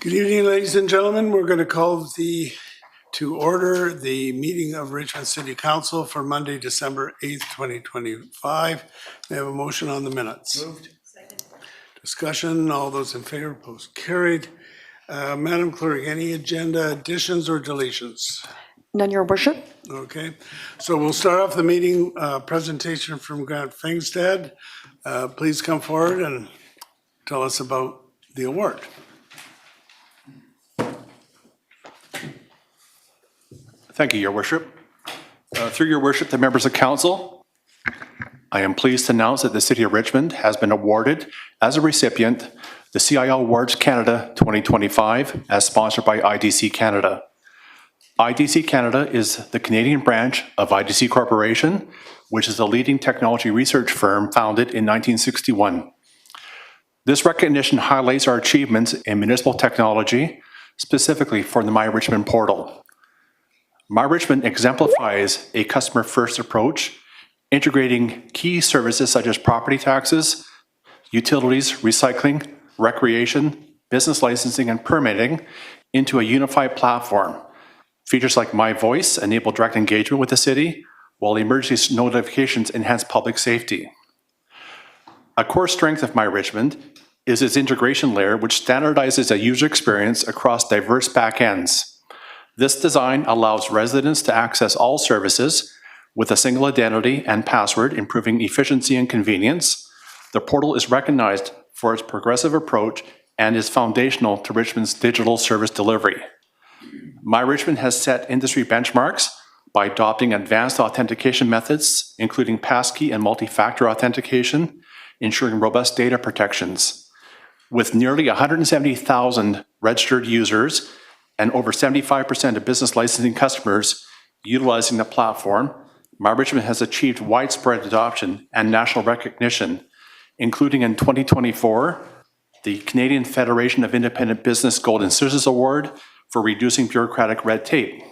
Good evening, ladies and gentlemen. We're going to call to order the meeting of Richmond City Council for Monday, December 8th, 2025. May I have a motion on the minutes? Moved. Second. Discussion, all those in favor, opposed, carried. Madam Clerk, any agenda additions or deletions? None, Your Worship. Okay, so we'll start off the meeting presentation from Grant Fengstad. Please come forward and tell us about the award. Thank you, Your Worship. Through Your Worship, the members of Council, I am pleased to announce that the City of Richmond has been awarded as a recipient the CIL Awards Canada 2025 as sponsored by IDC Canada. IDC Canada is the Canadian branch of IDC Corporation, which is a leading technology research firm founded in 1961. This recognition highlights our achievements in municipal technology, specifically for the My Richmond portal. My Richmond exemplifies a customer-first approach, integrating key services such as property taxes, utilities, recycling, recreation, business licensing, and permitting into a unified platform. Features like My Voice enable direct engagement with the city, while emergency notifications enhance public safety. A core strength of My Richmond is its integration layer, which standardizes a user experience across diverse backends. This design allows residents to access all services with a single identity and password, improving efficiency and convenience. The portal is recognized for its progressive approach and is foundational to Richmond's digital service delivery. My Richmond has set industry benchmarks by adopting advanced authentication methods, including passkey and multi-factor authentication, ensuring robust data protections. With nearly 170,000 registered users and over 75% of business licensing customers utilizing the platform, My Richmond has achieved widespread adoption and national recognition, including in 2024, the Canadian Federation of Independent Business Golden Scissors Award for reducing bureaucratic red tape.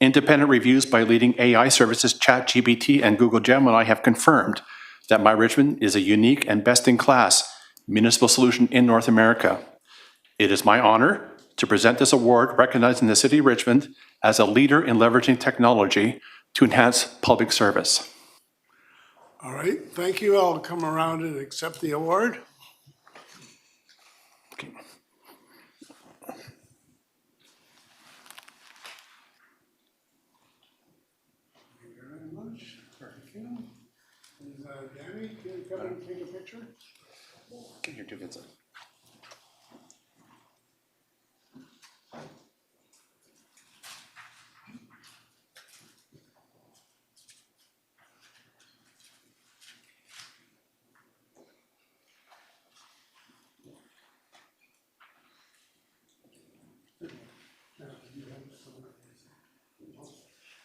Independent reviews by leading AI services ChatGPT and Google Gemini have confirmed that My Richmond is a unique and best-in-class municipal solution in North America. It is my honor to present this award recognizing the City of Richmond as a leader in leveraging technology to enhance public service. All right, thank you. I'll come around and accept the award. Okay. Thank you very much. Thank you. Danny, can you come and take a picture? Okay, here too, Vincent.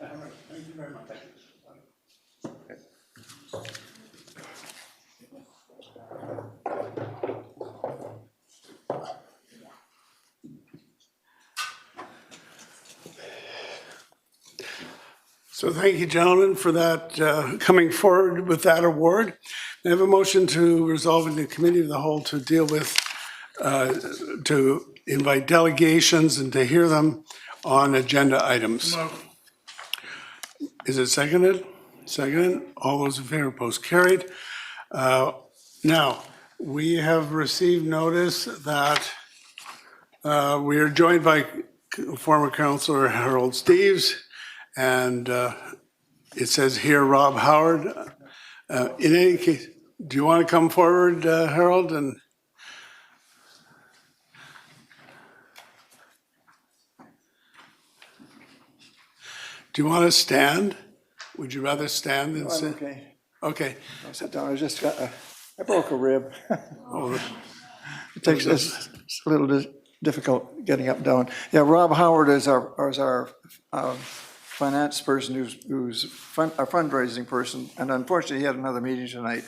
All right, thank you very much. So thank you, gentlemen, for that, coming forward with that award. I have a motion to resolve in the Committee of the Whole to deal with, to invite delegations and to hear them on agenda items. Is it seconded? Seconded. All those in favor, opposed, carried. Now, we have received notice that we are joined by former Councillor Harold Steeves, and it says here Rob Howard. In any case, do you want to come forward, Harold? And do you want to stand? Would you rather stand than I'm sit? okay. Okay. I'll sit down. I broke a rib. Oh, It takes it's a little difficult getting up and down. Yeah, Rob Howard is our finance person who's a fundraising person, and unfortunately he had another meeting tonight.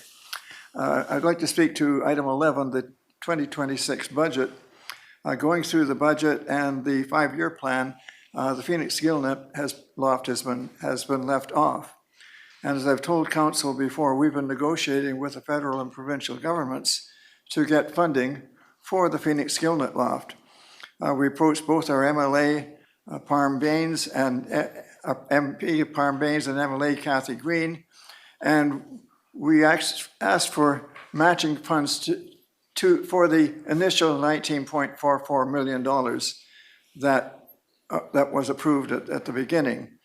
I'd like to speak to item 11, the 2026 budget. Going through the budget and the 5-year plan, the Phoenix Gillnet loft has been left off. And as I've told council before, we've been negotiating with the federal and provincial governments to get funding for the Phoenix Skillnet Loft. We approached both our MLA, Parm Baines, and MP Parm Baines and MLA Kathy Green, and we asked for matching funds for the initial $19.44 million that was approved at the beginning.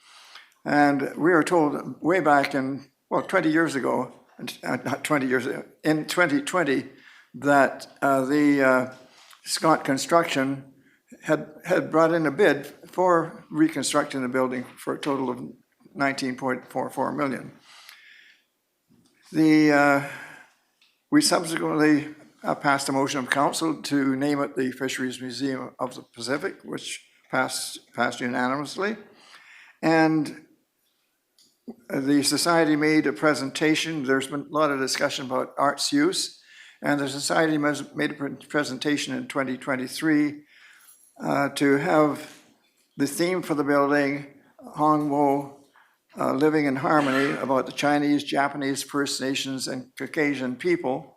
And we were told way back in, 20 years ago, not 20 years ago, in 2020, that the Scott Construction had brought in a bid for reconstructing the building for a total of $19.44 million. We subsequently passed a motion of council to name it the Fisheries Museum of the Pacific, which passed unanimously. And the society made a presentation. There's been a lot of discussion about arts use, and the society made a presentation in 2023 to have the theme for the building, Hongwo, Living in Harmony, about the Chinese, Japanese, First Nations, and Caucasian people,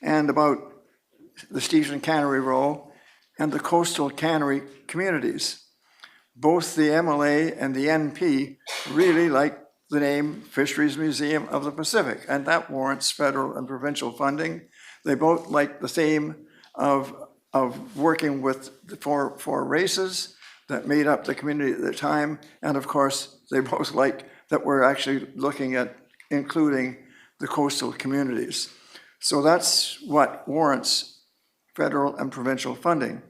and about the Stephen Cannery Row and the coastal cannery communities. Both the MLA and the NP really like the name Fisheries Museum of the Pacific, and that warrants federal and provincial funding. They both like the theme of working with the four races that made up the community at the time, and of course, they both like that we're actually looking at including the coastal communities. So that's what warrants federal and provincial funding.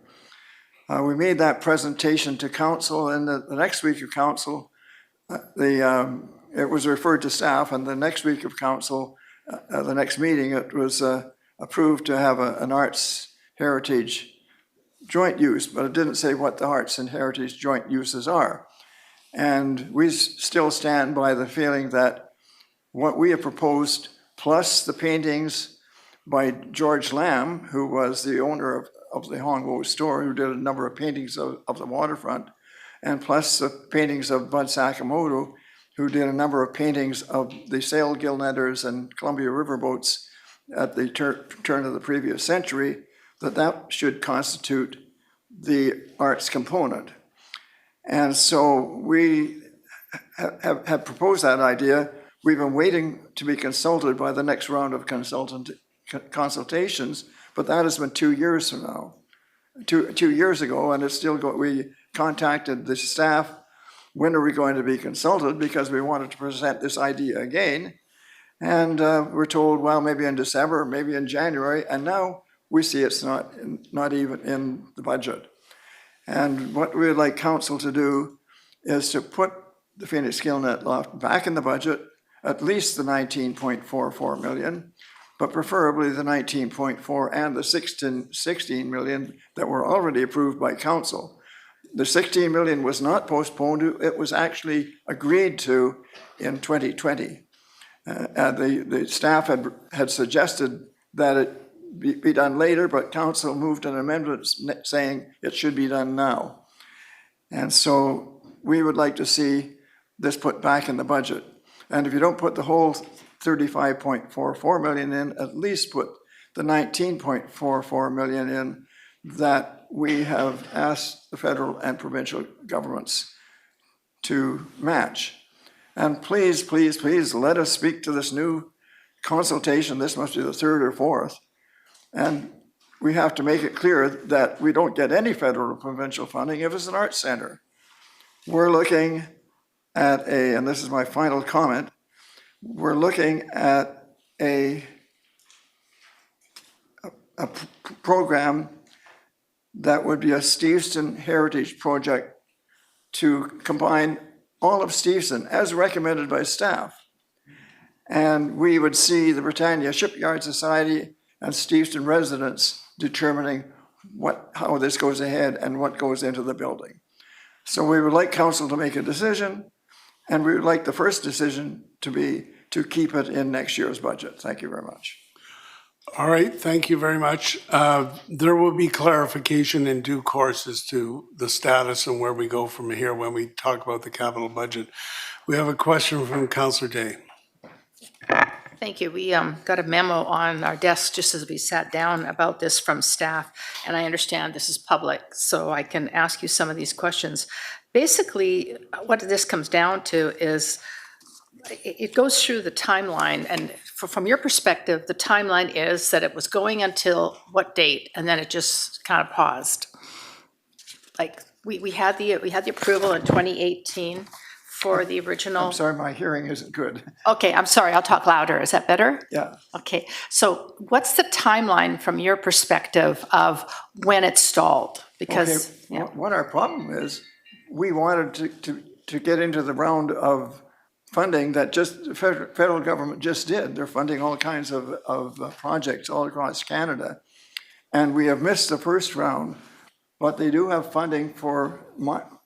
We made that presentation to council, and the next week of council, it was referred to staff, and the next week of council, the next meeting, it was approved to have an arts heritage joint use, but it didn't say what the arts and heritage joint uses are. And we still stand by the feeling that what we have proposed, plus the paintings by George Lamb, who was the owner of the Hongwo store, who did a number of paintings of the waterfront, and plus the paintings of Bud Sakamoto, who did a number of paintings of the sail gill netters and Columbia River boats at the turn of the previous century, that should constitute the arts component. And so we have proposed that idea. We've been waiting to be consulted by the next round of consultations, but that has been 2 years from now, 2 years ago, and it's still we contacted the staff, when are we going to be consulted, because we wanted to present this idea again. And we're told, well, maybe in December, maybe in January, and now we see it's not even in the budget. And what we would like council to do is to put the Phoenix Skillnet Loft back in the budget, at least the $19.44 million, but preferably the 19.4 and the 16 million that were already approved by council. The 16 million was not postponed, it was actually agreed to in 2020. The staff had suggested that it be done later, but council moved an amendment saying it should be done now. And so we would like to see this put back in the budget. And if you don't put the whole 35.44 million in, at least put the 19.44 million in that we have asked the federal and provincial governments to match. And please, please, please let us speak to this new consultation. This must be the third or fourth. And we have to make it clear that we don't get any federal or provincial funding if it's an arts center. We're looking at and this is my final comment, we're looking at a program that would be a Steveston Heritage Project to combine all of Steveston as recommended by staff. And we would see the Britannia Shipyard Society and Steveston residents determining how this goes ahead and what goes into the building. So we would like council to make a decision, and we would like the first decision to be to keep it in next year's budget. Thank you very much. All right, thank you very much. There will be clarification in due course as to the status and where we go from here when we talk about the capital budget. We have a question from Councillor Day. Thank you. We got a memo on our desk just as we sat down about this from staff, and I understand this is public, so I can ask you some of these questions. Basically, what this comes down to is it goes through the timeline, and from your perspective, the timeline is that it was going until what date, and then it just kind of paused. Like, we had the approval in 2018 for the original. I'm sorry, my hearing isn't good. Okay, I'm sorry, I'll talk louder. Is that better? Yeah. Okay, so what's the timeline from your perspective of when it stalled? Because, Okay, what our problem is, we wanted to get into the round of funding that just the federal government just did. They're funding all kinds of projects all across Canada. And we have missed the first round, but they do have funding for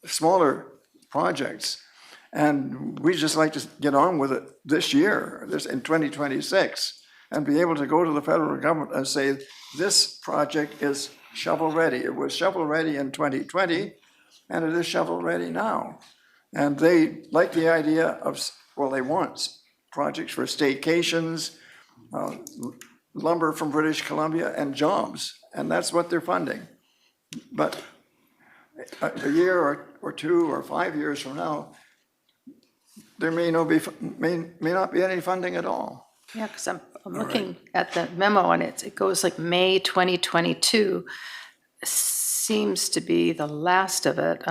smaller projects. And we just like to get on with it this year, in 2026, and be able to go to the federal government and say, this project is shovel-ready. It was shovel-ready in 2020, and it is shovel-ready now. And they like the idea of, well, they want projects for staycations, lumber from British Columbia, and jobs, and that's what they're funding. But a year or 2 or 5 years from now, there may not be any funding at all. yeah, because I'm looking at the memo, and it goes like May 2022 seems to be the last of it.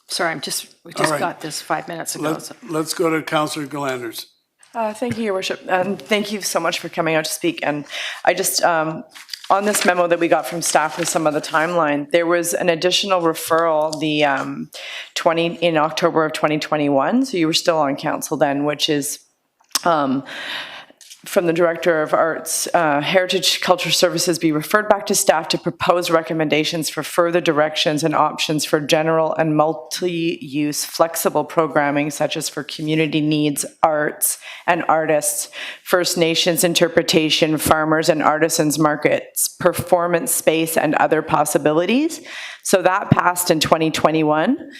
Sorry, we just right. got this 5 minutes ago. Let's go to Councillor Galanders. Thank you, Your Worship, and thank you so much for coming out to speak. And I just, on this memo that we got from staff with some of the timeline, there was an additional referral, in October of 2021, so you were still on council then, which is from the Director of Arts, Heritage Culture Services be referred back to staff to propose recommendations for further directions and options for general and multi-use flexible programming, such as for community needs, arts and artists, First Nations interpretation, farmers and artisans markets, performance space, and other possibilities. So that passed in 2021,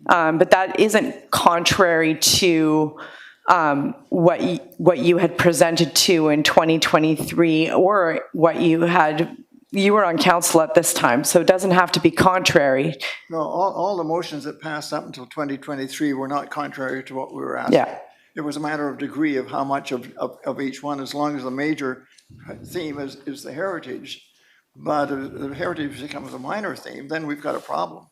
but that isn't contrary to what you had presented to in 2023, or what you were on council at this time, so it doesn't have to be contrary. No, all the motions that passed up until 2023 were not contrary to what we were asking. Yeah. It was a matter of degree of how much of each one, as long as the major theme is the heritage. But if the heritage becomes a minor theme, then we've got a problem.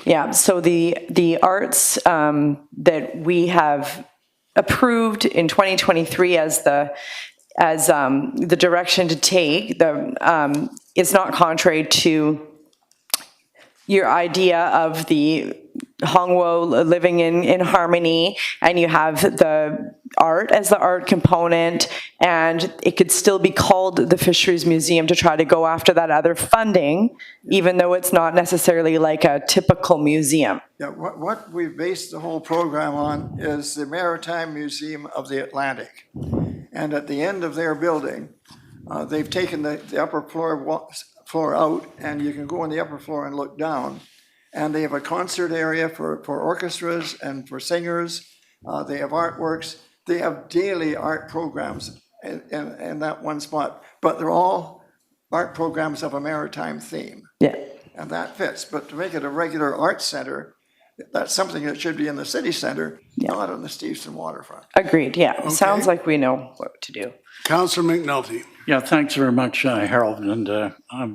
Yeah, so the arts that we have approved in 2023 as the direction to take, is not contrary to your idea of the Hongwo living in harmony, and you have the art as the art component, and it could still be called the Fisheries Museum to try to go after that other funding, even though it's not necessarily like a typical museum. Yeah, what we've based the whole program on is the Maritime Museum of the Atlantic. And at the end of their building, they've taken the upper floor out, and you can go on the upper floor and look down. And they have a concert area for orchestras and for singers. They have artworks. They have daily art programs in that one spot, but they're all art programs of a maritime theme. Yeah. And that fits. But to make it a regular arts center, that's something that should be in the city center, not on the Steveston waterfront. Agreed, yeah. Okay. Sounds like we know what to do. Councillor McNulty. Yeah, thanks very much, Harold, and I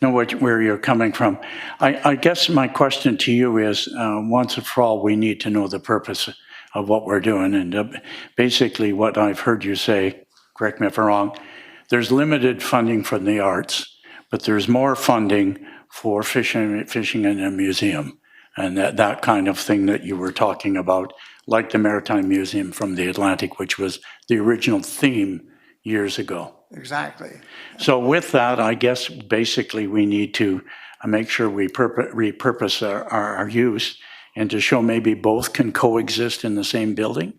know where you're coming from. I guess my question to you is, once and for all, we need to know the purpose of what we're doing. And basically what I've heard you say, correct me if I'm wrong, there's limited funding for the arts, but there's more funding for fishing in a museum. And that kind of thing that you were talking about, like the Maritime Museum from the Atlantic, which was the original theme years ago. Exactly. So with that, I guess basically we need to make sure we repurpose our use, and to show maybe both can coexist in the same building.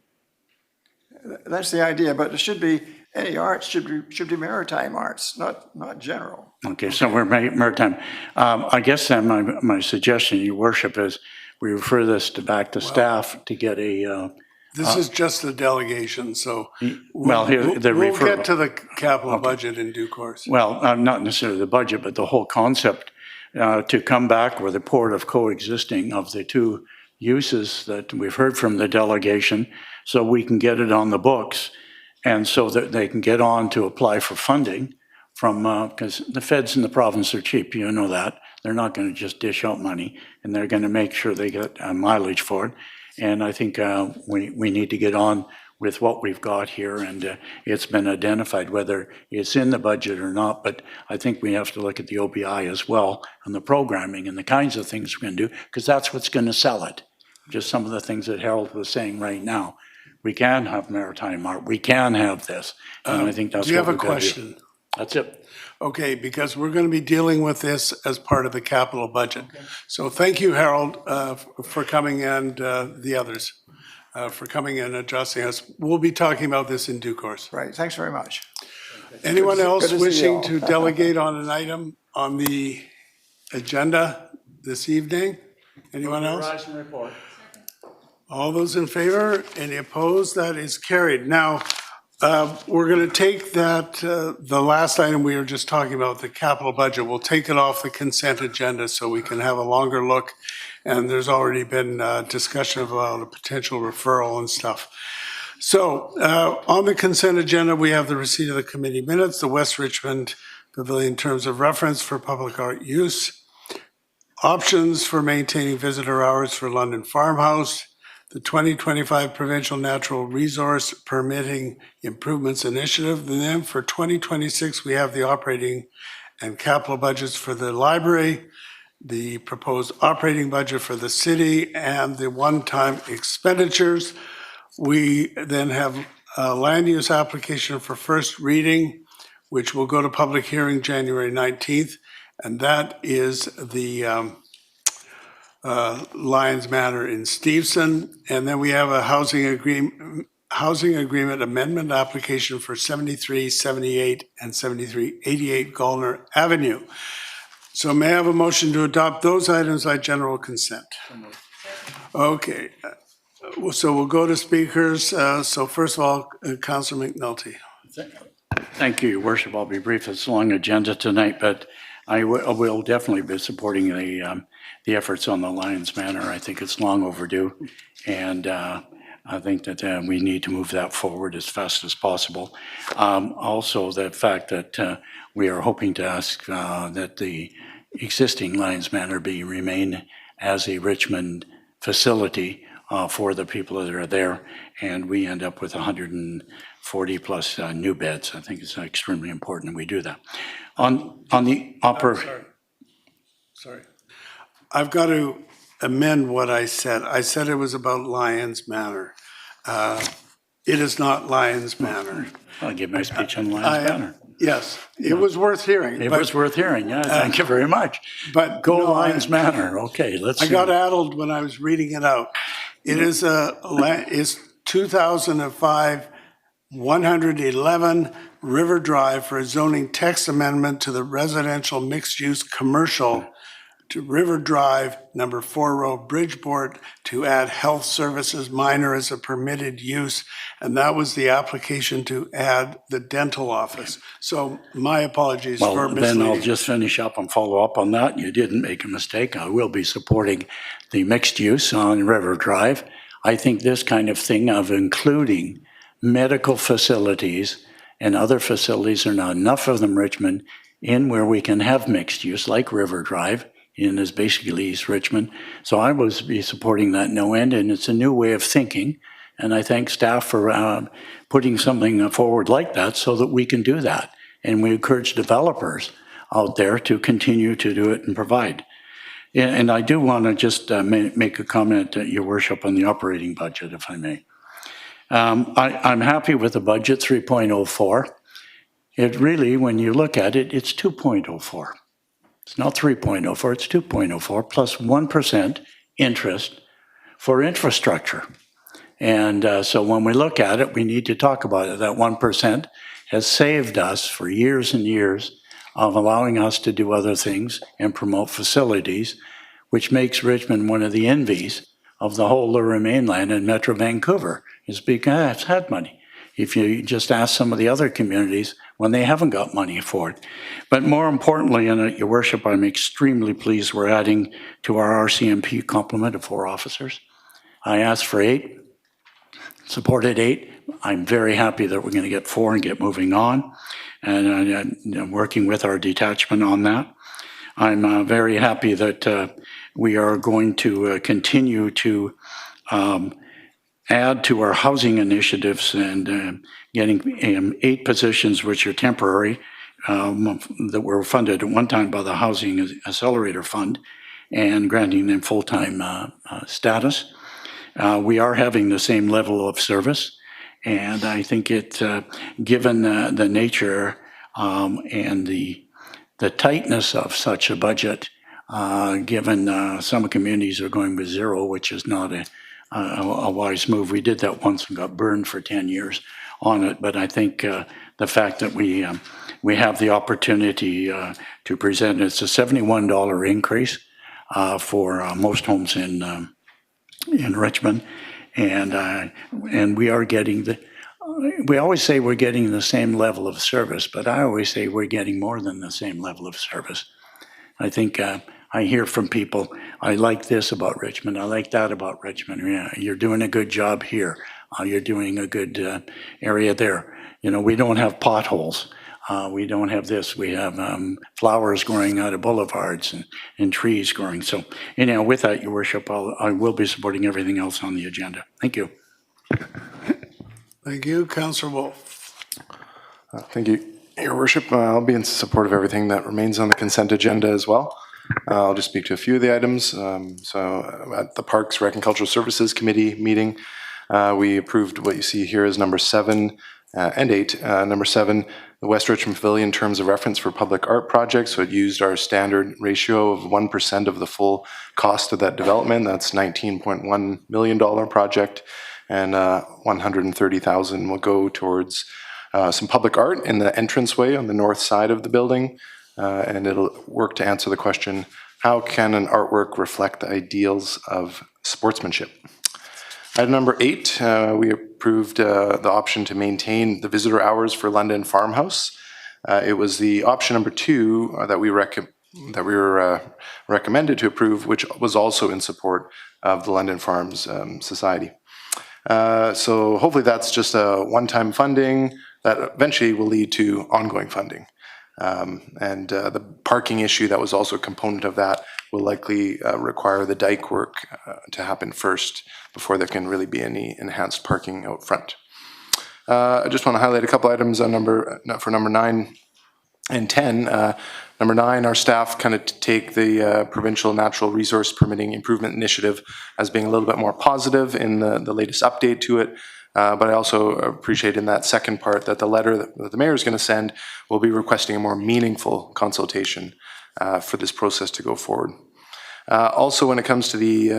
That's the idea, but it should be, any arts should be maritime arts, not general. Okay, so we're maritime. I guess then my suggestion, Your Worship, is we refer this back to staff to get a This is just the delegation, so. Well, here, the We'll referral. get to the capital budget in due course. Well, not necessarily the budget, but the whole concept to come back with a port of coexisting of the two uses that we've heard from the delegation, so we can get it on the books, and so that they can get on to apply for funding from, because the feds in the province are cheap, you know that. They're not going to just dish out money, and they're going to make sure they get mileage for it. And I think we need to get on with what we've got here, and it's been identified whether it's in the budget or not, but I think we have to look at the OBI as well, and the programming and the kinds of things we can do, because that's what's going to sell it. Just some of the things that Harold was saying right now. We can have maritime art, we can have this, and I think that's Do you what have a we've got to do. question? That's it. Okay, because we're going to be dealing with this as part of the capital budget. So thank you, Harold, for coming, and the others for coming and addressing us. We'll be talking about this in due course. Right, thanks very much. Anyone else good to see you wishing all. to delegate on an item on the agenda this evening? Anyone else? Horizon report. All those in favor? Any opposed? That is carried. Now, we're going to take that, the last item we were just talking about, the capital budget, we'll take it off the consent agenda so we can have a longer look. And there's already been discussion about a potential referral and stuff. So on the consent agenda, we have the receipt of the committee minutes, the West Richmond Pavilion Terms of Reference for Public Art Use, options for maintaining visitor hours for London Farmhouse, the 2025 Provincial Natural Resource Permitting Improvements Initiative. And then for 2026, we have the operating and capital budgets for the library, the proposed operating budget for the city, and the one-time expenditures. We then have a land use application for first reading, which will go to public hearing January 19th, and that is the Lions Manor in Stevenson. And then we have a housing agreement amendment application for 7378 and 7388 Gallner Avenue. So may I have a motion to adopt those items by general consent? Okay, so we'll go to speakers. So first of all, Councillor McNulty. Thank you, Your Worship. I'll be brief. It's a long agenda tonight, but I will definitely be supporting the efforts on the Lions Manor. I think it's long overdue, and I think that we need to move that forward as fast as possible. Also, the fact that we are hoping to ask that the existing Lions Manor remain as a Richmond facility for the people that are there, and we end up with 140 plus new beds. I think it's extremely important that we do that. On the Sorry. I've got to amend what I said. I said it was about Lions Manor. It is not Lions Manor. I'll give my speech on Lions Manor. Yes, it was worth hearing. It but- was worth hearing, yeah, thank you very much. But Go no, Lions Manor, okay, let's I see. got addled when I was reading it out. It is is 2005, 111 River Drive for a zoning text amendment to the residential mixed-use commercial to River Drive, number 4 Road, Bridgeport, to add health services minor as a permitted use. And that was the application to add the dental office. So my apologies for Well, then I'll misleading. just finish up and follow up on that. You didn't make a mistake. I will be supporting the mixed use on River Drive. I think this kind of thing of including medical facilities and other facilities, are not enough of them, Richmond, in where we can have mixed use, like River Drive, in is basically East Richmond. So I will be supporting that no end, and it's a new way of thinking. And I thank staff for putting something forward like that so that we can do that. And we encourage developers out there to continue to do it and provide. And I do want to just make a comment, Your Worship, on the operating budget, if I may. I'm happy with the budget, 3.04. It really, when you look at it, it's 2.04. It's not 3.04, it's 2.04 plus 1% interest for infrastructure. And so when we look at it, we need to talk about it. That 1% has saved us for years and years of allowing us to do other things and promote facilities, which makes Richmond one of the envies of the whole Lower Mainland and Metro Vancouver is because it's had money. If you just ask some of the other communities when they haven't got money for it. But more importantly, and Your Worship, I'm extremely pleased we're adding to our RCMP complement of 4 officers. I asked for 8, supported 8. I'm very happy that we're going to get 4 and get moving on, and I'm working with our detachment on that. I'm very happy that we are going to continue to add to our housing initiatives and getting 8 positions which are temporary that were funded at one time by the Housing Accelerator Fund and granting them full-time status. We are having the same level of service, and I think it, given the nature and the tightness of such a budget, given some communities are going with 0, which is not a wise move. We did that once and got burned for 10 years on it, but I think the fact that we have the opportunity to present, it's a $71 increase for most homes in Richmond, and we are getting we always say we're getting the same level of service, but I always say we're getting more than the same level of service. I think I hear from people, I like this about Richmond, I like that about Richmond. Yeah, you're doing a good job here. You're doing a good area there. You know, we don't have potholes. We don't have this. We have flowers growing out of boulevards and trees growing. So anyhow, with that, Your Worship, I will be supporting everything else on the agenda. Thank you. Thank you. Councillor Wolf. Thank you, Your Worship. I'll be in support of everything that remains on the consent agenda as well. I'll just speak to a few of the items. So at the Parks, Rec and Cultural Services Committee meeting, we approved what you see here as number 7 and 8. Number 7, the West Richmond Pavilion terms of reference for public art projects. So it used our standard ratio of 1% of the full cost of that development. That's $19.1 million project, and $130,000 will go towards some public art in the entranceway on the north side of the building. And it'll work to answer the question, how can an artwork reflect the ideals of sportsmanship? Item number 8, we approved the option to maintain the visitor hours for London Farmhouse. It was the option number 2 that we were recommended to approve, which was also in support of the London Farms Society. So hopefully that's just a one-time funding that eventually will lead to ongoing funding. And the parking issue that was also a component of that will likely require the dike work to happen first before there can really be any enhanced parking out front. I just want to highlight a couple items on for number 9 and 10. Number 9, our staff kind of take the Provincial Natural Resource Permitting Improvement Initiative as being a little bit more positive in the latest update to it. But I also appreciate in that second part that the letter that the mayor is going to send will be requesting a more meaningful consultation for this process to go forward. Also, when it comes to the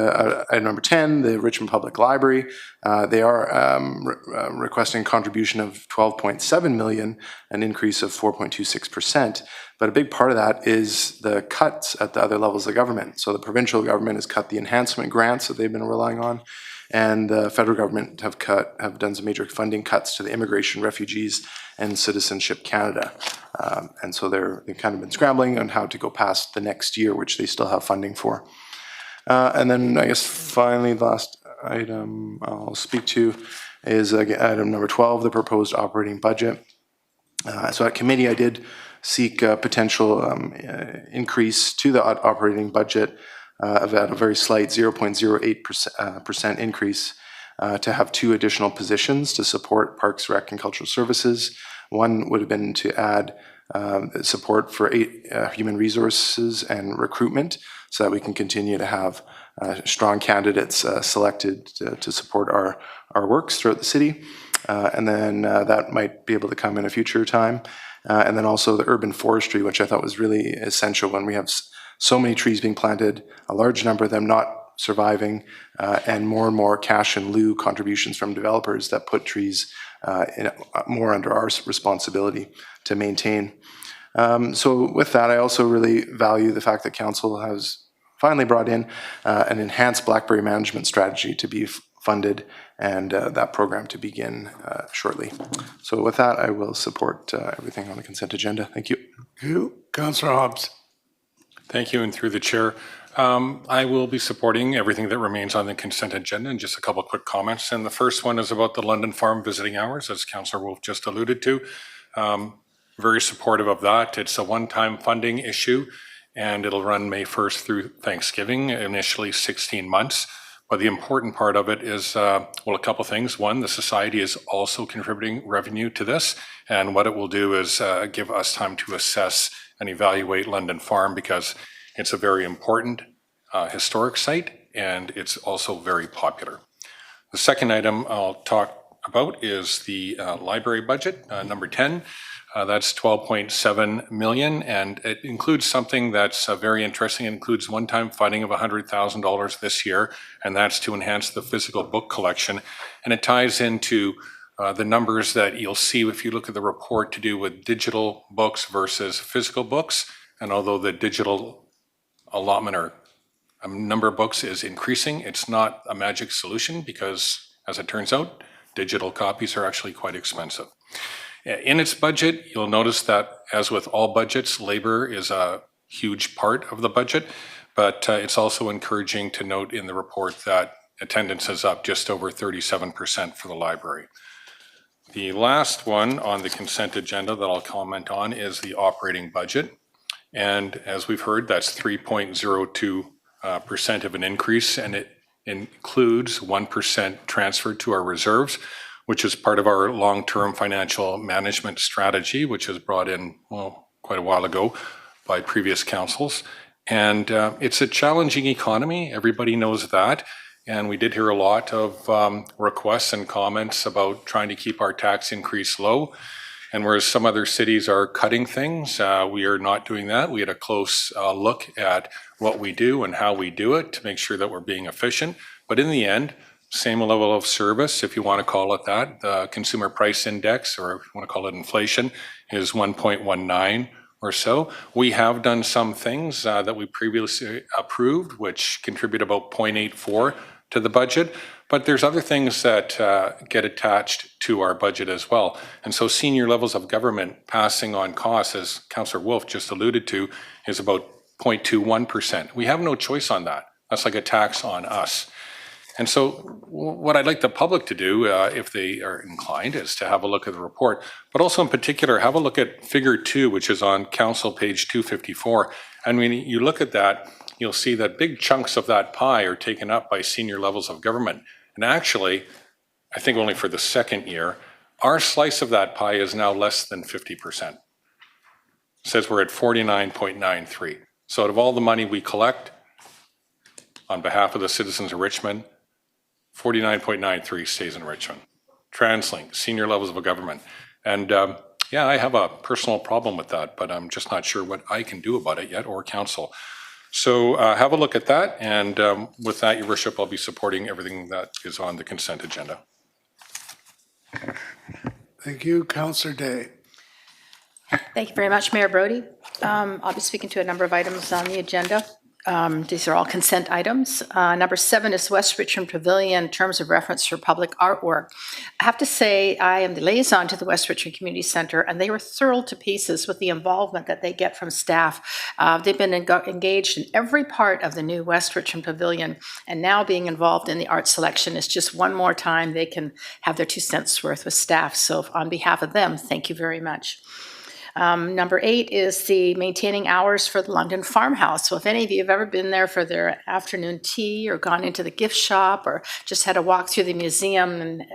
item number 10, the Richmond Public Library, they are requesting a contribution of $12.7 million, an increase of 4.26%. But a big part of that is the cuts at the other levels of government. So the provincial government has cut the enhancement grants that they've been relying on, and the federal government have done some major funding cuts to the Immigration, Refugees, and Citizenship Canada. And so they've kind of been scrambling on how to go past the next year, which they still have funding for. And then I guess finally, the last item I'll speak to is item number 12, the proposed operating budget. So at committee, I did seek a potential increase to the operating budget of at a very slight 0.08% increase to have 2 additional positions to support Parks, Rec, and Cultural Services. One would have been to add support for human resources and recruitment so that we can continue to have strong candidates selected to support our works throughout the city. And then that might be able to come in a future time. And then also the urban forestry, which I thought was really essential when we have so many trees being planted, a large number of them not surviving, and more cash in lieu contributions from developers that put trees more under our responsibility to maintain. So with that, I also really value the fact that council has finally brought in an enhanced BlackBerry management strategy to be funded, and that program to begin shortly. So with that, I will support everything on the consent agenda. Thank you. You, Councillor Hobbs. Thank you, and through the chair, I will be supporting everything that remains on the consent agenda, and just a couple of quick comments. And the first one is about the London Farm visiting hours, as Councillor Wolf just alluded to. Very supportive of that. It's a one-time funding issue, and it'll run May 1st through Thanksgiving, initially 16 months. But the important part of it is, well, a couple things. One, the society is also contributing revenue to this, and what it will do is give us time to assess and evaluate London Farm, because it's a very important historic site, and it's also very popular. The second item I'll talk about is the library budget, number 10. That's 12.7 million, and it includes something that's very interesting. It includes one-time funding of $100,000 this year, and that's to enhance the physical book collection. And it ties into the numbers that you'll see if you look at the report to do with digital books versus physical books. And although the digital allotment or number of books is increasing, it's not a magic solution, because, as it turns out, digital copies are actually quite expensive. In its budget, you'll notice that, as with all budgets, labor is a huge part of the budget, but it's also encouraging to note in the report that attendance is up just over 37% for the library. The last one on the consent agenda that I'll comment on is the operating budget. And as we've heard, that's 3.02% of an increase, and it includes 1% transferred to our reserves, which is part of our long-term financial management strategy, which was brought in, well, quite a while ago by previous councils. And it's a challenging economy. Everybody knows that. And we did hear a lot of requests and comments about trying to keep our tax increase low. And whereas some other cities are cutting things, we are not doing that. We had a close look at what we do and how we do it to make sure that we're being efficient. But in the end, same level of service, if you want to call it that. The consumer price index, or if you want to call it inflation, is 1.19 or so. We have done some things that we previously approved, which contribute about 0.84 to the budget, but there's other things that get attached to our budget as well. And so senior levels of government passing on costs, as Councillor Wolf just alluded to, is about 0.21%. We have no choice on that. That's like a tax on us. And so what I'd like the public to do, if they are inclined, is to have a look at the report, but also in particular, have a look at figure 2, which is on council page 254. And when you look at that, you'll see that big chunks of that pie are taken up by senior levels of government. And actually, I think only for the second year, our slice of that pie is now less than 50%. It says we're at 49.93. So out of all the money we collect on behalf of the citizens of Richmond, 49.93 stays in Richmond. TransLink, senior levels of a government. And yeah, I have a personal problem with that, but I'm just not sure what I can do about it yet, or council. So have a look at that. And with that, Your Worship, I'll be supporting everything that is on the consent agenda. Thank you, Councillor Day. Thank you very much, Mayor Brody. I'll be speaking to a number of items on the agenda. These are all consent items. Number 7 is West Richmond Pavilion, terms of reference for public artwork. I have to say, I am the liaison to the West Richmond Community Centre, and they were thrilled to pieces with the involvement that they get from staff. They've been engaged in every part of the new West Richmond Pavilion, and now being involved in the art selection is just one more time they can have their 2 cents worth with staff. So on behalf of them, thank you very much. Number 8 is the maintaining hours for the London Farmhouse. So if any of you have ever been there for their afternoon tea, or gone into the gift shop, or just had a walk through the museum, and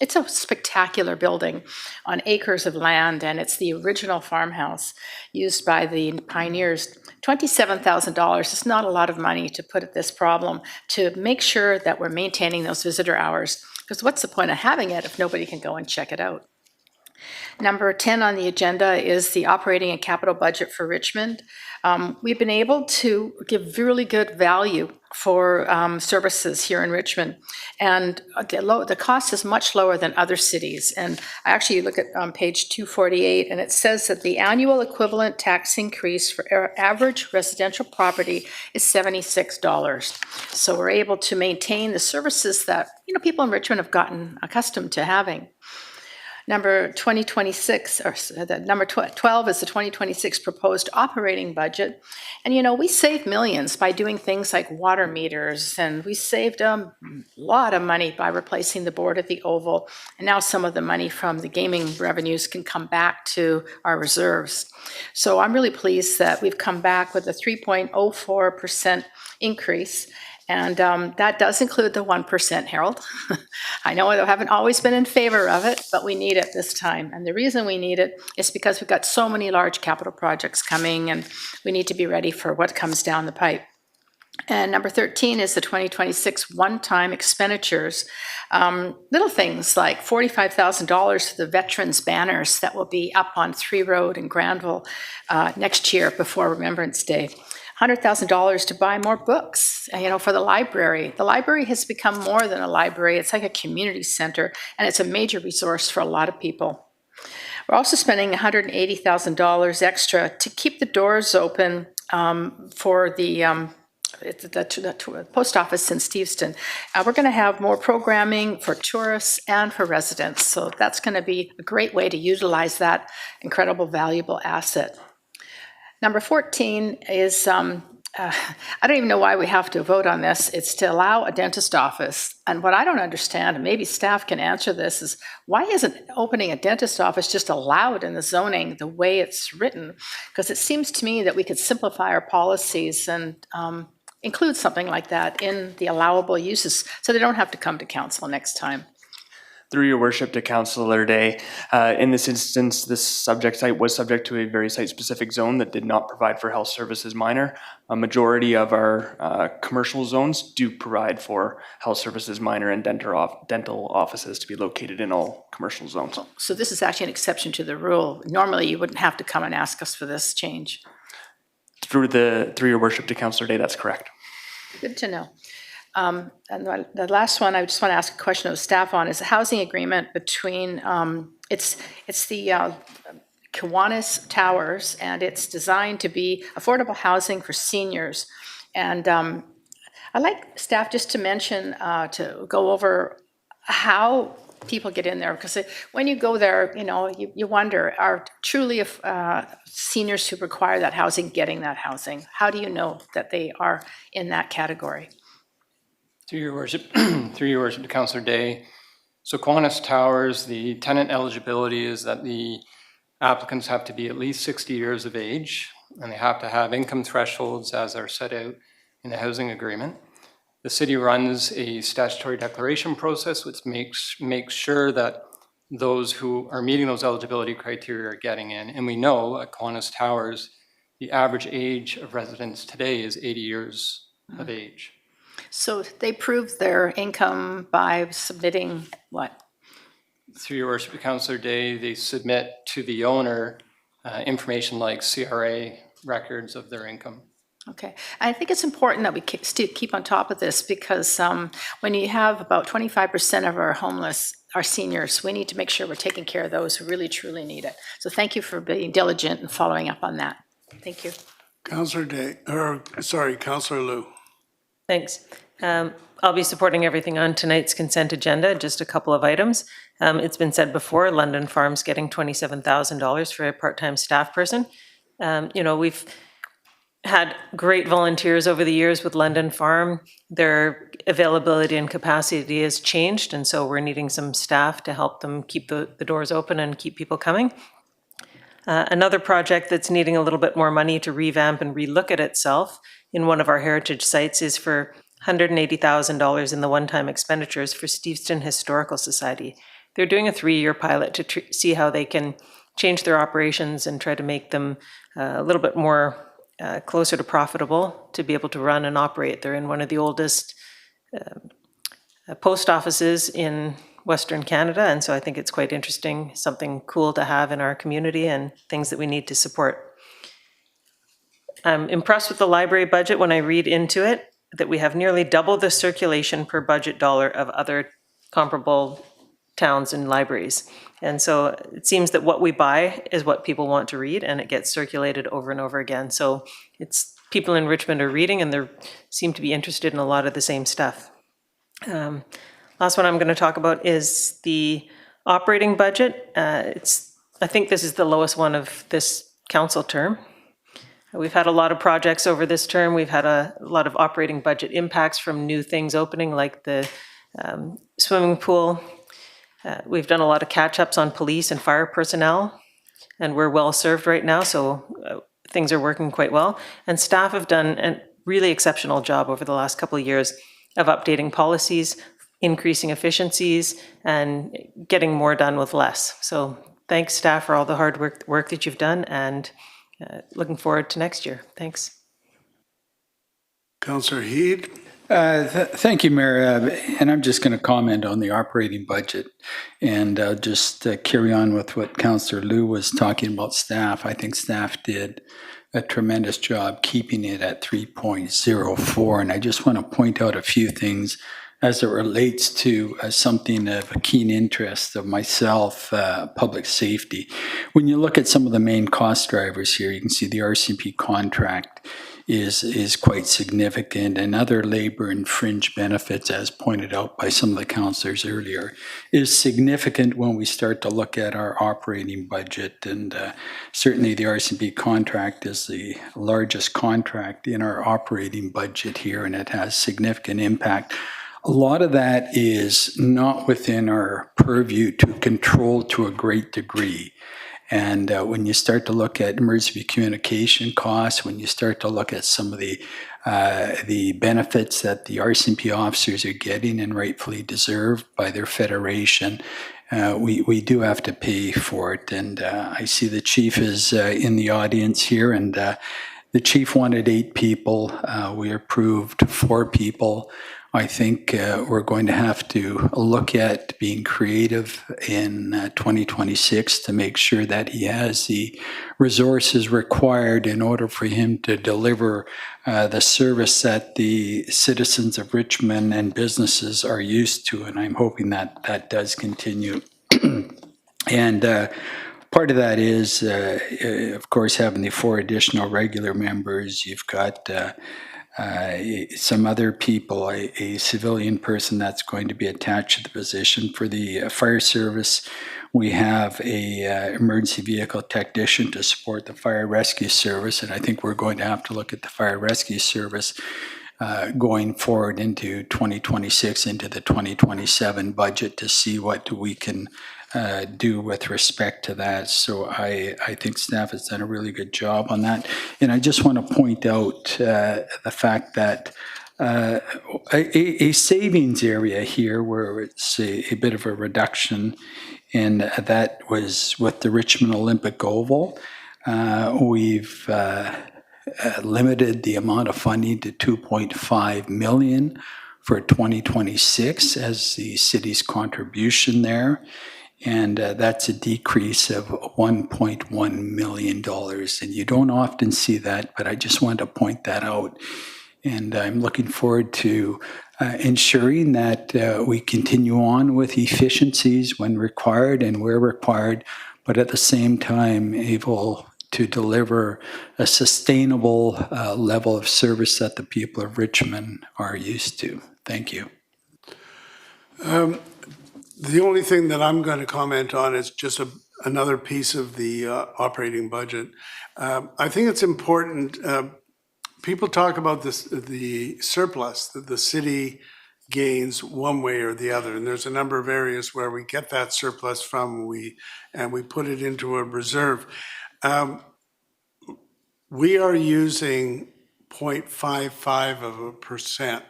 it's a spectacular building on acres of land, and it's the original farmhouse used by the pioneers. $27,000 is not a lot of money to put at this problem, to make sure that we're maintaining those visitor hours, because what's the point of having it if nobody can go and check it out? Number 10 on the agenda is the operating and capital budget for Richmond. We've been able to give really good value for services here in Richmond, and the cost is much lower than other cities. And I actually look at page 248, and it says that the annual equivalent tax increase for average residential property is $76. So we're able to maintain the services that people in Richmond have gotten accustomed to having. Number 2026, or number 12 is the 2026 proposed operating budget. And we saved millions by doing things like water meters, and we saved a lot of money by replacing the board at the Oval. And now some of the money from the gaming revenues can come back to our reserves. So I'm really pleased that we've come back with a 3.04% increase. And that does include the 1%, Harold. I know I haven't always been in favor of it, but we need it this time. And the reason we need it is because we've got so many large capital projects coming, and we need to be ready for what comes down the pipe. And number 13 is the 2026 one-time expenditures. Little things like $45,000 for the veterans banners that will be up on 3 Road in Granville next year before Remembrance Day. $100,000 to buy more books, for the library. The library has become more than a library. It's like a community center, and it's a major resource for a lot of people. We're also spending $180,000 extra to keep the doors open for the post office in Steveston. We're going to have more programming for tourists and for residents, so that's going to be a great way to utilize that incredible, valuable asset. Number 14 is, I don't even know why we have to vote on this. It's to allow a dentist office. And what I don't understand, and maybe staff can answer this, is why isn't opening a dentist office just allowed in the zoning the way it's written? Because it seems to me that we could simplify our policies and include something like that in the allowable uses so they don't have to come to council next time. Through your worship to Councillor Day, in this instance, this subject site was subject to a very site-specific zone that did not provide for health services minor. A majority of our commercial zones do provide for health services minor and dental offices to be located in all commercial zones. So this is actually an exception to the rule. Normally, you wouldn't have to come and ask us for this change. Through your worship to Councillor Day, that's correct. Good to know. And the last one I just want to ask a question of staff on is the housing agreement between, it's the Kiwanis Towers, and it's designed to be affordable housing for seniors. And I'd like staff just to mention, to go over how people get in there, because when you go there, you wonder, are truly seniors who require that housing getting that housing? How do you know that they are in that category? Through your worship to Councillor Day. So Kiwanis Towers, the tenant eligibility is that the applicants have to be at least 60 years of age, and they have to have income thresholds as are set out in the housing agreement. The city runs a statutory declaration process which makes sure that those who are meeting those eligibility criteria are getting in. And we know at Kiwanis Towers, the average age of residents today is 80 years of age. So they prove their income by submitting what? Through your worship to Councillor Day, they submit to the owner information like CRA records of their income. Okay. I think it's important that we keep on top of this, because when you have about 25% of our homeless are seniors, we need to make sure we're taking care of those who really truly need it. So thank you for being diligent and following up on that. Thank you. Councillor Liu. Thanks. I'll be supporting everything on tonight's consent agenda, just a couple of items. It's been said before, London Farms getting $27,000 for a part-time staff person. We've had great volunteers over the years with London Farm. Their availability and capacity has changed, and so we're needing some staff to help them keep the doors open and keep people coming. Another project that's needing a little bit more money to revamp and relook at itself in one of our heritage sites is for $180,000 in the one-time expenditures for Steveston Historical Society. They're doing a 3-year pilot to see how they can change their operations and try to make them a little bit more closer to profitable to be able to run and operate. They're in one of the oldest post offices in Western Canada, and so I think it's quite interesting, something cool to have in our community and things that we need to support. I'm impressed with the library budget when I read into it, that we have nearly double the circulation per budget dollar of other comparable towns and libraries. And so it seems that what we buy is what people want to read, and it gets circulated over and over again. So it's people in Richmond are reading, and they seem to be interested in a lot of the same stuff. Last one I'm going to talk about is the operating budget. I think this is the lowest one of this council term. We've had a lot of projects over this term. We've had a lot of operating budget impacts from new things opening, like the swimming pool. We've done a lot of catch-ups on police and fire personnel, and we're well served right now, so things are working quite well. And staff have done a really exceptional job over the last couple of years of updating policies, increasing efficiencies, and getting more done with less. So thanks, staff, for all the hard work that you've done, and looking forward to next year. Thanks. Councillor Heed. Thank you, Mayor. And I'm just going to comment on the operating budget and just carry on with what Councillor Liu was talking about staff. I think staff did a tremendous job keeping it at 3.04. And I just want to point out a few things as it relates to something of a keen interest of myself, public safety. When you look at some of the main cost drivers here, you can see the RCMP contract is quite significant, and other labor and fringe benefits, as pointed out by some of the councillors earlier, is significant when we start to look at our operating budget. And certainly the RCMP contract is the largest contract in our operating budget here, and it has significant impact. A lot of that is not within our purview to control to a great degree. And when you start to look at emergency communication costs, when you start to look at some of the benefits that the RCMP officers are getting and rightfully deserved by their federation, we do have to pay for it. And I see the chief is in the audience here, and the chief wanted 8 people. We approved 4 people. I think we're going to have to look at being creative in 2026 to make sure that he has the resources required in order for him to deliver the service that the citizens of Richmond and businesses are used to. And I'm hoping that that does continue. And part of that is, of course, having the 4 additional regular members. You've got some other people, a civilian person that's going to be attached to the position. For the fire service, we have a emergency vehicle technician to support the fire rescue service, and I think we're going to have to look at the fire rescue service going forward into 2026, into the 2027 budget to see what we can do with respect to that. So I think staff has done a really good job on that. And I just want to point out the fact that a savings area here where it's a bit of a reduction, and that was with the Richmond Olympic Oval. We've limited the amount of funding to $2.5 million for 2026 as the city's contribution there. And that's a decrease of $1.1 million. And you don't often see that, but I just wanted to point that out. And I'm looking forward to ensuring that we continue on with efficiencies when required and where required, but at the same time able to deliver a sustainable level of service that the people of Richmond are used to. Thank you. The only thing that I'm going to comment on is just another piece of the operating budget. I think it's important, people talk about the surplus that the city gains one way or the other, and there's a number of areas where we get that surplus from, and we put it into a reserve. We are using 0.55%.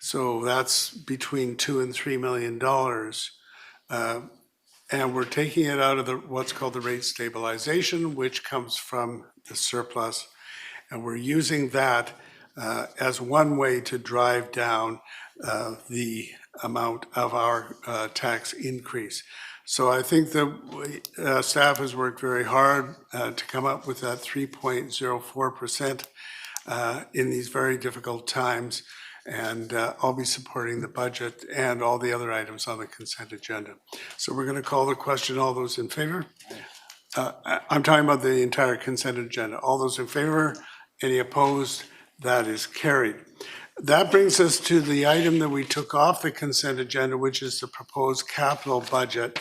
So that's between $2 and $3 million. And we're taking it out of what's called the rate stabilization, which comes from the surplus. And we're using that as one way to drive down the amount of our tax increase. So I think that staff has worked very hard to come up with that 3.04% in these very difficult times. And I'll be supporting the budget and all the other items on the consent agenda. So we're going to call the question. All those in favor? I'm talking about the entire consent agenda. All those in favor? Any opposed? That is carried. That brings us to the item that we took off the consent agenda, which is the proposed capital budget.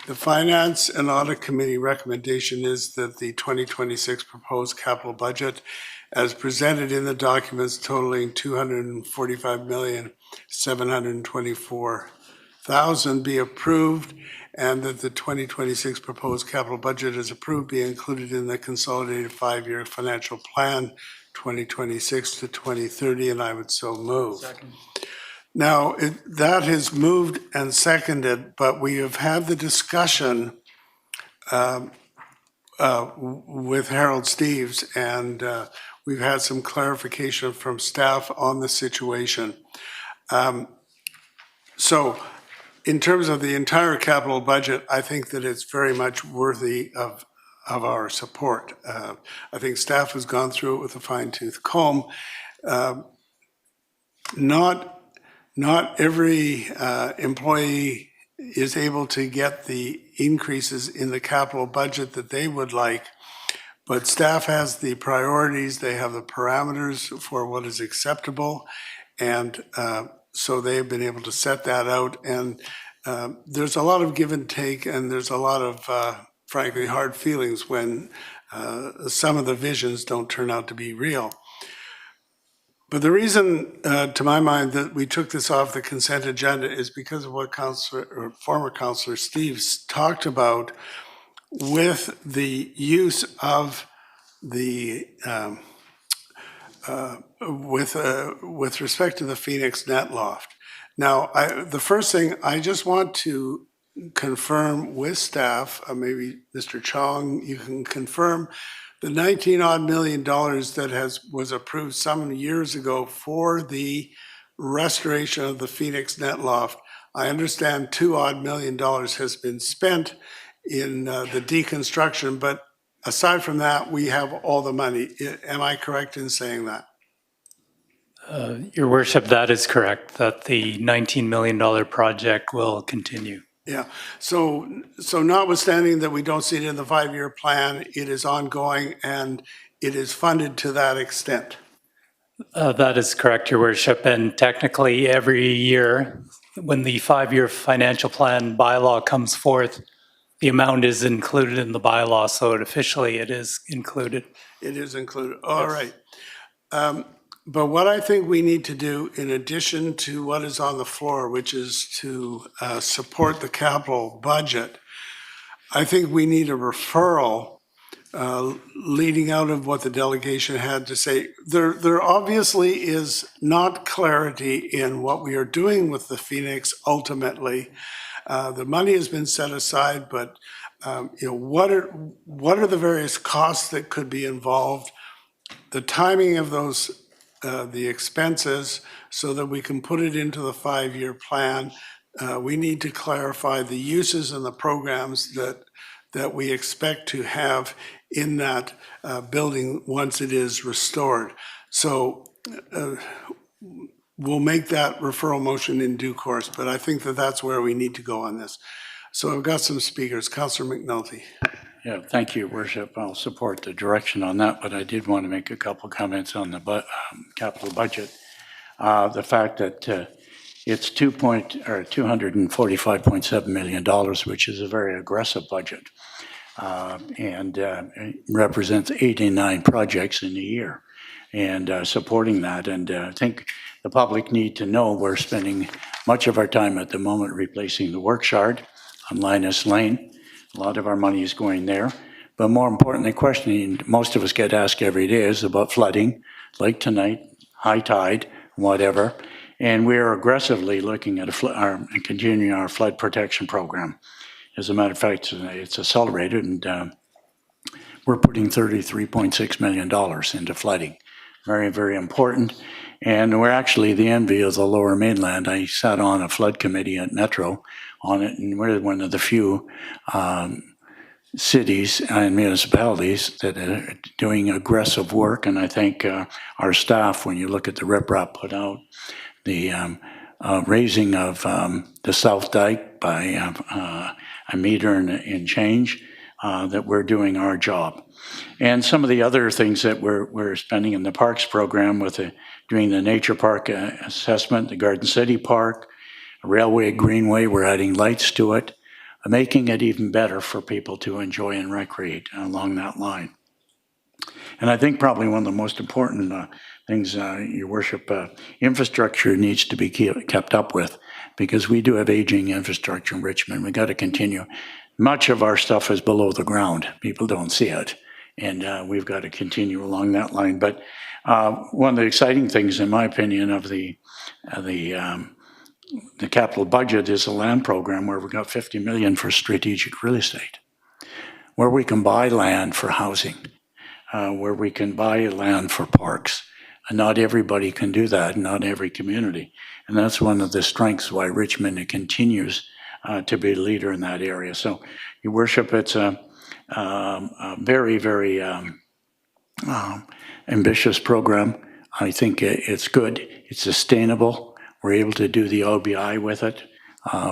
The Finance and Audit Committee recommendation is that the 2026 proposed capital budget, as presented in the documents totaling $245,724,000, be approved, and that the 2026 proposed capital budget as approved be included in the consolidated five-year financial plan 2026 to 2030, and I would so move. Second. Now, that has moved and seconded, but we have had the discussion with Harold Steves, and we've had some clarification from staff on the situation. So in terms of the entire capital budget, I think that it's very much worthy of our support. I think staff has gone through it with a fine-tooth comb. Not every employee is able to get the increases in the capital budget that they would like, but staff has the priorities, they have the parameters for what is acceptable, and so they've been able to set that out. And there's a lot of give and take, and there's a lot of frankly, hard feelings when some of the visions don't turn out to be real. But the reason, to my mind, that we took this off the consent agenda is because of what former Councillor Steves talked about with the use of the, with respect to the Phoenix Net Loft. Now, the first thing I just want to confirm with staff, maybe Mr. Chong, you can confirm the $19-odd million that was approved some years ago for the restoration of the Phoenix Net Loft. I understand $2-odd million has been spent in the deconstruction, but aside from that, we have all the money. Am I correct in saying that? Your Worship, that is correct, that the $19 million project will continue. Yeah, so notwithstanding that we don't see it in the five-year plan, it is ongoing and it is funded to that extent. That is correct, Your Worship, and technically every year when the five-year financial plan bylaw comes forth, the amount is included in the bylaw, so officially it is included. It is included, all right. But what I think we need to do, in addition to what is on the floor, which is to support the capital budget, I think we need a referral leading out of what the delegation had to say. There obviously is not clarity in what we are doing with the Phoenix ultimately. The money has been set aside, but what are the various costs that could be involved? The timing of those the expenses so that we can put it into the five-year plan. We need to clarify the uses and the programs that we expect to have in that building once it is restored. So we'll make that referral motion in due course, but I think that that's where we need to go on this. So I've got some speakers. Councillor McNulty. Yeah, thank you, Worship. I'll support the direction on that, but I did want to make a couple comments on the capital budget. The fact that it's $245.7 million, which is a very aggressive budget, and represents 89 projects in a year, and supporting that. And I think the public need to know we're spending much of our time at the moment replacing the work shard on Linus Lane. A lot of our money is going there. But more importantly, questioning most of us get asked every day is about flooding, like tonight, high tide, whatever. And we're aggressively looking at and continuing our flood protection program. As a matter of fact, it's accelerated, and we're putting $33.6 million into flooding. very, very important. And we're actually the envy of the Lower Mainland. I sat on a flood committee at Metro on it, and we're one of the few cities and municipalities that are doing aggressive work. And I think our staff, when you look at the riprap put out, the raising of the South Dike by a meter and change, that we're doing our job. And some of the other things that we're spending in the parks program with doing the nature park assessment, the Garden City Park, Railway Greenway, we're adding lights to it, making it even better for people to enjoy and recreate along that line. And I think probably one of the most important things, Your Worship, infrastructure needs to be kept up with, because we do have aging infrastructure in Richmond. We got to continue. Much of our stuff is below the ground. People don't see it. And we've got to continue along that line. But one of the exciting things, in my opinion, of the capital budget is a land program where we've got $50 million for strategic real estate, where we can buy land for housing, where we can buy land for parks. And not everybody can do that, not every community. And that's one of the strengths why Richmond continues to be a leader in that area. So, Your Worship, it's a very, very ambitious program. I think it's good. It's sustainable. We're able to do the OBI with it,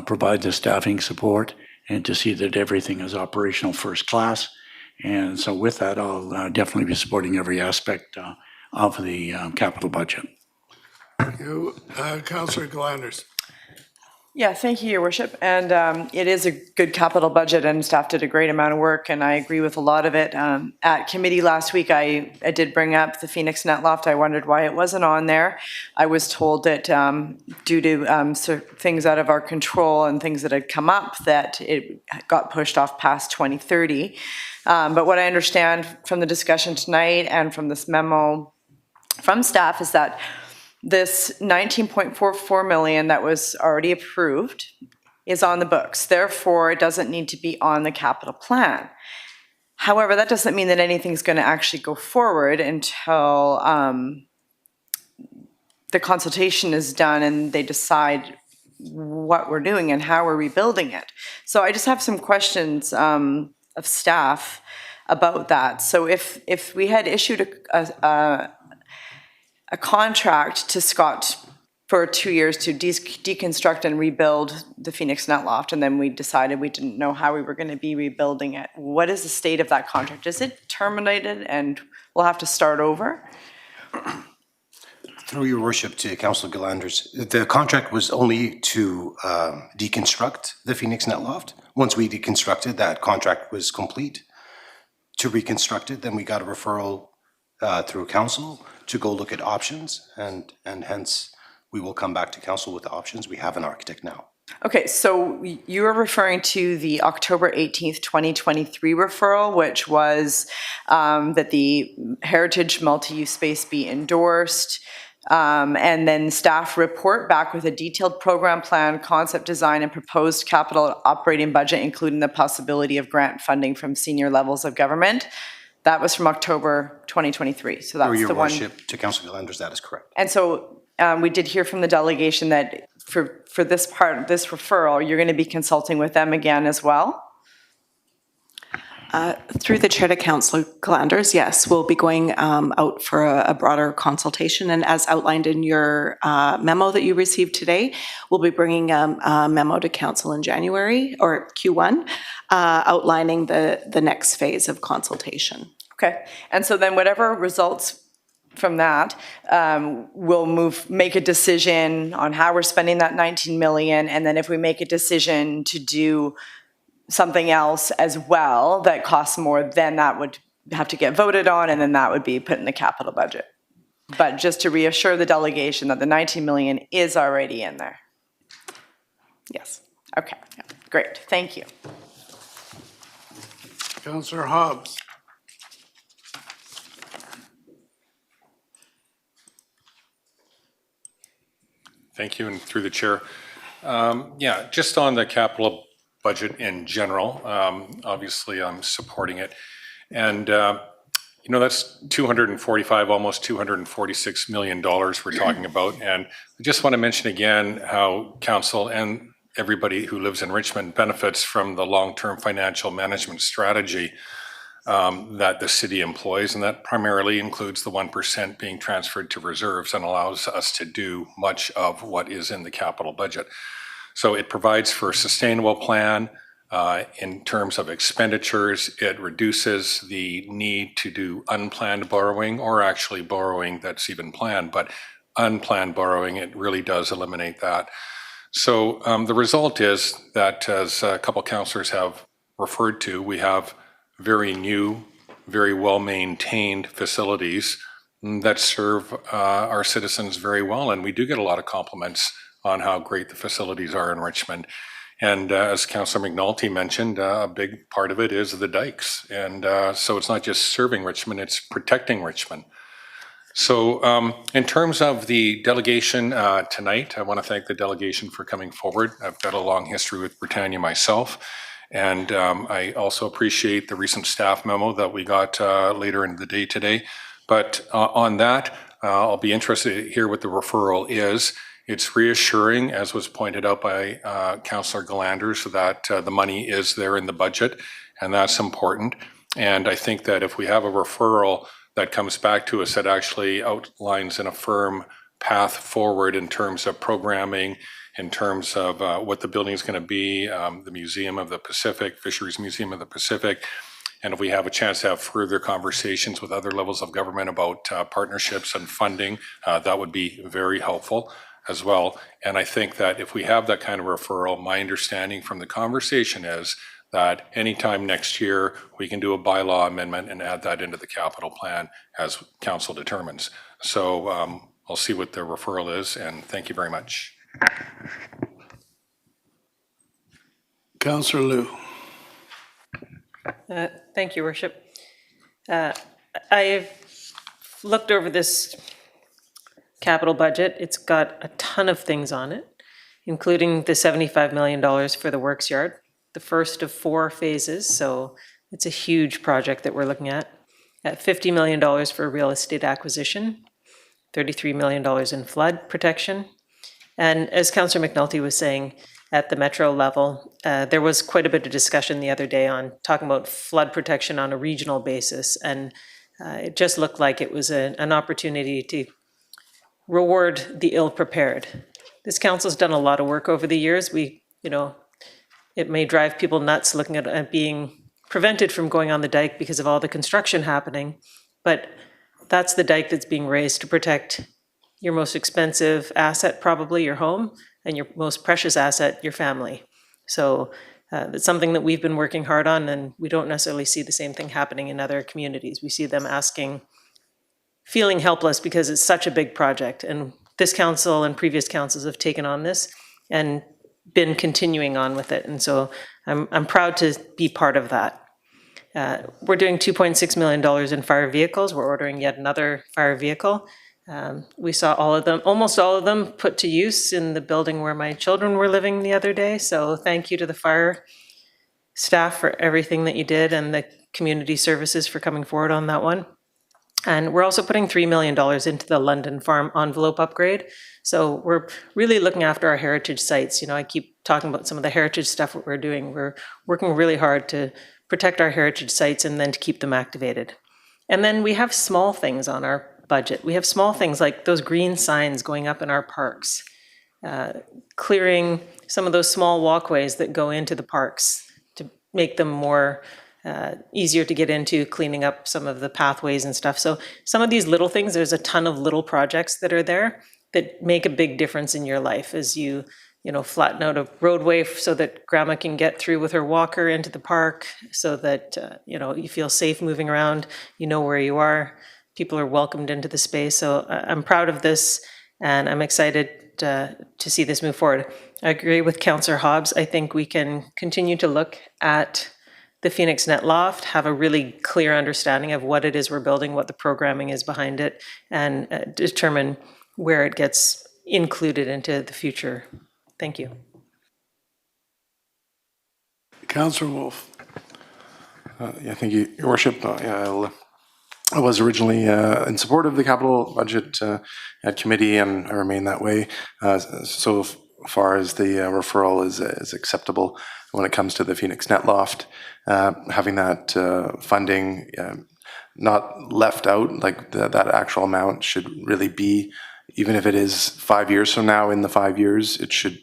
provide the staffing support, and to see that everything is operational first class. And so with that, I'll definitely be supporting every aspect of the capital budget. Thank you. Councillor Glanders. Yeah, thank you, Your Worship. And it is a good capital budget, and staff did a great amount of work, and I agree with a lot of it. At committee last week, I did bring up the Phoenix Net Loft. I wondered why it wasn't on there. I was told that due to things out of our control and things that had come up, that it got pushed off past 2030. But what I understand from the discussion tonight and from this memo from staff is that this $19.44 million that was already approved is on the books. Therefore, it doesn't need to be on the capital plan. However, that doesn't mean that anything's going to actually go forward until the consultation is done and they decide what we're doing and how we're rebuilding it. So I just have some questions of staff about that. So if we had issued a contract to Scott for 2 years to deconstruct and rebuild the Phoenix Net Loft, and then we decided we didn't know how we were going to be rebuilding it. What is the state of that contract? Is it terminated and we'll have to start over? Through Your Worship to Councillor Glanders, the contract was only to deconstruct the Phoenix Net Loft. Once we deconstructed, that contract was complete. To reconstruct it, then we got a referral through council to go look at options, and hence we will come back to council with the options. We have an architect now. Okay, so you are referring to the October 18th, 2023 referral, which was that the heritage multi-use space be endorsed, and then staff report back with a detailed program plan, concept design, and proposed capital operating budget, including the possibility of grant funding from senior levels of government. That was from October 2023. So that's Through the Your one. Worship to Councillor Glanders, that is correct. And so we did hear from the delegation that for this part, this referral, you're going to be consulting with them again as well? Through the chair to Councillor Glanders, yes, we'll be going out for a broader consultation. And as outlined in your memo that you received today, we'll be bringing a memo to council in January or Q1 outlining the next phase of consultation. Okay. And so then whatever results from that, we'll make a decision on how we're spending that 19 million. And then if we make a decision to do something else as well that costs more, then that would have to get voted on, and then that would be put in the capital budget. But just to reassure the delegation that the 19 million is already in there. Yes. Okay. Great. Thank you. Councillor Hobbs. Thank you, and through the chair. Yeah, just on the capital budget in general, obviously I'm supporting it. And You know, that's 245, almost $246 million we're talking about. And I just want to mention again how council and everybody who lives in Richmond benefits from the long-term financial management strategy that the city employs, and that primarily includes the 1% being transferred to reserves and allows us to do much of what is in the capital budget. So it provides for a sustainable plan. In terms of expenditures, it reduces the need to do unplanned borrowing or actually borrowing that's even planned, but unplanned borrowing, it really does eliminate that. So the result is that, as a couple councillors have referred to, we have very new, very well-maintained facilities that serve our citizens very well, and we do get a lot of compliments on how great the facilities are in Richmond. And as Councillor McNulty mentioned, a big part of it is the dikes. And so it's not just serving Richmond, it's protecting Richmond. So in terms of the delegation tonight, I want to thank the delegation for coming forward. I've got a long history with Britannia myself. And I also appreciate the recent staff memo that we got later in the day today. But on that, I'll be interested to hear what the referral is. It's reassuring, as was pointed out by Councillor Galanders, that the money is there in the budget, and that's important. And I think that if we have a referral that comes back to us that actually outlines in a firm path forward in terms of programming, in terms of what the building is going to be, the Museum of the Pacific, Fisheries Museum of the Pacific, and if we have a chance to have further conversations with other levels of government about partnerships and funding, that would be very helpful as well. And I think that if we have that kind of referral, my understanding from the conversation is that anytime next year, we can do a bylaw amendment and add that into the capital plan as council determines. So I'll see what the referral is, and thank you very much. Councillor Liu. Thank you, Worship. I've looked over this capital budget. It's got a ton of things on it, including the $75 million for the works yard, the first of 4 phases. So it's a huge project that we're looking at $50 million for real estate acquisition, $33 million in flood protection. And as Councillor McNulty was saying, at the metro level, there was quite a bit of discussion the other day on talking about flood protection on a regional basis. And it just looked like it was an opportunity to reward the ill-prepared. This council's done a lot of work over the years. It may drive people nuts looking at being prevented from going on the dike because of all the construction happening, but that's the dike that's being raised to protect your most expensive asset, probably your home, and your most precious asset, your family. So it's something that we've been working hard on, and we don't necessarily see the same thing happening in other communities. We see them feeling helpless because it's such a big project. And this council and previous councils have taken on this and been continuing on with it. And so I'm proud to be part of that. We're doing $2.6 million in fire vehicles. We're ordering yet another fire vehicle. We saw almost all of them put to use in the building where my children were living the other day. So thank you to the fire staff for everything that you did and the community services for coming forward on that one. And we're also putting $3 million into the London Farm envelope upgrade. So we're really looking after our heritage sites. I keep talking about some of the heritage stuff that we're doing. We're working really hard to protect our heritage sites and then to keep them activated. And then we have small things on our budget. We have small things like those green signs going up in our parks, clearing some of those small walkways that go into the parks to make them more easier to get into, cleaning up some of the pathways and stuff. So some of these little things, there's a ton of little projects that are there that make a big difference in your life as you flatten out a roadway so that grandma can get through with her walker into the park, so that, you feel safe moving around, you know where you are, people are welcomed into the space. So I'm proud of this, and I'm excited to see this move forward. I agree with Councillor Hobbs. I think we can continue to look at the Phoenix Net Loft, have a really clear understanding of what it is we're building, what the programming is behind it, and determine where it gets included into the future. Thank you. Councillor Wolf. Thank you, Your Worship. I'll I was originally in support of the capital budget at committee, and I remain that way. So far as the referral is acceptable when it comes to the Phoenix Net Loft, having that funding not left out, like that actual amount should really be, even if it is 5 years from now, in the 5 years, it should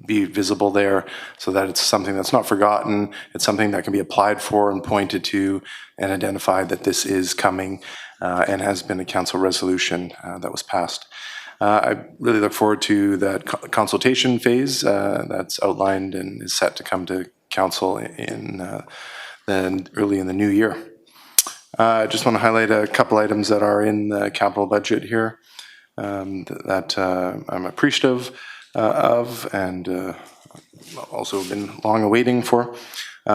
be visible there so that it's something that's not forgotten. It's something that can be applied for and pointed to and identified that this is coming and has been a council resolution that was passed. I really look forward to that consultation phase that's outlined and is set to come to council early in the new year. I just want to highlight a couple items that are in the capital budget here that I'm appreciative of and also been long awaiting for.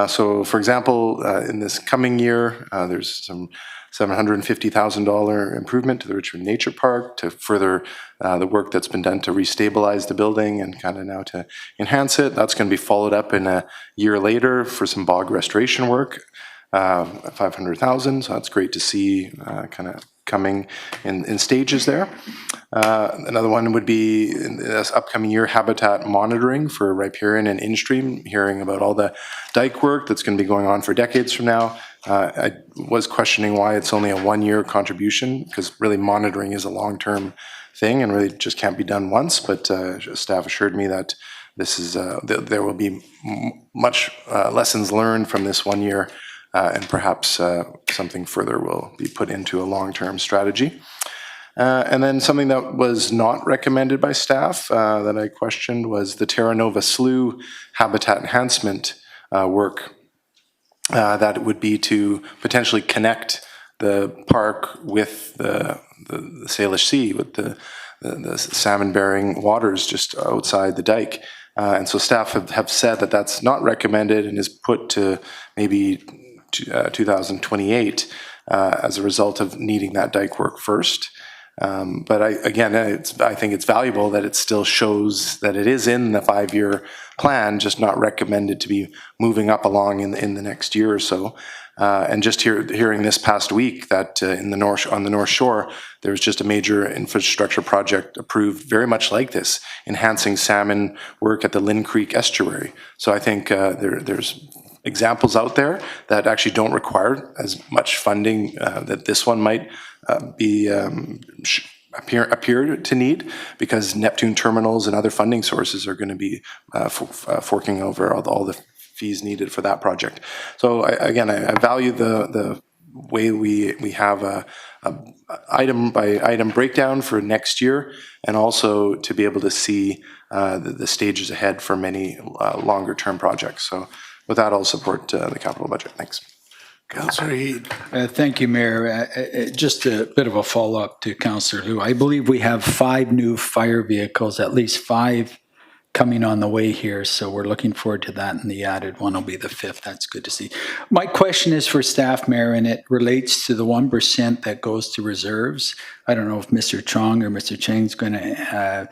So, for example, in this coming year, there's some $750,000 improvement to the Richmond Nature Park to further the work that's been done to restabilize the building and kind of now to enhance it. That's going to be followed up in a year later for some bog restoration work, $500,000. So that's great to see kind of coming in stages there. Another one would be in this upcoming year, habitat monitoring for riparian and in-stream, hearing about all the dike work that's going to be going on for decades from now. I was questioning why it's only a 1-year contribution, because really monitoring is a long-term thing and really just can't be done once, but staff assured me that this is there will be much lessons learned from this 1 year, and perhaps something further will be put into a long-term strategy. And then something that was not recommended by staff that I questioned was the Terra Nova Slough habitat enhancement work. That would be to potentially connect the park with the Salish Sea, with the salmon-bearing waters just outside the dike. And so staff have said that that's not recommended and is put to maybe 2028 as a result of needing that dike work first. But I think it's valuable that it still shows that it is in the 5-year plan, just not recommended to be moving up along in the next year or so. And just hearing this past week that on the North Shore, there was just a major infrastructure project approved very much like this, enhancing salmon work at the Lynn Creek estuary. So I think there's examples out there that actually don't require as much funding that this one might appear to need, because Neptune terminals and other funding sources are going to be forking over all the fees needed for that project. So I value the way we have a item by item breakdown for next year, and also to be able to see the stages ahead for many longer term projects. So with that, I'll support the capital budget. Thanks. Councillor Heed. Thank you, Mayor. Just a bit of a follow-up to Councillor Liu. I believe we have 5 new fire vehicles, at least 5 coming on the way here, so we're looking forward to that, and the added one will be the 5th. That's good to see. My question is for staff, Mayor, and it relates to the 1% that goes to reserves. I don't know if Mr. Chong or Mr. Cheng's going to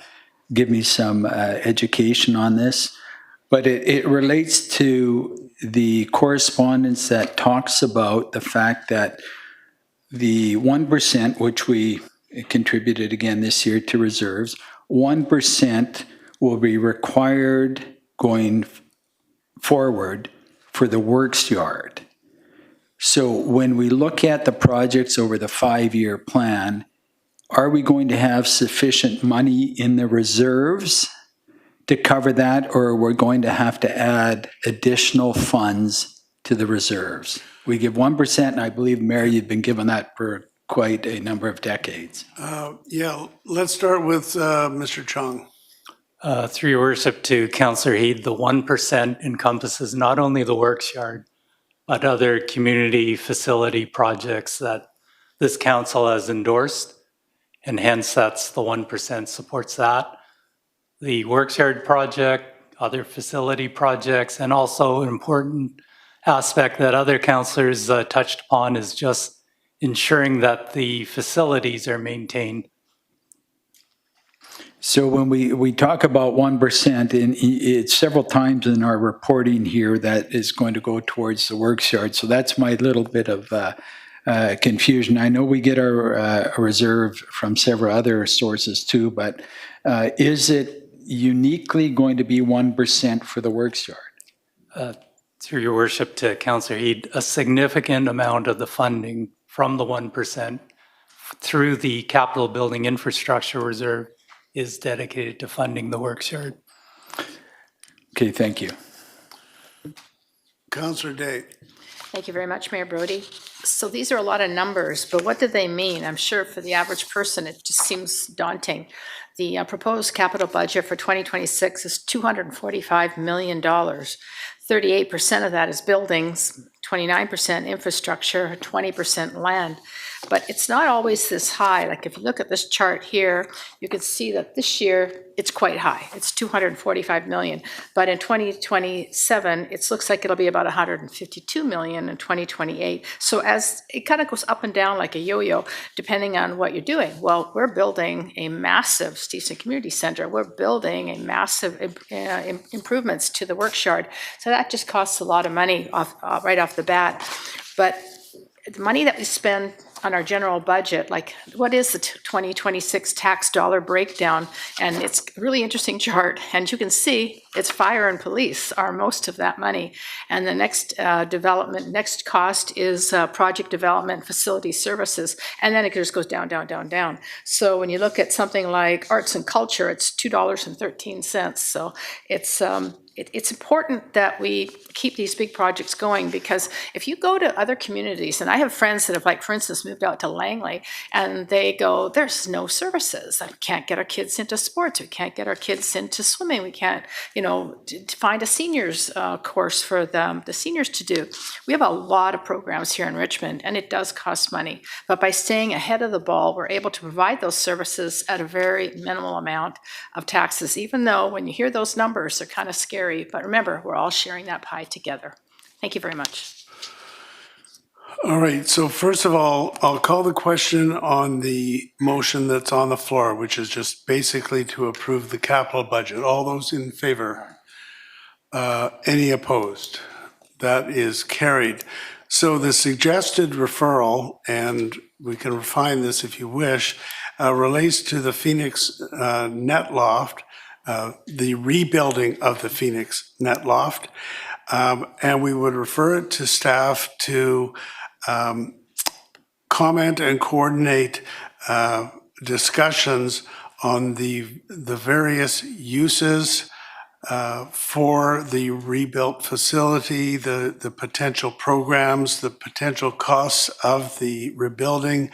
give me some education on this, but it relates to the correspondence that talks about the fact that the 1%, which we contributed again this year to reserves, 1% will be required going forward for the works yard. So when we look at the projects over the 5-year plan, are we going to have sufficient money in the reserves to cover that, or we're going to have to add additional funds to the reserves? We give 1%, and I believe, Mayor, you've been given that for quite a number of decades. Let's start with Mr. Chong. Through your worship to Councillor Heed, the 1% encompasses not only the works yard, but other community facility projects that this council has endorsed, and hence that's the 1% supports that. The works yard project, other facility projects, and also an important aspect that other councillors touched upon is just ensuring that the facilities are maintained. So when we talk about 1%, and it's several times in our reporting here that is going to go towards the works yard. So that's my little bit of confusion. I know we get our reserve from several other sources too, but is it uniquely going to be 1% for the works yard? Through your worship to Councillor Heed, a significant amount of the funding from the 1% through the capital building infrastructure reserve is dedicated to funding the works yard. Okay, thank you. Councillor Day. Thank you very much, Mayor Brody. So these are a lot of numbers, but what do they mean? I'm sure for the average person, it just seems daunting. The proposed capital budget for 2026 is $245 million. 38% of that is buildings, 29% infrastructure, 20% land. But it's not always this high. Like if you look at this chart here, you can see that this year it's quite high. It's 245 million. But in 2027, it looks like it'll be about 152 million in 2028. So as it kind of goes up and down like a yo-yo, depending on what you're doing. Well, we're building a massive Stevenson Community Center. We're building a massive improvements to the works yard. So that just costs a lot of money right off the bat. But the money that we spend on our general budget, like what is the 2026 tax dollar breakdown? And it's a really interesting chart. And you can see it's fire and police are most of that money. And the next next cost is project development, facility services. And then it just goes down, down, down, down. So when you look at something like arts and culture, it's $2.13. So it's important that we keep these big projects going, because if you go to other communities, and I have friends that have, like, for instance, moved out to Langley, and they go, there's no services. We can't get our kids into sports. We can't get our kids into swimming. We can't, to find a seniors course for the seniors to do. We have a lot of programs here in Richmond, and it does cost money. But by staying ahead of the ball, we're able to provide those services at a very minimal amount of taxes, even though when you hear those numbers, they're kind of scary. But remember, we're all sharing that pie together. Thank you very much. All right, so first of all, I'll call the question on the motion that's on the floor, which is just basically to approve the capital budget. All those in favor? Any opposed? That is carried. So the suggested referral, and we can refine this if you wish, relates to the Phoenix Net Loft, the rebuilding of the Phoenix Net Loft, and we would refer it to staff to comment and coordinate discussions on the various uses for the rebuilt facility, the potential programs, the potential costs of the rebuilding,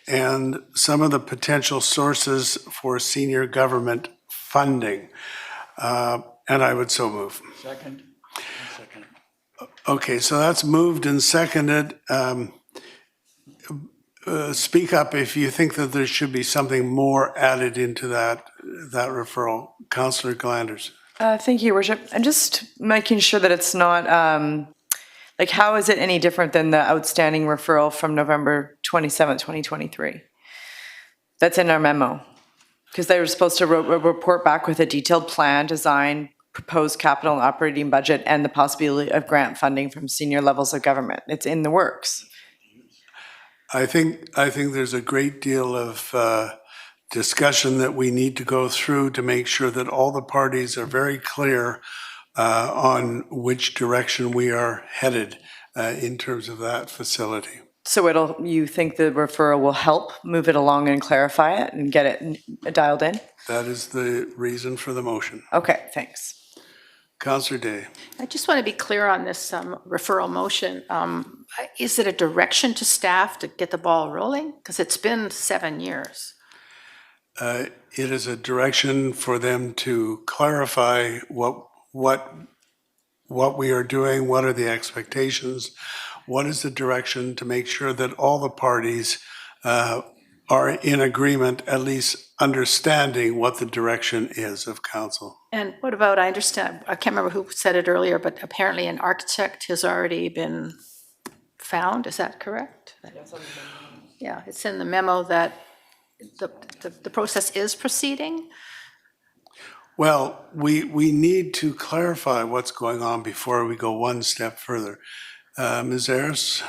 and some of the potential sources for senior government funding. And I would so move. Second. Okay, so that's moved and seconded. Speak up if you think that there should be something more added into that referral. Councillor Glanders. Thank you, Your Worship. And just making sure that it's not, how is it any different than the outstanding referral from November 27, 2023? That's in our memo. Because they were supposed to report back with a detailed plan, design, proposed capital and operating budget, and the possibility of grant funding from senior levels of government. It's in the works. I think there's a great deal of discussion that we need to go through to make sure that all the parties are very clear on which direction we are headed in terms of that facility. So you think the referral will help move it along and clarify it and get it dialed in? That is the reason for the motion. Okay, thanks. Councillor Day. I just want to be clear on this referral motion. Is it a direction to staff to get the ball rolling? Because it's been 7 years. It is a direction for them to clarify what we are doing, what are the expectations, what is the direction to make sure that all the parties are in agreement, at least understanding what the direction is of council. And what about, I understand, I can't remember who said it earlier, but apparently an architect has already been found, is that correct? Yeah, it's in the memo that the process is proceeding. Well, we need to clarify what's going on before we go one step further. Ms. Harris?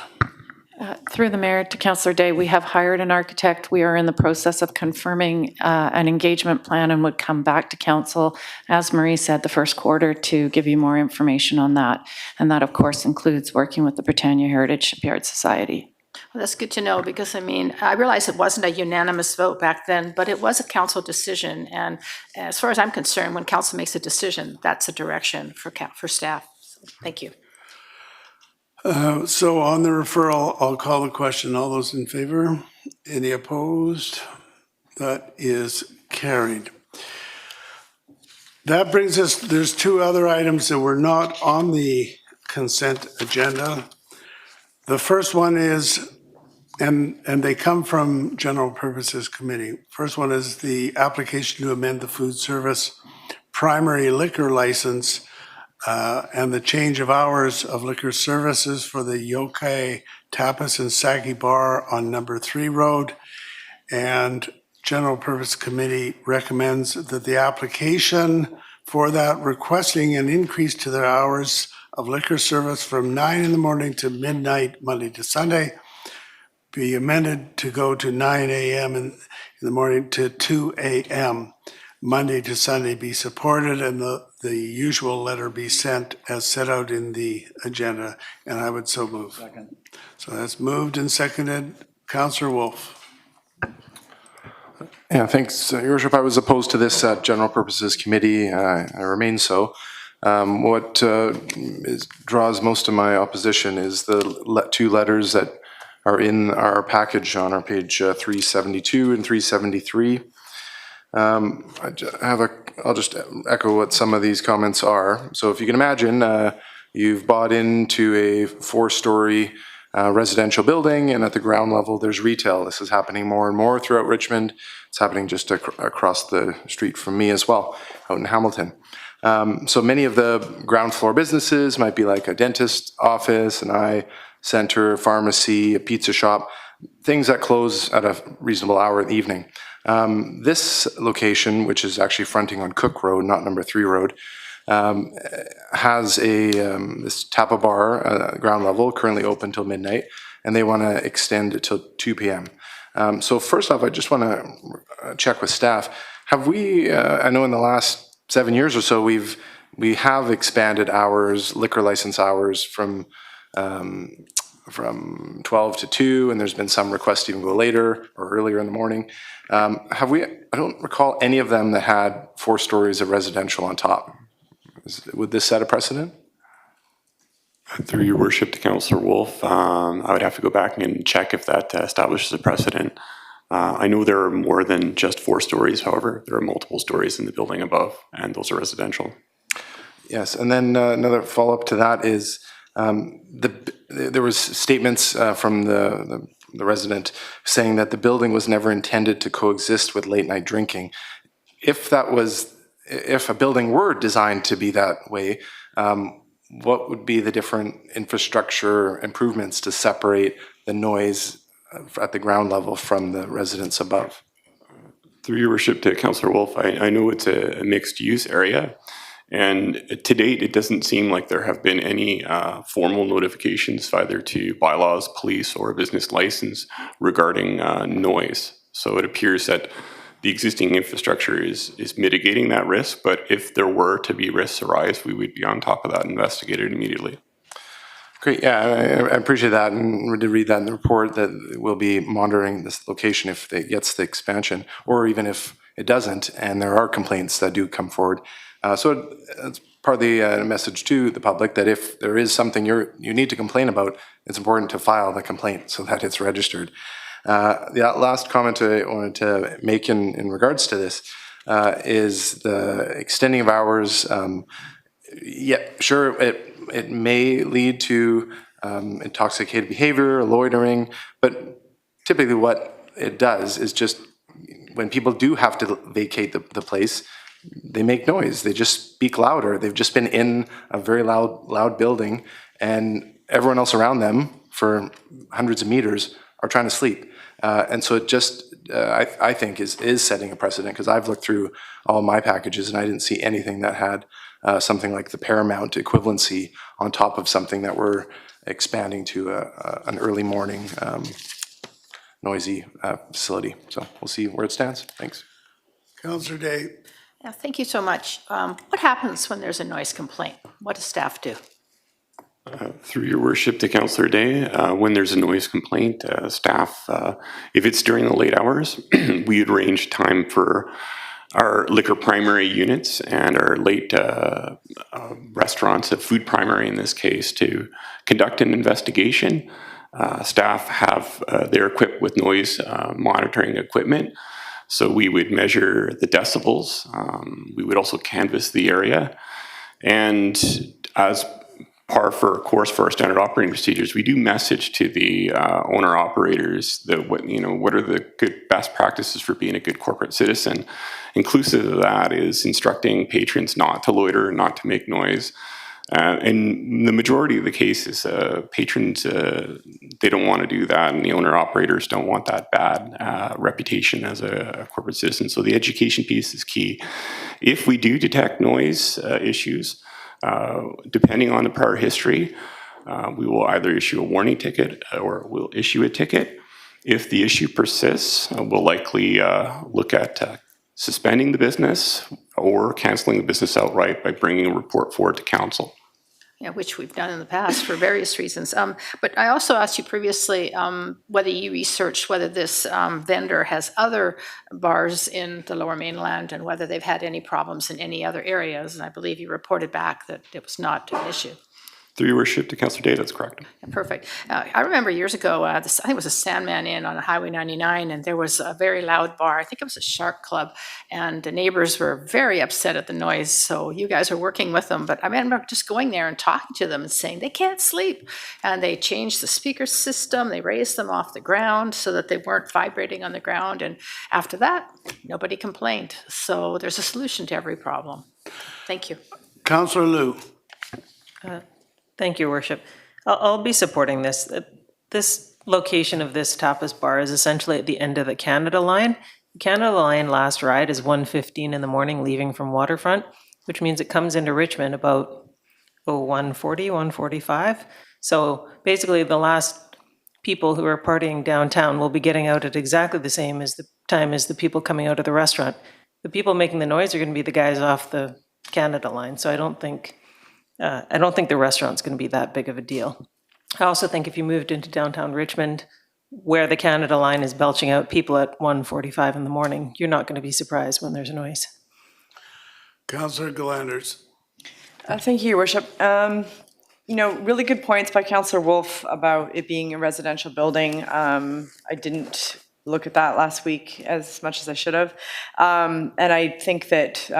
Through the mayor to Councillor Day, we have hired an architect. We are in the process of confirming an engagement plan and would come back to council, as Marie said, the first quarter to give you more information on that. And that, of course, includes working with the Britannia Heritage Shipyard Society. Well, that's good to know, because I mean, I realize it wasn't a unanimous vote back then, but it was a council decision. And as far as I'm concerned, when council makes a decision, that's a direction for staff. So, thank you. So on the referral, I'll call the question. All those in favor? Any opposed? That is carried. That brings us, there's two other items that were not on the consent agenda. The first one is, and they come from General Purposes Committee. First one is the application to amend the food service primary liquor license and the change of hours of liquor services for the Yokai Tapas and Saki Bar on number 3 Road. And General Purpose Committee recommends that the application for that requesting an increase to their hours of liquor service from 9 in the morning to midnight, Monday to Sunday, be amended to go to 9 a.m. in the morning to 2 a.m. Monday to Sunday be supported, and the usual letter be sent as set out in the agenda, and I would so move. Second. So that's moved and seconded. Councillor Wolf. Yeah, thanks, Your Worship. I was opposed to this at General Purposes Committee. I remain so. What draws most of my opposition is the two letters that are in our package on our page 372 and 373. I'll just echo what some of these comments are. So if you can imagine, you've bought into a 4-story residential building, and at the ground level there's retail. This is happening more and more throughout Richmond. It's happening just across the street from me as well, out in Hamilton. So many of the ground floor businesses might be like a dentist office, an eye center, pharmacy, a pizza shop, things that close at a reasonable hour in the evening. This location, which is actually fronting on Cook Road, not number 3 Road, has this Tapa Bar ground level, currently open till midnight, and they want to extend it till 2 p.m. So first off, I just want to check with staff. Have we, I know in the last 7 years or so, we have expanded hours, liquor license hours from 12 to 2, and there's been some requests to even go later or earlier in the morning. Have we, I don't recall any of them that had 4 stories of residential on top. Would this set a precedent? Through your worship to Councillor Wolf, I would have to go back and check if that establishes a precedent. I know there are more than just 4 stories, however, there are multiple stories in the building above, and those are residential. Yes, and then another follow-up to that is there was statements from the resident saying that the building was never intended to coexist with late-night drinking. If a building were designed to be that way, what would be the different infrastructure improvements to separate the noise at the ground level from the residents above? Through your worship to Councillor Wolf, I know it's a mixed-use area, and to date, it doesn't seem like there have been any formal notifications either to bylaws, police, or a business license regarding noise. So it appears that the existing infrastructure is mitigating that risk, but if there were to be risks arise, we would be on top of that and investigate it immediately. Great, yeah, I appreciate that, and we did read that in the report that we'll be monitoring this location if it gets the expansion, or even if it doesn't, and there are complaints that do come forward. So it's part of the message to the public that if there is something you need to complain about, it's important to file the complaint so that it's registered. The last comment I wanted to make in regards to this is the extending of hours. Yeah, sure, it may lead to intoxicated behavior, loitering, but typically what it does is just when people do have to vacate the place, they make noise. They just speak louder. They've just been in a very loud building, and everyone else around them for hundreds of meters are trying to sleep. And so it just, I think, is setting a precedent, because I've looked through all my packages and I didn't see anything that had something like the paramount equivalency on top of something that we're expanding to an early morning noisy facility. So we'll see where it stands. Thanks. Councillor Day. Yeah, thank you so much. What happens when there's a noise complaint? What does staff do? Through your worship to Councillor Day, when there's a noise complaint, staff, if it's during the late hours, we would arrange time for our liquor primary units and our late restaurants, food primary in this case, to conduct an investigation. Staff they're equipped with noise monitoring equipment. So we would measure the decibels. We would also canvass the area. And as par for course for our standard operating procedures, we do message to the owner operators what are the good best practices for being a good corporate citizen. Inclusive of that is instructing patrons not to loiter, not to make noise. And the majority of the cases, patrons, they don't want to do that, and the owner operators don't want that bad reputation as a corporate citizen. So the education piece is key. If we do detect noise issues, depending on the prior history, we will either issue a warning ticket or we'll issue a ticket. If the issue persists, we'll likely look at suspending the business or canceling the business outright by bringing a report forward to council. Yeah, which we've done in the past for various reasons. But I also asked you previously whether you researched whether this vendor has other bars in the Lower Mainland and whether they've had any problems in any other areas. And I believe you reported back that it was not an issue. Through your worship to Councillor Day, that's correct. Perfect. I remember years ago, I think it was a Sandman Inn on Highway 99, and there was a very loud bar. I think it was a Shark Club, and the neighbors were very upset at the noise. So you guys are working with them. But I remember just going there and talking to them and saying they can't sleep. And they changed the speaker system. They raised them off the ground so that they weren't vibrating on the ground. And after that, nobody complained. So there's a solution to every problem. Thank you. Councillor Liu. Thank you, Worship. I'll be supporting this. This location of this tapas bar is essentially at the end of the Canada Line. The Canada Line last ride is 1:15 in the morning leaving from Waterfront, which means it comes into Richmond about 1:40, 1:45. So basically the last people who are partying downtown will be getting out at exactly the same as the time as the people coming out of the restaurant. The people making the noise are going to be the guys off the Canada Line. So I don't think the restaurant's going to be that big of a deal. I also think if you moved into downtown Richmond, where the Canada Line is belching out people at 1:45 in the morning, you're not going to be surprised when there's noise. Councillor Galanders. Thank you, Your Worship. Really good points by Councillor Wolf about it being a residential building. I didn't look at that last week as much as I should have. And I think that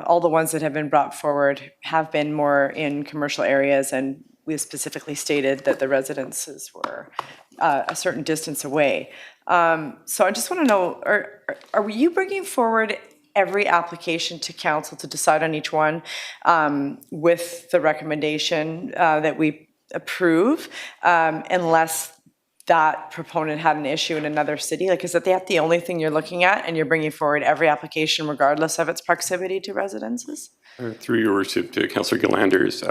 all the ones that have been brought forward have been more in commercial areas, and we specifically stated that the residences were a certain distance away. So I just want to know, are you bringing forward every application to council to decide on each one with the recommendation that we approve, unless that proponent had an issue in another city? Like, is that the only thing you're looking at, and you're bringing forward every application regardless of its proximity to residences? Through your worship to Councillor Galanders,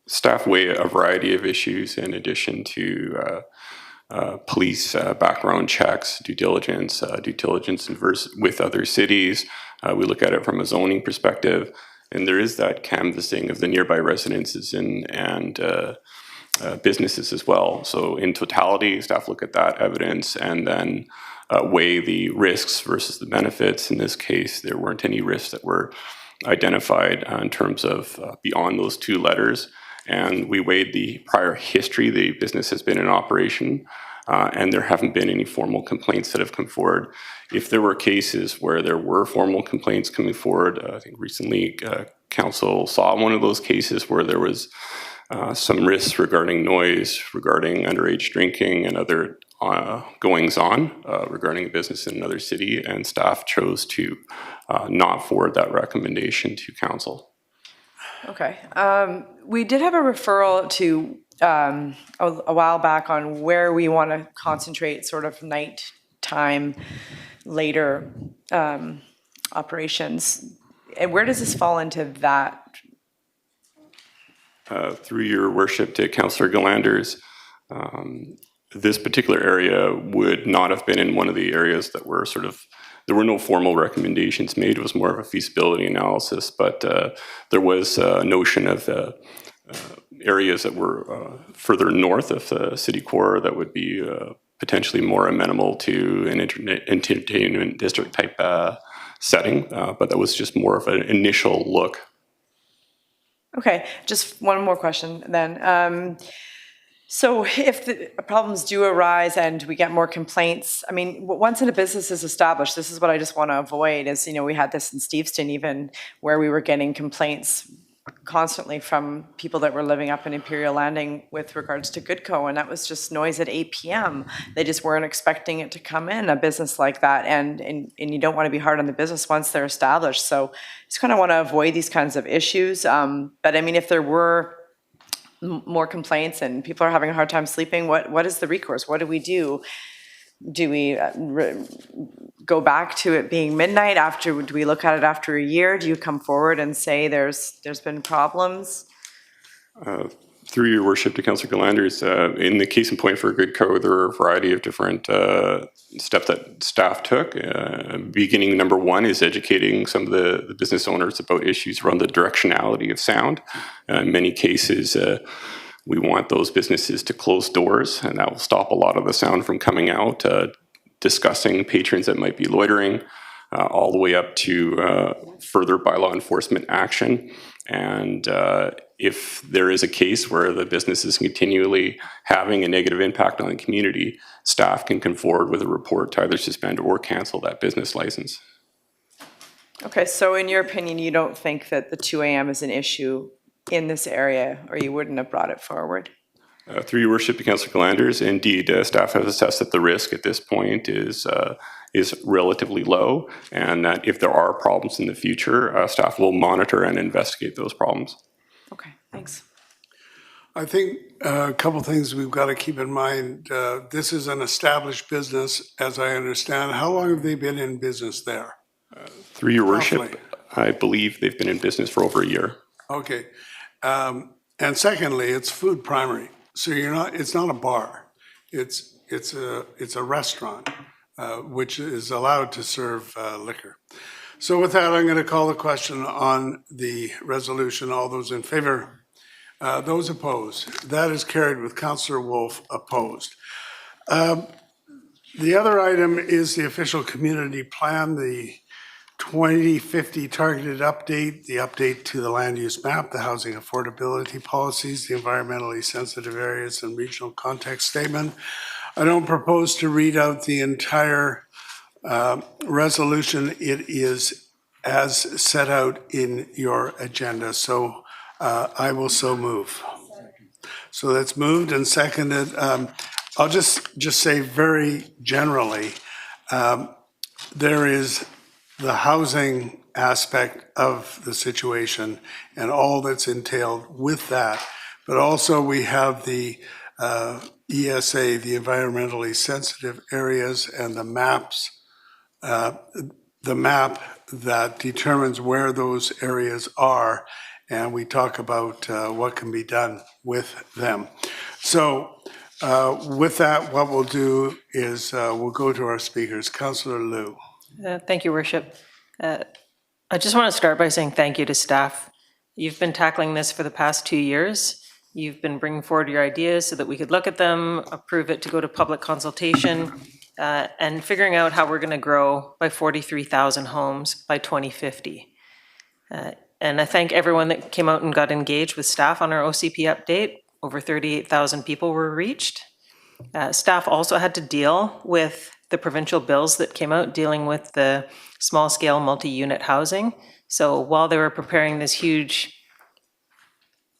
staff weigh a variety of issues in addition to police background checks, due diligence with other cities. We look at it from a zoning perspective, and there is that canvassing of the nearby residences and businesses as well. So in totality, staff look at that evidence and then weigh the risks versus the benefits. In this case, there weren't any risks that were identified in terms of beyond those two letters. And we weighed the prior history. The business has been in operation, and there haven't been any formal complaints that have come forward. If there were cases where there were formal complaints coming forward, I think recently council saw one of those cases where there was some risks regarding noise, regarding underage drinking and other goings on regarding a business in another city, and staff chose to not forward that recommendation to council. Okay. We did have a referral to a while back on where we want to concentrate sort of nighttime, later operations. And where does this fall into that? Through your worship to Councillor Galanders, this particular area would not have been in one of the areas that were there were no formal recommendations made. It was more of a feasibility analysis, but there was a notion of areas that were further north of the city core that would be potentially more amenable to an entertainment district type setting, but that was just more of an initial look. Okay, just one more question then. So if the problems do arise and we get more complaints, I mean, once a business is established, this is what I just want to avoid is, we had this in Steveston even where we were getting complaints constantly from people that were living up in Imperial Landing with regards to Goodco, and that was just noise at 8 p.m. They just weren't expecting it to come in, a business like that, and you don't want to be hard on the business once they're established. So just kind of want to avoid these kinds of issues. But I mean, if there were more complaints and people are having a hard time sleeping, what is the recourse? What do we do? Do we go back to it being midnight? Do we look at it after a year? Do you come forward and say there's been problems? Through your worship to Councillor Galanders, in the case in point for Goodco, there are a variety of different steps that staff took. Beginning number one is educating some of the business owners about issues around the directionality of sound. In many cases, we want those businesses to close doors, and that will stop a lot of the sound from coming out. Discussing patrons that might be loitering, all the way up to further bylaw enforcement action. And if there is a case where the business is continually having a negative impact on the community, staff can come forward with a report to either suspend or cancel that business license. Okay, so in your opinion, you don't think that the 2 a.m. is an issue in this area, or you wouldn't have brought it forward? Through your worship to Councillor Galanders, indeed, staff has assessed that the risk at this point is relatively low, and that if there are problems in the future, staff will monitor and investigate those problems. Okay, thanks. I think a couple things we've got to keep in mind. This is an established business, as I understand. How long have they been in business there? Through your worship, Roughly. I believe they've been in business for over a year. Okay. And secondly, it's food primary. So it's not a bar. It's a restaurant, which is allowed to serve liquor. So with that, I'm going to call the question on the resolution. All those in favor? Those opposed? That is carried with Councillor Wolf opposed. The other item is the official community plan, the 2050 targeted update, the update to the land use map, the housing affordability policies, the environmentally sensitive areas and regional context statement. I don't propose to read out the entire resolution. It is as set out in your agenda, so I will so move. So that's moved and seconded. I'll just say very generally, there is the housing aspect of the situation and all that's entailed with that. But also we have the ESA, the environmentally sensitive areas, and the maps, the map that determines where those areas are. And we talk about what can be done with them. So with that, what we'll do is we'll go to our speakers. Councillor Liu. Thank you, Worship. I just want to start by saying thank you to staff. You've been tackling this for the past 2 years. You've been bringing forward your ideas so that we could look at them, approve it to go to public consultation, and figuring out how we're going to grow by 43,000 homes by 2050. And I thank everyone that came out and got engaged with staff on our OCP update. Over 38,000 people were reached. Staff also had to deal with the provincial bills that came out dealing with the small-scale multi-unit housing. So while they were preparing this huge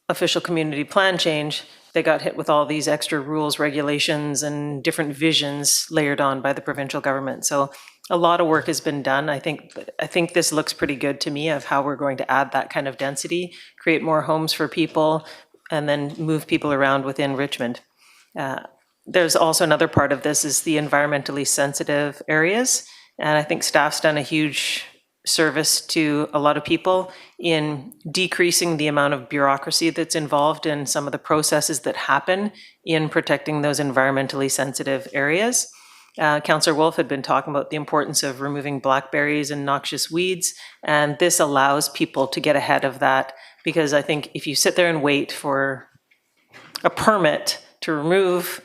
official community plan change, they got hit with all these extra rules, regulations, and different visions layered on by the provincial government. So a lot of work has been done. I think this looks pretty good to me of how we're going to add that kind of density, create more homes for people, and then move people around within Richmond. There's also another part of this is the environmentally sensitive areas. And I think staff's done a huge service to a lot of people in decreasing the amount of bureaucracy that's involved in some of the processes that happen in protecting those environmentally sensitive areas. Councillor Wolf had been talking about the importance of removing blackberries and noxious weeds, and this allows people to get ahead of that, because I think if you sit there and wait for a permit to remove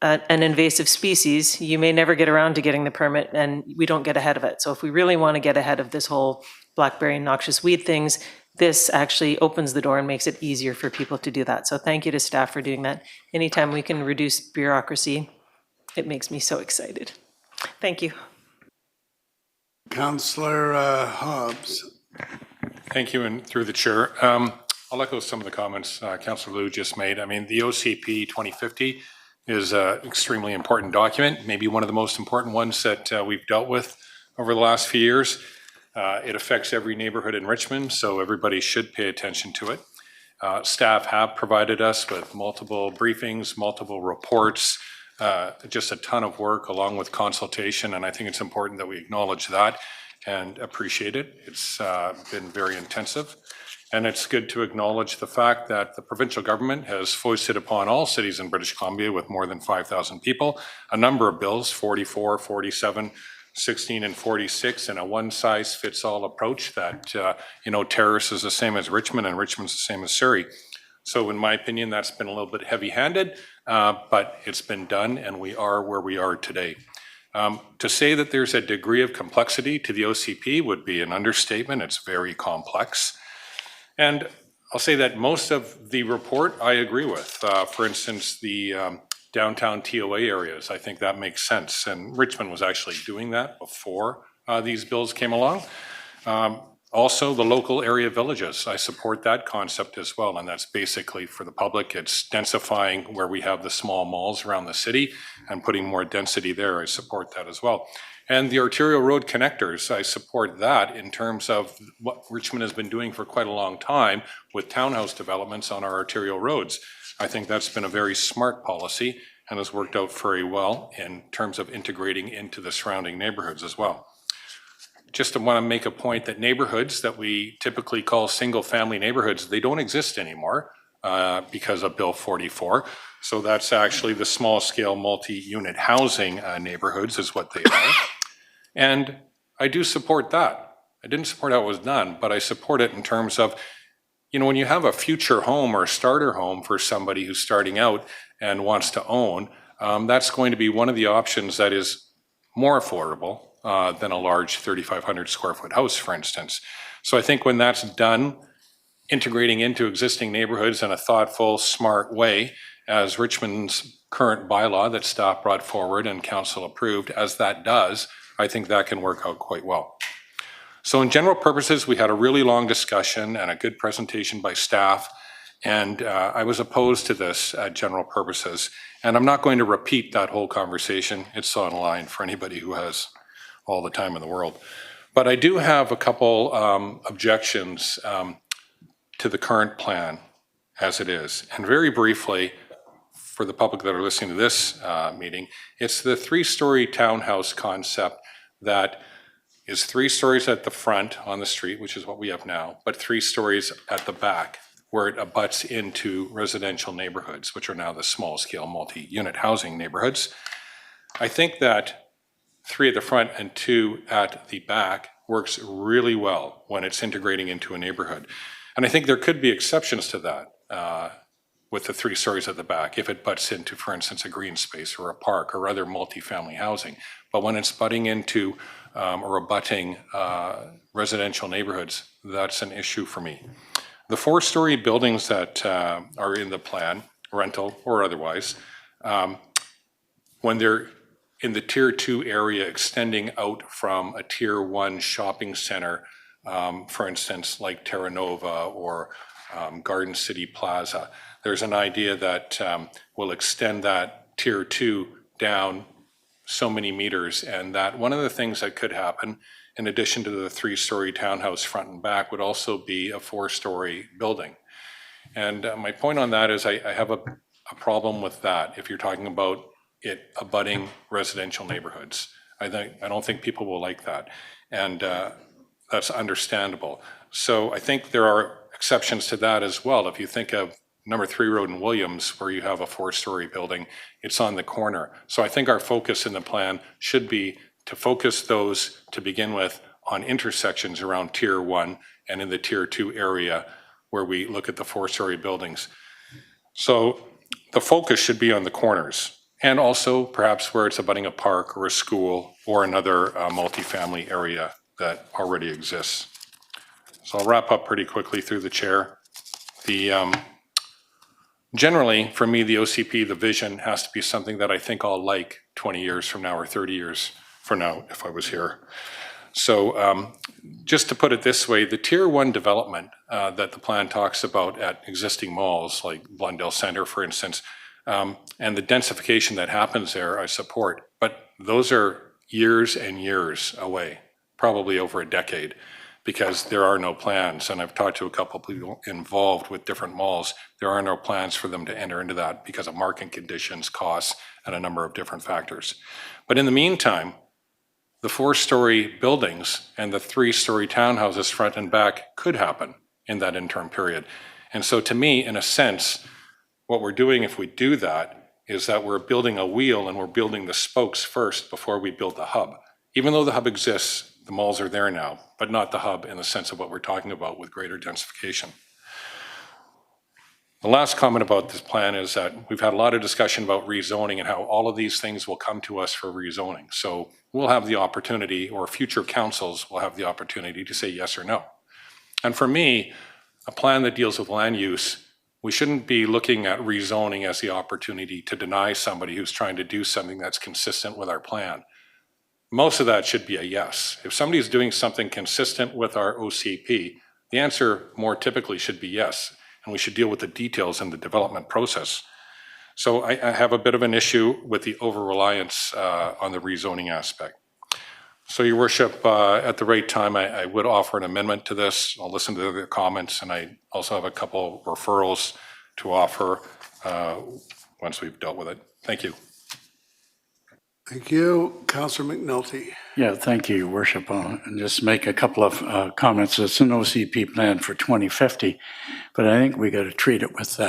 an invasive species, you may never get around to getting the permit, and we don't get ahead of it. So if we really want to get ahead of this whole blackberry and noxious weed things, this actually opens the door and makes it easier for people to do that. So thank you to staff for doing that. Anytime we can reduce bureaucracy, it makes me so excited. Thank you. Councillor Hobbs. Thank you, and through the chair. I'll echo some of the comments Councillor Liu just made. I mean, the OCP 2050 is an extremely important document, maybe one of the most important ones that we've dealt with over the last few years. It affects every neighborhood in Richmond, so everybody should pay attention to it. Staff have provided us with multiple briefings, multiple reports, just a ton of work along with consultation, and I think it's important that we acknowledge that and appreciate it. It's been very intensive. And it's good to acknowledge the fact that the provincial government has foisted upon all cities in British Columbia with more than 5,000 people a number of bills, 44, 47, 16, and 46, in a one-size-fits-all approach that, Terrace is the same as Richmond and Richmond's the same as Surrey. So in my opinion, that's been a little bit heavy-handed, but it's been done and we are where we are today. To say that there's a degree of complexity to the OCP would be an understatement. It's very complex. And I'll say that most of the report I agree with. For instance, the downtown TOA areas, I think that makes sense. And Richmond was actually doing that before these bills came along. Also, the local area villages, I support that concept as well. And that's basically for the public. It's densifying where we have the small malls around the city and putting more density there. I support that as well. And the arterial road connectors, I support that in terms of what Richmond has been doing for quite a long time with townhouse developments on our arterial roads. I think that's been a very smart policy and has worked out very well in terms of integrating into the surrounding neighborhoods as well. Just want to make a point that neighborhoods that we typically call single-family neighborhoods, they don't exist anymore because of Bill 44. So that's actually the small-scale multi-unit housing neighborhoods is what they are. And I do support that. I didn't support how it was done, but I support it in terms of, when you have a future home or a starter home for somebody who's starting out and wants to own, that's going to be one of the options that is more affordable than a large 3,500 square foot house, for instance. So I think when that's done, integrating into existing neighborhoods in a thoughtful, smart way, as Richmond's current bylaw that staff brought forward and council approved, as that does, I think that can work out quite well. So in general purposes, we had a really long discussion and a good presentation by staff, and I was opposed to this at general purposes. And I'm not going to repeat that whole conversation. It's online for anybody who has all the time in the world. But I do have a couple objections to the current plan as it is. And very briefly, for the public that are listening to this meeting, it's the 3-story townhouse concept that is 3 stories at the front on the street, which is what we have now, but 3 stories at the back, where it abuts into residential neighborhoods, which are now the small-scale multi-unit housing neighborhoods. I think that 3 at the front and 2 at the back works really well when it's integrating into a neighborhood. And I think there could be exceptions to that with the 3 stories at the back, if it butts into, for instance, a green space or a park or other multifamily housing. But when it's butting into or abutting residential neighborhoods, that's an issue for me. The 4-story buildings that are in the plan, rental or otherwise, when they're in the Tier 2 area extending out from a Tier 1 shopping center, for instance, like Terra Nova or Garden City Plaza, there's an idea that will extend that Tier 2 down so many meters, and that one of the things that could happen, in addition to the 3-story townhouse front and back, would also be a 4-story building. And my point on that is I have a problem with that if you're talking about it abutting residential neighborhoods. I don't think people will like that. And that's understandable. So I think there are exceptions to that as well. If you think of number 3 Road in Williams, where you have a 4-story building, it's on the corner. So I think our focus in the plan should be to focus those to begin with on intersections around Tier 1 and in the Tier 2 area where we look at the 4-story buildings. So the focus should be on the corners and also perhaps where it's abutting a park or a school or another multifamily area that already exists. So I'll wrap up pretty quickly through the chair. Generally, for me, the OCP, the vision has to be something that I think I'll like 20 years from now or 30 years from now if I was here. So just to put it this way, the Tier 1 development that the plan talks about at existing malls like Blundell Center, for instance, and the densification that happens there, I support. But those are years and years away, probably over a decade, because there are no plans. And I've talked to a couple of people involved with different malls. There are no plans for them to enter into that because of market conditions, costs, and a number of different factors. But in the meantime, the 4-story buildings and the 3-story townhouses front and back could happen in that interim period. And so to me, in a sense, what we're doing if we do that is that we're building a wheel and we're building the spokes first before we build the hub. Even though the hub exists, the malls are there now, but not the hub in the sense of what we're talking about with greater densification. The last comment about this plan is that we've had a lot of discussion about rezoning and how all of these things will come to us for rezoning. So we'll have the opportunity, or future councils will have the opportunity to say yes or no. And for me, a plan that deals with land use, we shouldn't be looking at rezoning as the opportunity to deny somebody who's trying to do something that's consistent with our plan. Most of that should be a yes. If somebody's doing something consistent with our OCP, the answer more typically should be yes, and we should deal with the details in the development process. So I have a bit of an issue with the over-reliance on the rezoning aspect. So, Your Worship, at the right time, I would offer an amendment to this. I'll listen to the comments, and I also have a couple referrals to offer once we've dealt with it. Thank you. Thank you. Councillor McNulty. Yeah, thank you, Your Worship. And just make a couple of comments. It's an OCP plan for 2050, but I think we got to treat it with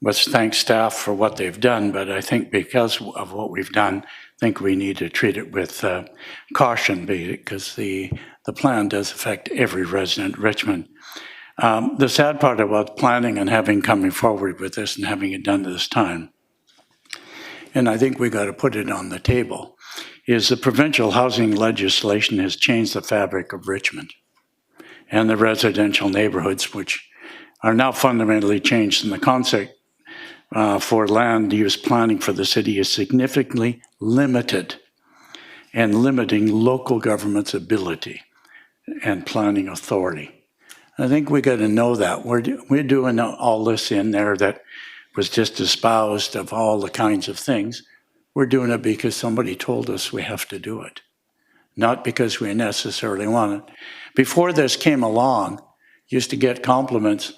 let's thank staff for what they've done, but I think because of what we've done, I think we need to treat it with caution because the plan does affect every resident in Richmond. The sad part about planning and coming forward with this and having it done this time, and I think we got to put it on the table, is the provincial housing legislation has changed the fabric of Richmond and the residential neighborhoods, which are now fundamentally changed, and the concept for land use planning for the city is significantly limited and limiting local government's ability and planning authority. I think we got to know that. We're doing all this in there that was just espoused of all the kinds of things. We're doing it because somebody told us we have to do it, not because we necessarily want it. Before this came along, used to get compliments.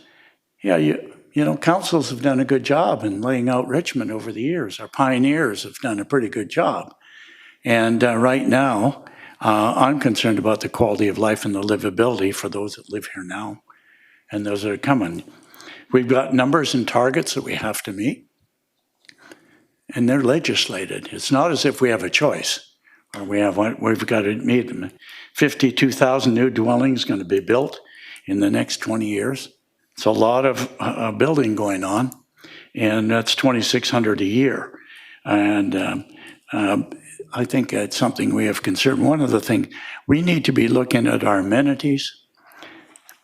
Yeah, you know, councils have done a good job in laying out Richmond over the years. Our pioneers have done a pretty good job. And right now, I'm concerned about the quality of life and the livability for those that live here now and those that are coming. We've got numbers and targets that we have to meet, and they're legislated. It's not as if we have a choice, or we've got to meet them. 52,000 new dwellings going to be built in the next 20 years. It's a lot of building going on, and that's 2,600 a year. And I think it's something we have concern. One of the things, we need to be looking at our amenities,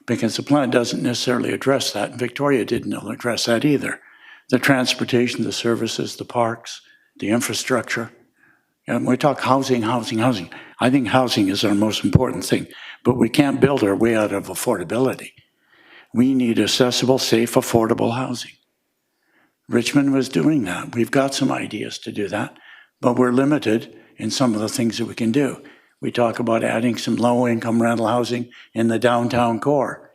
because the plan doesn't necessarily address that. And Victoria didn't address that either. The transportation, the services, the parks, the infrastructure. And we talk housing. I think housing is our most important thing, but we can't build our way out of affordability. We need accessible, safe, affordable housing. Richmond was doing that. We've got some ideas to do that, but we're limited in some of the things that we can do. We talk about adding some low-income rental housing in the downtown core,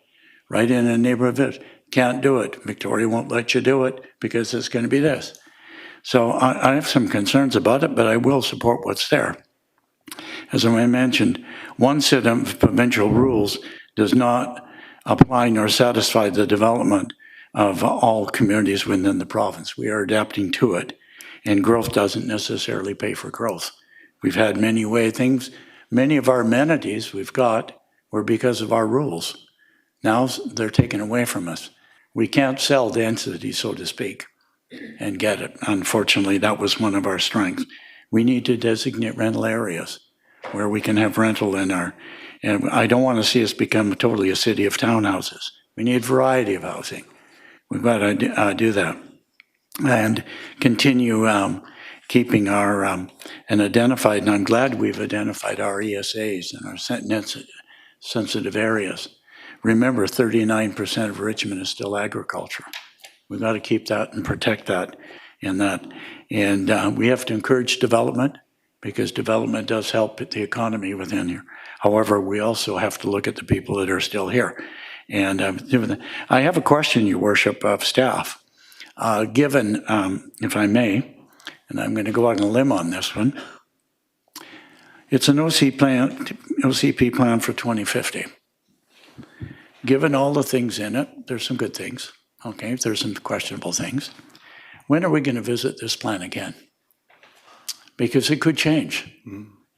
right in a neighborhood. Can't do it. Victoria won't let you do it because it's going to be this. So I have some concerns about it, but I will support what's there. As I mentioned, one set of provincial rules does not apply nor satisfy the development of all communities within the province. We are adapting to it, and growth doesn't necessarily pay for growth. We've had many things. Many of our amenities we've got were because of our rules. Now they're taken away from us. We can't sell density, so to speak, and get it. Unfortunately, that was one of our strengths. We need to designate rental areas where we can have rental in our, and I don't want to see us become totally a city of townhouses. We need variety of housing. We've got to do that and continue keeping our, and identified, and I'm glad we've identified our ESAs and our sensitive areas. Remember, 39% of Richmond is still agriculture. We've got to keep that and protect that and that. And we have to encourage development because development does help the economy within here. However, we also have to look at the people that are still here. And I have a question, Your Worship, of staff. Given, if I may, and I'm going to go out on a limb on this one, it's an OCP plan for 2050. Given all the things in it, there's some good things, okay? There's some questionable things. When are we going to visit this plan again? Because it could change.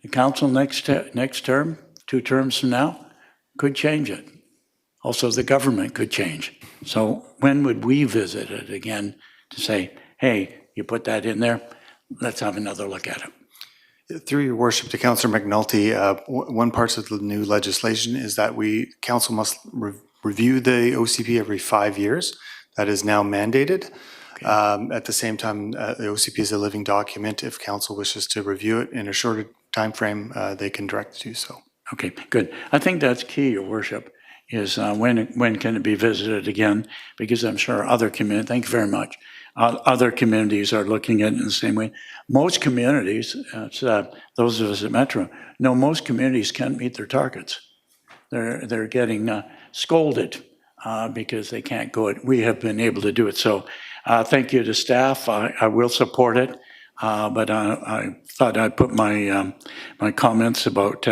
The council next term, 2 terms from now, could change it. Also, the government could change. So when would we visit it again to say, hey, you put that in there, let's have another look at it? Through your worship to Councillor McNulty, one part of the new legislation is that council must review the OCP every 5 years. That is now mandated. Okay. At the same time, the OCP is a living document. If council wishes to review it in a shorter time frame, they can direct to do so. Okay, good. I think that's key, Your Worship, is when can it be visited again? Because I'm sure other communities, thank you very much, other communities are looking at it in the same way. Most communities, those of us at Metro, know most communities can't meet their targets. They're getting scolded because they can't go it. We have been able to do it. So thank you to staff. I will support it, but I thought I'd put my my comments about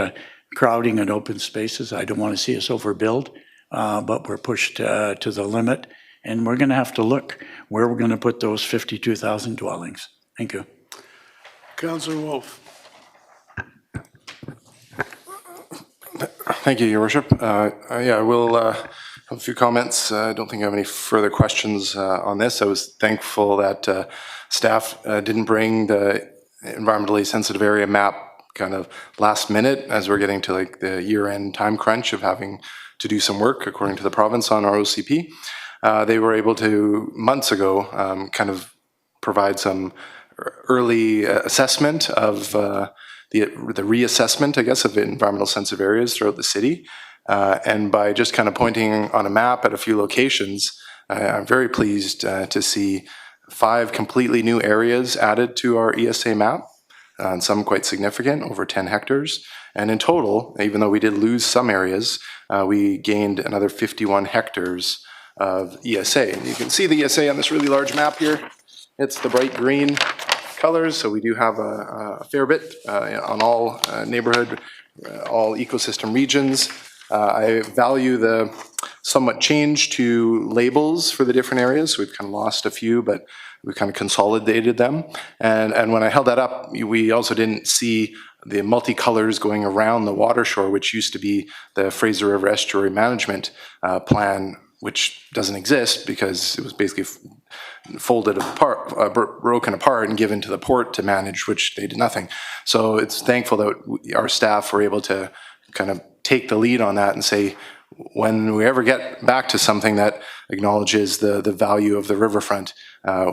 crowding and open spaces. I don't want to see us overbuild, but we're pushed to the limit. And we're going to have to look where we're going to put those 52,000 dwellings. Thank you. Councillor Wolf. Thank you, Your Worship. I will have a few comments. I don't think I have any further questions on this. I was thankful that staff didn't bring the environmentally sensitive area map kind of last minute as we're getting to like the year-end time crunch of having to do some work according to the province on our OCP. They were able to, months ago, kind of provide some early assessment of the reassessment, I guess, of environmental sensitive areas throughout the city. And by just kind of pointing on a map at a few locations, I'm very pleased to see 5 completely new areas added to our ESA map, and some quite significant, over 10 hectares. And in total, even though we did lose some areas, we gained another 51 hectares of ESA. And you can see the ESA on this really large map here. It's the bright green colors, so we do have a fair bit on all neighborhood, all ecosystem regions. I value the somewhat change to labels for the different areas. We've kind of lost a few, but we kind of consolidated them. And when I held that up, we also didn't see the multicolors going around the water shore, which used to be the Fraser River Estuary Management Plan, which doesn't exist because it was basically folded apart, broken apart and given to the port to manage, which they did nothing. So it's thankful that our staff were able to kind of take the lead on that and say, when we ever get back to something that acknowledges the value of the riverfront,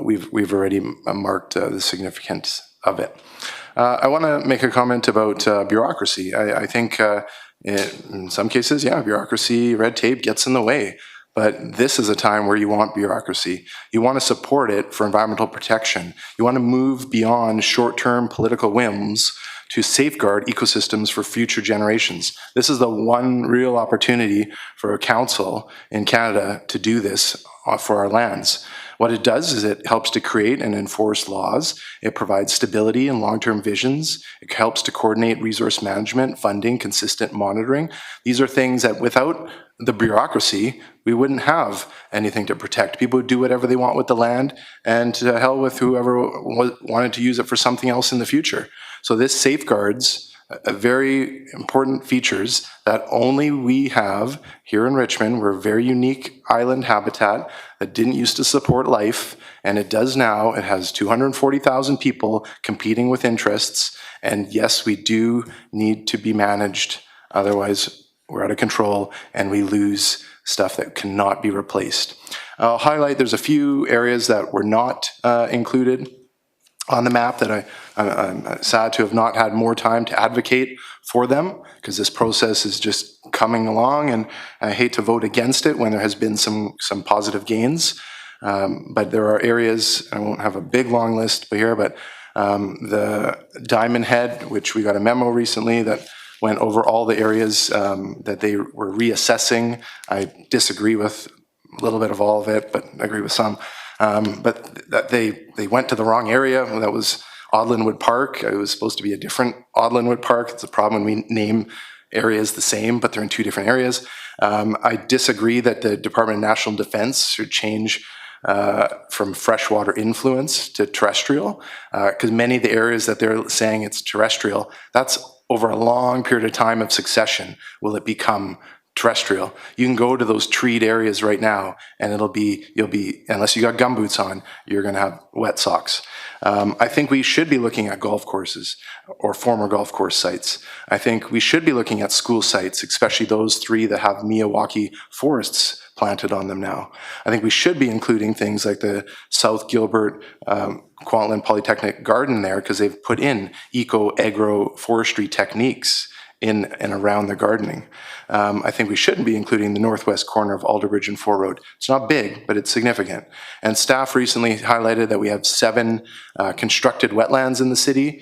we've already marked the significance of it. I want to make a comment about bureaucracy. I think in some cases, yeah, bureaucracy, red tape gets in the way. But this is a time where you want bureaucracy. You want to support it for environmental protection. You want to move beyond short-term political whims to safeguard ecosystems for future generations. This is the one real opportunity for a council in Canada to do this for our lands. What it does is it helps to create and enforce laws. It provides stability and long-term visions. It helps to coordinate resource management, funding, consistent monitoring. These are things that without the bureaucracy, we wouldn't have anything to protect. People would do whatever they want with the land, and to hell with whoever wanted to use it for something else in the future. So this safeguards very important features that only we have here in Richmond. We're a very unique island habitat that didn't used to support life, and it does now. It has 240,000 people competing with interests, and yes, we do need to be managed. Otherwise, we're out of control and we lose stuff that cannot be replaced. I'll highlight there's a few areas that were not included on the map that I'm sad to have not had more time to advocate for them, because this process is just coming along, and I hate to vote against it when there has been some positive gains. But there are areas, I won't have a big long list here, but the Diamond Head, which we got a memo recently that went over all the areas that they were reassessing. I disagree with a little bit of all of it, but agree with some. But that they went to the wrong area. That was Audlinwood Park. It was supposed to be a different Audlinwood Park. It's a problem when we name areas the same, but they're in two different areas. I disagree that the Department of National Defense should change from freshwater influence to terrestrial, because many of the areas that they're saying it's terrestrial, that's over a long period of time of succession will it become terrestrial. You can go to those treed areas right now and you'll be, unless you got gumboots on, you're gonna have wet socks. I think we should be looking at golf courses or former golf course sites. I think we should be looking at school sites, especially those 3 that have Miyawaki forests planted on them now. I think we should be including things like the South Gilbert Kwantlen Polytechnic Garden there, because they've put in eco-agro-forestry techniques in and around the gardening. I think we shouldn't be including the northwest corner of Alderbridge and Fore Road. It's not big, but it's significant. And staff recently highlighted that we have 7 constructed wetlands in the city.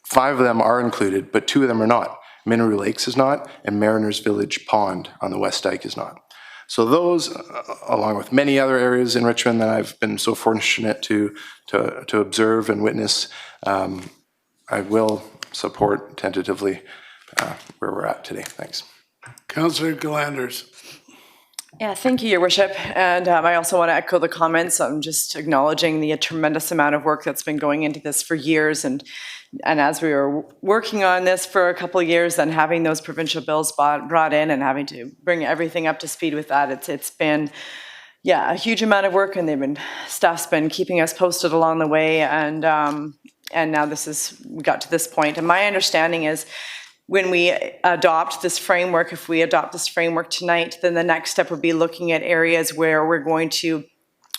5 of them are included, but 2 of them are not. Mineral Lakes is not, and Mariners Village Pond on the West Dike is not. So those, along with many other areas in Richmond that I've been so fortunate to observe and witness, I will support tentatively where we're at today. Thanks. Councillor Glanders. Yeah, thank you, Your Worship. And I also want to echo the comments. I'm just acknowledging the tremendous amount of work that's been going into this for years. And as we were working on this for a couple of years, then having those provincial bills brought in and having to bring everything up to speed with that, it's been, yeah, a huge amount of work, and staff's been keeping us posted along the way. And now we got to this point. And my understanding is, when we adopt this framework, if we adopt this framework tonight, then the next step would be looking at areas where we're going to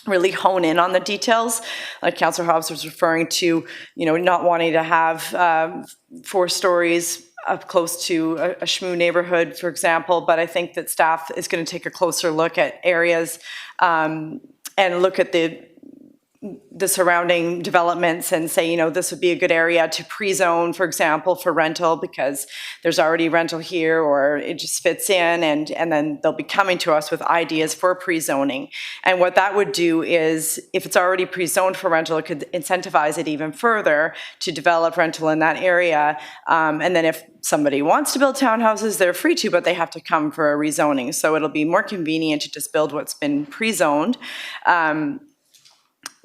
really hone in on the details. Like Councillor Hobbs was referring to, not wanting to have 4 stories up close to a Shmoo neighborhood, for example. But I think that staff is going to take a closer look at areas and look at the surrounding developments and say, this would be a good area to pre-zone, for example, for rental, because there's already rental here, or it just fits in, and then they'll be coming to us with ideas for pre-zoning. And what that would do is, if it's already pre-zoned for rental, it could incentivize it even further to develop rental in that area. And then if somebody wants to build townhouses, they're free to, but they have to come for a rezoning. So it'll be more convenient to just build what's been pre-zoned.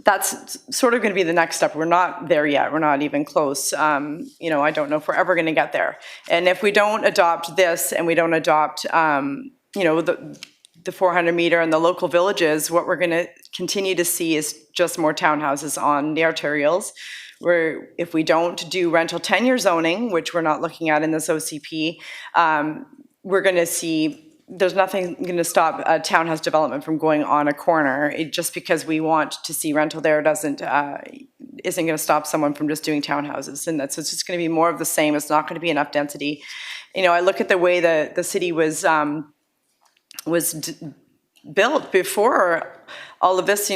That's sort of going to be the next step. We're not there yet. We're not even close. I don't know if we're ever going to get there. And if we don't adopt this, and we don't adopt, the 400 meter and the local villages, what we're going to continue to see is just more townhouses on the arterials. Where if we don't do rental tenure zoning, which we're not looking at in this OCP, we're going to see. There's nothing going to stop a townhouse development from going on a corner. Just because we want to see rental there isn't going to stop someone from just doing townhouses. And it's just going to be more of the same. It's not going to be enough density. I look at the way the city was built before all of this,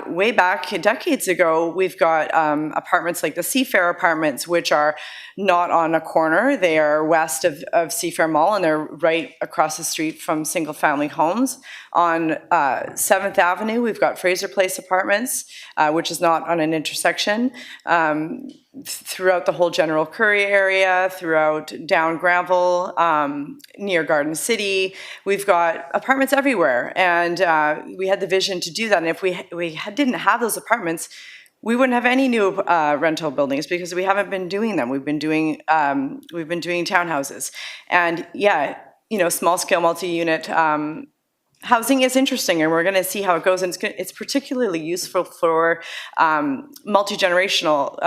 way back decades ago, we've got apartments like the Seafair apartments, which are not on a corner. They are west of Seafair Mall, and they're right across the street from single-family homes. On 7th Avenue, we've got Fraser Place Apartments, which is not on an intersection. Throughout the whole General Curry area, throughout down Granville, near Garden City, we've got apartments everywhere. And we had the vision to do that. And if we didn't have those apartments, we wouldn't have any new rental buildings because we haven't been doing them. We've been doing townhouses, and small scale multi-unit housing is interesting, and we're going to see how it goes. And it's particularly useful for multi-generational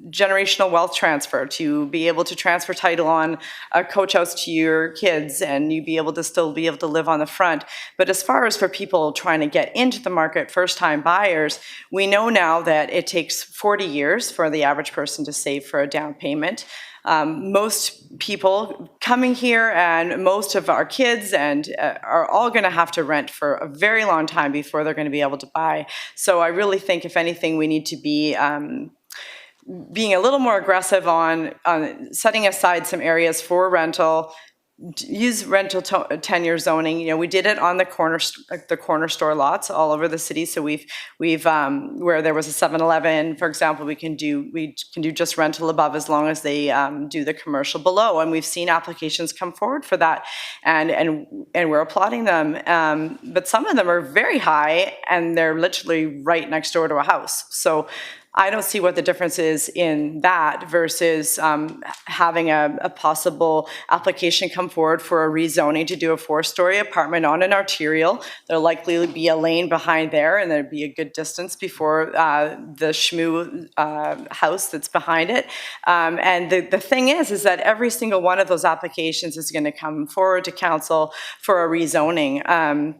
generational wealth transfer, to be able to transfer title on a coach house to your kids, and you be able to still be able to live on the front. But as far as for people trying to get into the market, first-time buyers, we know now that it takes 40 years for the average person to save for a down payment. Most people coming here and most of our kids are all going to have to rent for a very long time before they're going to be able to buy. So I really think, if anything, we need to be being a little more aggressive on setting aside some areas for rental. Use rental tenure zoning. We did it on the corner store lots all over the city. So we've where there was a 7-Eleven, for example, we can do just rental above as long as they do the commercial below. And we've seen applications come forward for that, and we're applauding them. But some of them are very high, and they're literally right next door to a house. So I don't see what the difference is in that versus having a possible application come forward for a rezoning to do a 4-story apartment on an arterial. There'll likely be a lane behind there, and there'd be a good distance before the Schmoo house that's behind it. And the thing is that every single one of those applications is going to come forward to council for a rezoning.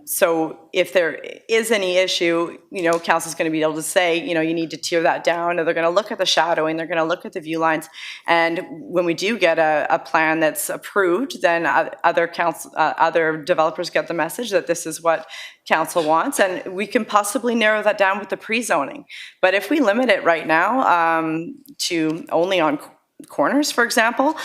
So if there is any issue, council's going to be able to say, you need to tear that down, or they're going to look at the shadowing, they're going to look at the view lines. And when we do get a plan that's approved, then other developers get the message that this is what council wants, and we can possibly narrow that down with the pre-zoning. But if we limit it right now to only on corners, for example,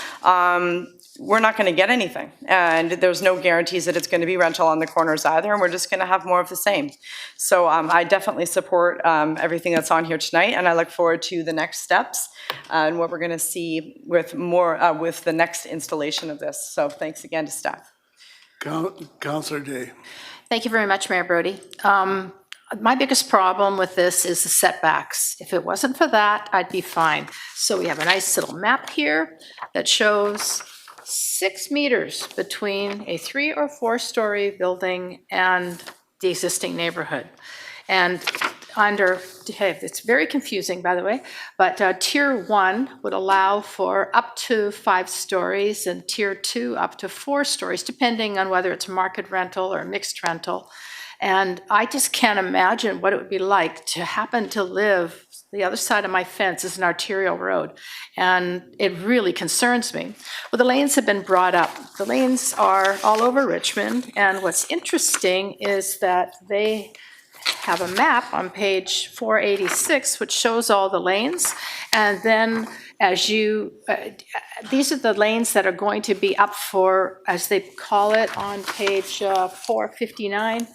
we're not going to get anything. And there's no guarantees that it's going to be rental on the corners either, and we're just going to have more of the same. So I definitely support everything that's on here tonight, and I look forward to the next steps and what we're going to see with with the next installation of this. So thanks again to staff. Councillor Day. Thank you very much, Mayor Brody. My biggest problem with this is the setbacks. If it wasn't for that, I'd be fine. So we have a nice little map here that shows 6 meters between a 3 or 4-story building and the existing neighborhood. And it's very confusing, by the way, but Tier 1 would allow for up to 5 stories, and Tier 2 up to 4 stories, depending on whether it's market rental or mixed rental. And I just can't imagine what it would be like to happen to live the other side of my fence is an arterial road, and it really concerns me. Well, the lanes have been brought up. The lanes are all over Richmond, and what's interesting is that they have a map on page 486 which shows all the lanes, and then as these are the lanes that are going to be up for, as they call it on page 459,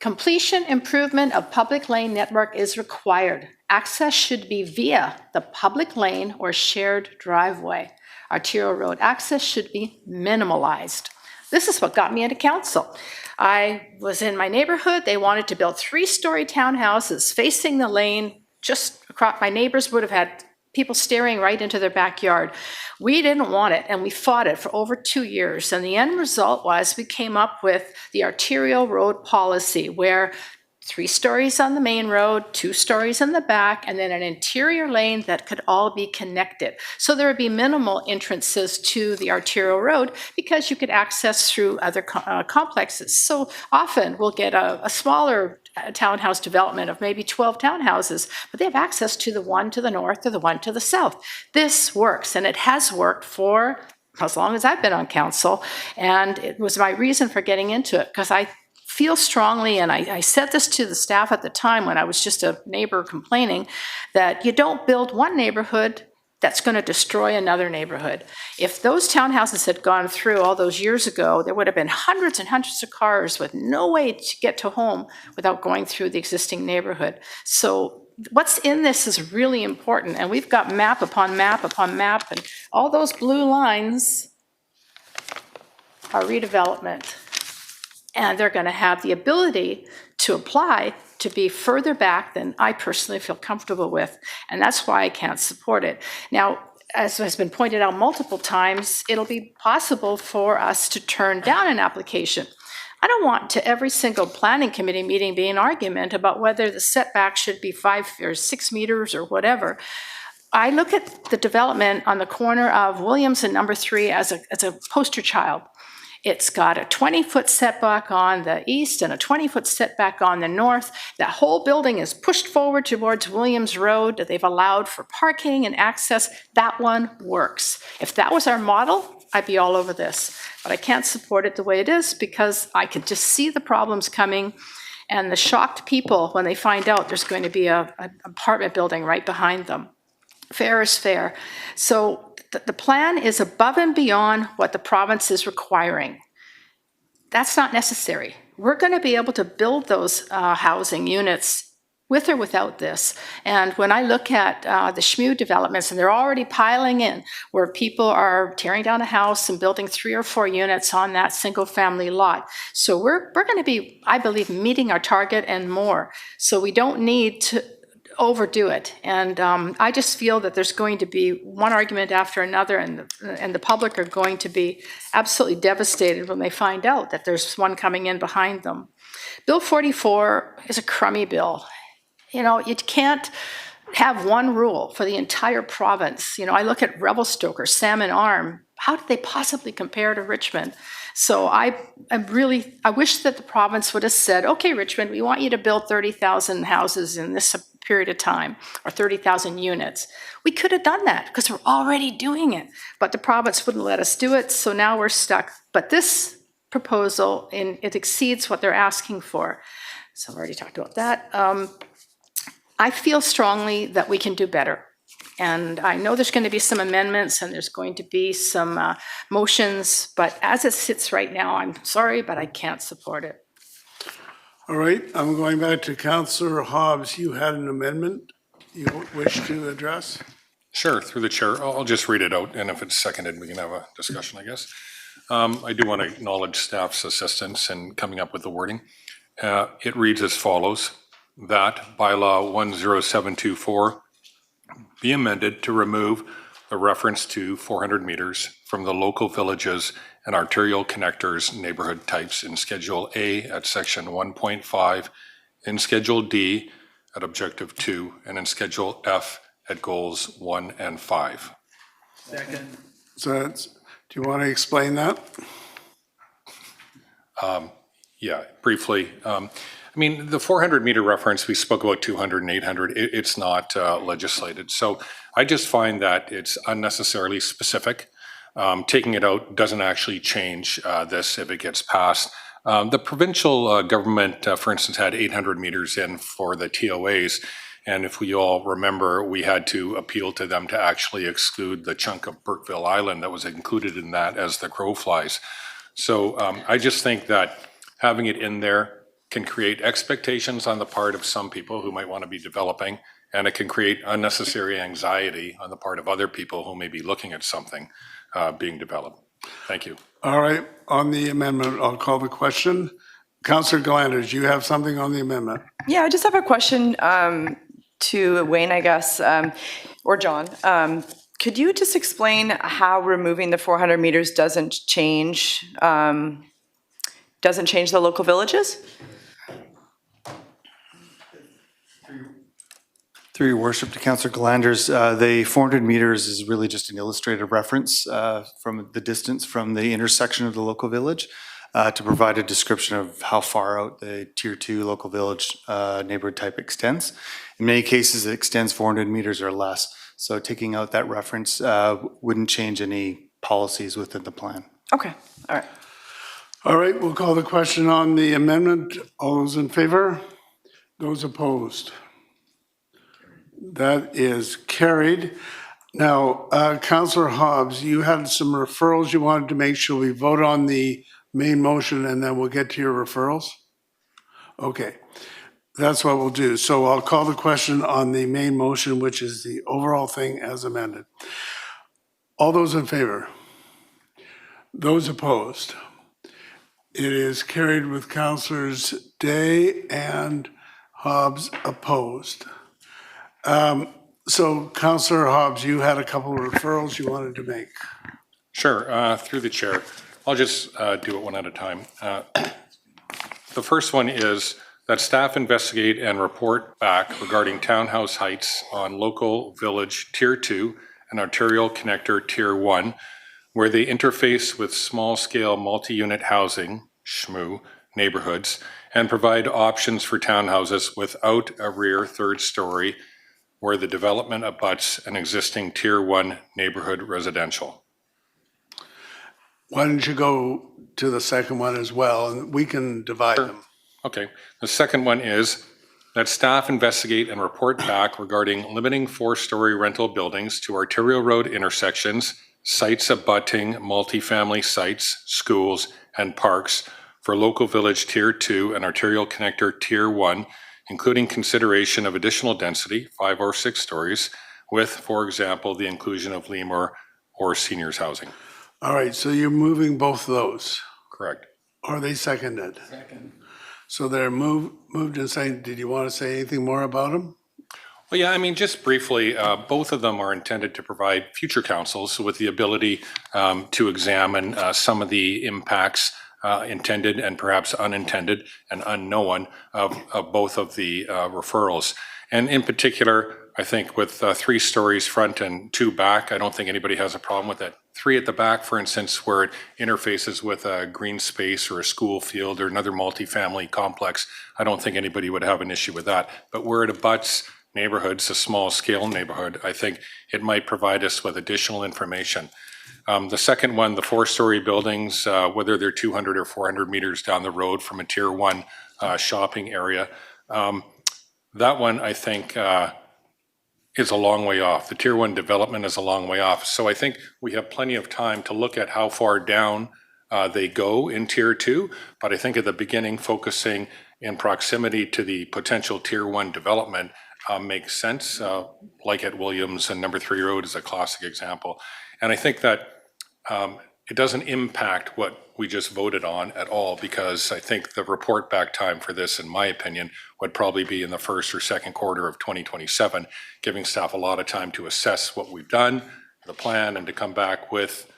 completion improvement of public lane network is required. Access should be via the public lane or shared driveway. Arterial road access should be minimalized. This is what got me into council. I was in my neighborhood. They wanted to build 3-story townhouses facing the lane just across. My neighbors would have had people staring right into their backyard. We didn't want it, and we fought it for over 2 years. And the end result was we came up with the arterial road policy, where 3 stories on the main road, 2 stories in the back, and then an interior lane that could all be connected. So there would be minimal entrances to the arterial road because you could access through other complexes. So often we'll get a smaller townhouse development of maybe 12 townhouses, but they have access to the one to the north or the one to the south. This works, and it has worked for as long as I've been on council, and it was my reason for getting into it, because I feel strongly, and I said this to the staff at the time when I was just a neighbor complaining, that you don't build one neighborhood that's going to destroy another neighborhood. If those townhouses had gone through all those years ago, there would have been hundreds and hundreds of cars with no way to get to home without going through the existing neighborhood. So what's in this is really important, and we've got map upon map upon map, and all those blue lines are redevelopment. And they're going to have the ability to apply to be further back than I personally feel comfortable with. And that's why I can't support it. Now, as has been pointed out multiple times, it'll be possible for us to turn down an application. I don't want to every single planning committee meeting be an argument about whether the setback should be 5 or 6 meters or whatever. I look at the development on the corner of Williams and number 3 as a poster child. It's got a 20-foot setback on the east and a 20-foot setback on the north. That whole building is pushed forward towards Williams Road. They've allowed for parking and access. That one works. If that was our model, I'd be all over this. But I can't support it the way it is because I could just see the problems coming and the shocked people when they find out there's going to be an apartment building right behind them. Fair is fair. So the plan is above and beyond what the province is requiring. That's not necessary. We're going to be able to build those housing units with or without this. And when I look at the SHMU developments, and they're already piling in, where people are tearing down a house and building 3 or 4 units on that single family lot. So we're going to be, I believe, meeting our target and more. So we don't need to overdo it. And I just feel that there's going to be one argument after another, and the public are going to be absolutely devastated when they find out that there's one coming in behind them. Bill 44 is a crummy bill. You know, you can't have one rule for the entire province. You know, I look at Revelstoke, Salmon Arm. How did they possibly compare to Richmond? So I wish that the province would have said, okay, Richmond, we want you to build 30,000 houses in this period of time, or 30,000 units. We could have done that because we're already doing it, but the province wouldn't let us do it, so now we're stuck. But this proposal, it exceeds what they're asking for. So I've already talked about that. I feel strongly that we can do better. And I know there's going to be some amendments and there's going to be some motions, but as it sits right now, I'm sorry, but I can't support it. All right, I'm going back to Councillor Hobbs. You had an amendment you wish to address? Sure, through the chair. I'll just read it out, and if it's seconded, we can have a discussion, I guess. I do want to acknowledge staff's assistance in coming up with the wording. It reads as follows, that bylaw 10724 be amended to remove the reference to 400 meters from the local villages and arterial connectors neighborhood types in Schedule A at Section 1.5, in Schedule D at Objective 2, and in Schedule F at Goals 1 and 5. Second. So do you want to explain that? Yeah, briefly. I mean, the 400 meter reference, we spoke about 200 and 800, it's not legislated. So I just find that it's unnecessarily specific. Taking it out doesn't actually change this if it gets passed. The provincial government, for instance, had 800 meters in for the TOAs. And if we all remember, we had to appeal to them to actually exclude the chunk of Burkeville Island that was included in that as the crow flies. So I just think that having it in there can create expectations on the part of some people who might want to be developing, and it can create unnecessary anxiety on the part of other people who may be looking at something being developed. Thank you. All right, on the amendment, I'll call the question. Councillor Glanders, you have something on the amendment? Yeah, I just have a question to Wayne, I guess, or John. Could you just explain how removing the 400 meters doesn't change the local villages? Through your worship to Councillor Glanders, the 400 meters is really just an illustrative reference from the distance from the intersection of the local village to provide a description of how far out the Tier 2 local village neighborhood type extends. In many cases, it extends 400 meters or less. So taking out that reference wouldn't change any policies within the plan. Okay, all right. All right, we'll call the question on the amendment. All those in favor? Those opposed? That is carried. Now, Councillor Hobbs, you had some referrals you wanted to make. Shall we vote on the main motion and then we'll get to your referrals? Okay, that's what we'll do. So I'll call the question on the main motion, which is the overall thing as amended. All those in favor? Those opposed? It is carried with Councillors Day and Hobbs opposed. So Councillor Hobbs, you had a couple of referrals you wanted to make. Sure, through the chair. I'll just do it one at a time. The first one is that staff investigate and report back regarding townhouse heights on local village Tier 2 and arterial connector Tier 1, where they interface with small-scale multi-unit housing, SHMU, neighborhoods, and provide options for townhouses without a rear third story where the development abuts an existing Tier 1 neighborhood residential. Why don't you go to the second one as well, and we can divide them. Okay. The second one is that staff investigate and report back regarding limiting four-story rental buildings to arterial road intersections, sites abutting multifamily sites, schools, and parks for local village Tier 2 and arterial connector Tier 1, including consideration of additional density, 5 or 6 stories, with, for example, the inclusion of lemur or seniors housing. All right, so you're moving both of those. Correct. Are they seconded? Second. So they're moved and seconded. Did you want to say anything more about them? Well, yeah, I mean, just briefly, both of them are intended to provide future councils with the ability to examine some of the impacts intended and perhaps unintended and unknown of both of the referrals. And in particular, I think with 3 stories front and 2 back, I don't think anybody has a problem with that. 3 at the back, for instance, where it interfaces with a green space or a school field or another multifamily complex, I don't think anybody would have an issue with that. But where it abuts neighborhoods, a small scale neighborhood, I think it might provide us with additional information. The second one, the 4-story buildings, whether they're 200 or 400 meters down the road from a Tier 1 shopping area, that one I think is a long way off. The Tier 1 development is a long way off. So I think we have plenty of time to look at how far down they go in Tier 2, but I think at the beginning focusing in proximity to the potential Tier 1 development makes sense, like at Williams and Number 3 Road is a classic example. And I think that it doesn't impact what we just voted on at all, because I think the report back time for this, in my opinion, would probably be in the first or second quarter of 2027, giving staff a lot of time to assess what we've done, the plan, and to come back with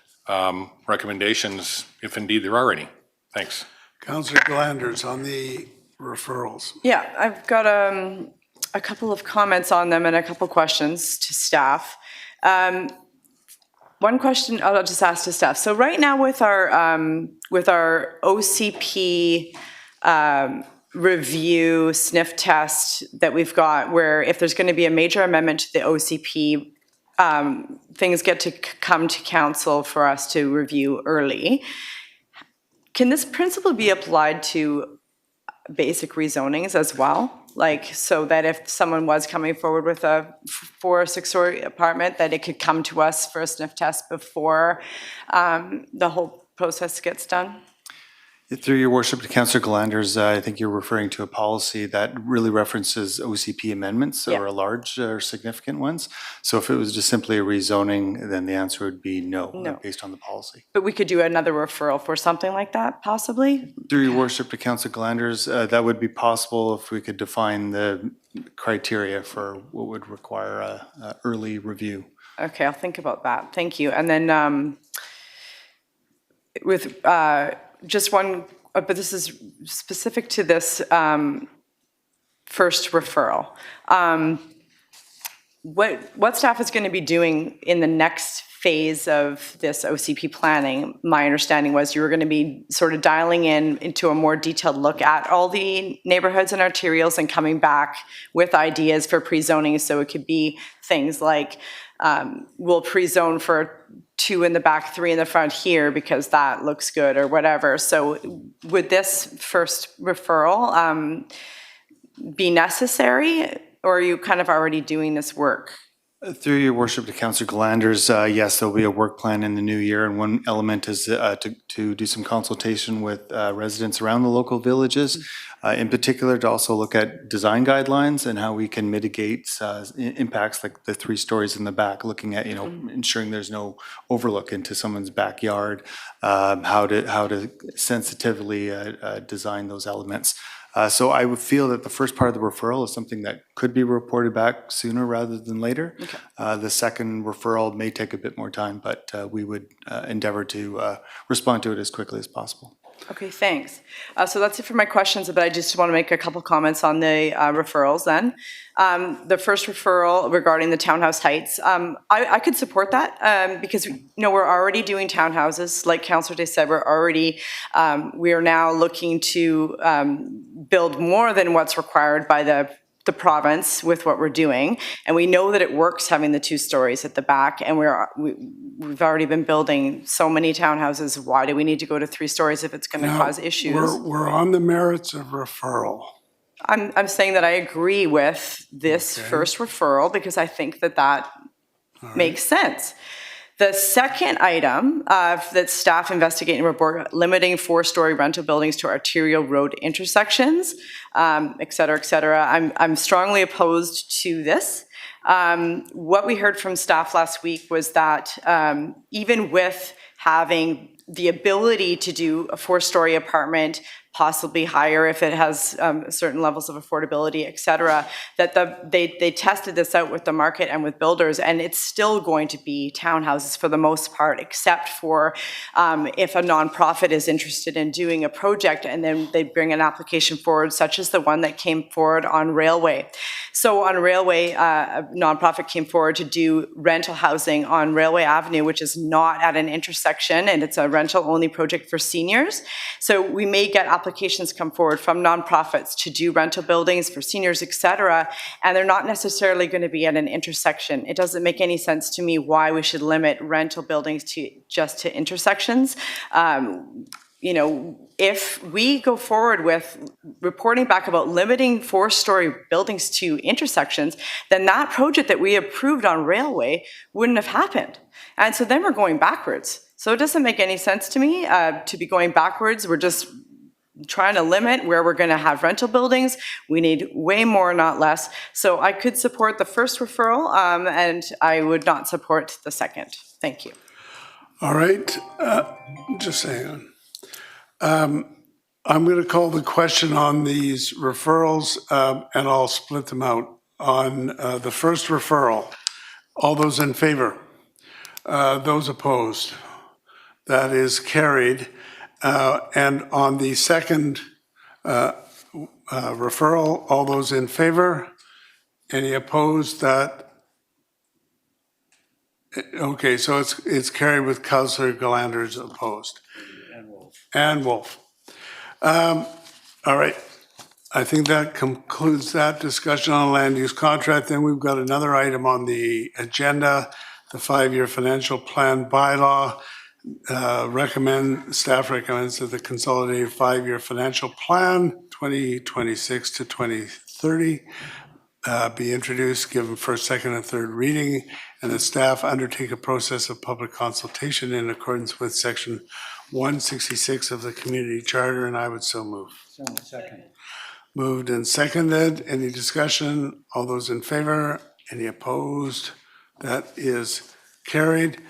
recommendations, if indeed there are any. Thanks. Councillor Glanders on the referrals. Yeah, I've got a couple of comments on them and a couple questions to staff. One question I'll just ask to staff. So right now with our OCP review sniff test that we've got, where if there's going to be a major amendment to the OCP, things get to come to council for us to review early. Can this principle be applied to basic rezonings as well? Like, so that if someone was coming forward with a 4 or 6-story apartment, that it could come to us for a sniff test before the whole process gets done? Through your worship to Councillor Glanders, I think you're referring to a policy that really references OCP amendments or large or significant ones. So if it was just simply a rezoning, then the answer would be no, based on the policy. But we could do another referral for something like that, possibly? Through your worship to Councillor Glanders, that would be possible if we could define the criteria for what would require a early review. Okay, I'll think about that. Thank you. And then with just one, but this is specific to this first referral. What staff is going to be doing in the next phase of this OCP planning? My understanding was you were going to be sort of dialing into a more detailed look at all the neighborhoods and arterials and coming back with ideas for pre-zoning. So it could be things like we'll pre-zone for 2 in the back, 3 in the front here because that looks good or whatever. So would this first referral be necessary, or are you kind of already doing this work? Through your worship to Councillor Glanders, yes, there'll be a work plan in the new year, and one element is to do some consultation with residents around the local villages, in particular to also look at design guidelines and how we can mitigate impacts like the 3 stories in the back, looking at, ensuring there's no overlook into someone's backyard, how to sensitively design those elements. So I would feel that the first part of the referral is something that could be reported back sooner rather than later. The second referral may take a bit more time, but we would endeavor to respond to it as quickly as possible. Okay, thanks. So that's it for my questions, but I just want to make a couple comments on the referrals then. The first referral regarding the townhouse heights, I could support that because we're already doing townhouses. Like Councillor Day said, we are now looking to build more than what's required by the province with what we're doing, and we know that it works having the 2 stories at the back, and we've already been building so many townhouses. Why do we need to go to 3 stories if it's going to cause issues? We're on the merits of referral. I'm saying that I agree with this first referral because I think that makes sense. The second item that staff investigating report, limiting 4-story rental buildings to arterial road intersections, et cetera, I'm strongly opposed to this. What we heard from staff last week was that even with having the ability to do a 4-story apartment, possibly higher if it has certain levels of affordability, et cetera, that they tested this out with the market and with builders, and it's still going to be townhouses for the most part, except for if a nonprofit is interested in doing a project and then they bring an application forward, such as the one that came forward on Railway. So on Railway, a nonprofit came forward to do rental housing on Railway Avenue, which is not at an intersection, and it's a rental-only project for seniors. So we may get applications come forward from nonprofits to do rental buildings for seniors, et cetera, and they're not necessarily going to be at an intersection. It doesn't make any sense to me why we should limit rental buildings to just to intersections. If we go forward with reporting back about limiting 4-story buildings to intersections, then that project that we approved on Railway wouldn't have happened. And so then we're going backwards. So it doesn't make any sense to me to be going backwards. We're just trying to limit where we're going to have rental buildings. We need way more, not less. So I could support the first referral, and I would not support the second. Thank you. All right, just hang on. I'm going to call the question on these referrals, and I'll split them out. On the first referral, all those in favor? Those opposed? That is carried. And on the second referral, all those in favor? Any opposed? Okay, so it's carried with Councillor Glanders opposed. And Wolf. All right. I think that concludes that discussion on land use contract. Then we've got another item on the agenda, the 5-year financial plan bylaw. Staff recommends that the consolidated 5-year financial plan, 2026 to 2030, be introduced, given first, second, and third reading, and the staff undertake a process of public consultation in accordance with section 166 of the community charter, and I would so move. Second. Moved and seconded. Any discussion? All those in favor? Any opposed? That is carried.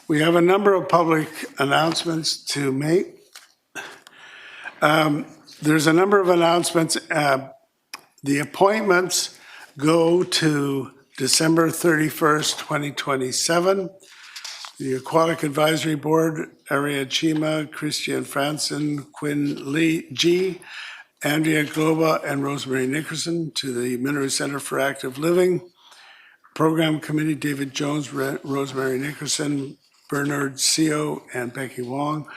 We have a number of public announcements to make. There's a number of announcements. The appointments go to December 31st, 2027. The Aquatic Advisory Board, Aria Chima, Christian Franson, Quinn Lee G, Andrea Globa, and Rosemary Nickerson. To the Minoru Center for Active Living Program Committee, David Jones, Rosemary Nickerson, Bernard Seo, and Becky Wong.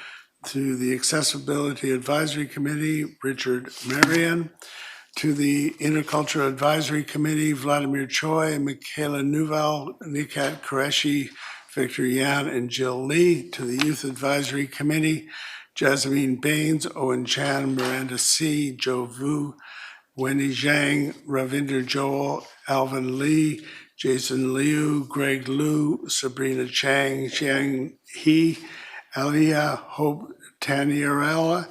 To the Accessibility Advisory Committee, Richard Marion. To the Intercultural Advisory Committee, Vladimir Choi, Michaela Nuval, Nikat Qureshi, Victor Yan and Jill Lee. To the Youth Advisory Committee, Jasmine Baines, Owen Chan, Miranda C., Joe Vu, Wendy Zhang, Ravinder Joel, Alvin Lee, Jason Liu, Greg Liu, Sabrina Chang, Jiang He, Alia Hope Taniarella,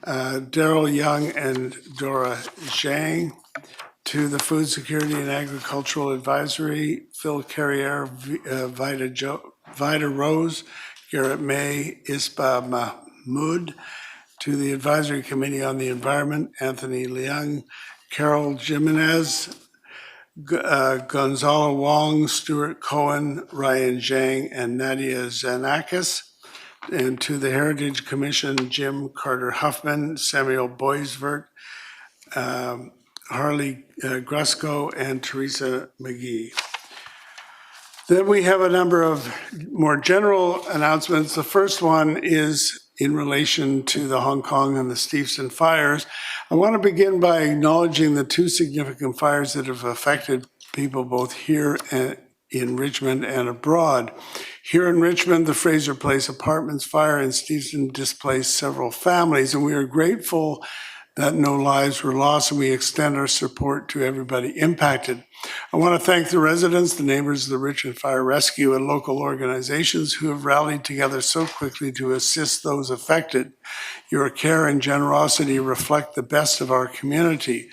Daryl Young, and Dora Zhang. To the Food Security and Agricultural Advisory, Phil Carrier, Vida Rose, Garrett May, Isba Mahmood. To the Advisory Committee on the Environment, Anthony Leung, Carol Jimenez, Gonzalo Wong, Stuart Cohen, Ryan Zhang, and Nadia Zanakis. And to the Heritage Commission, Jim Carter Huffman, Samuel Boisvert, Harley Grusco, and Teresa McGee. Then we have a number of more general announcements. The first one is in relation to the Hong Kong and the Steveston fires. I want to begin by acknowledging the two significant fires that have affected people both here and in Richmond and abroad. Here in Richmond, the Fraser Place Apartments fire in Steveston displaced several families, and we are grateful that no lives were lost, and we extend our support to everybody impacted. I want to thank the residents, the neighbors of the Richmond Fire Rescue, and local organizations who have rallied together so quickly to assist those affected. Your care and generosity reflect the best of our community.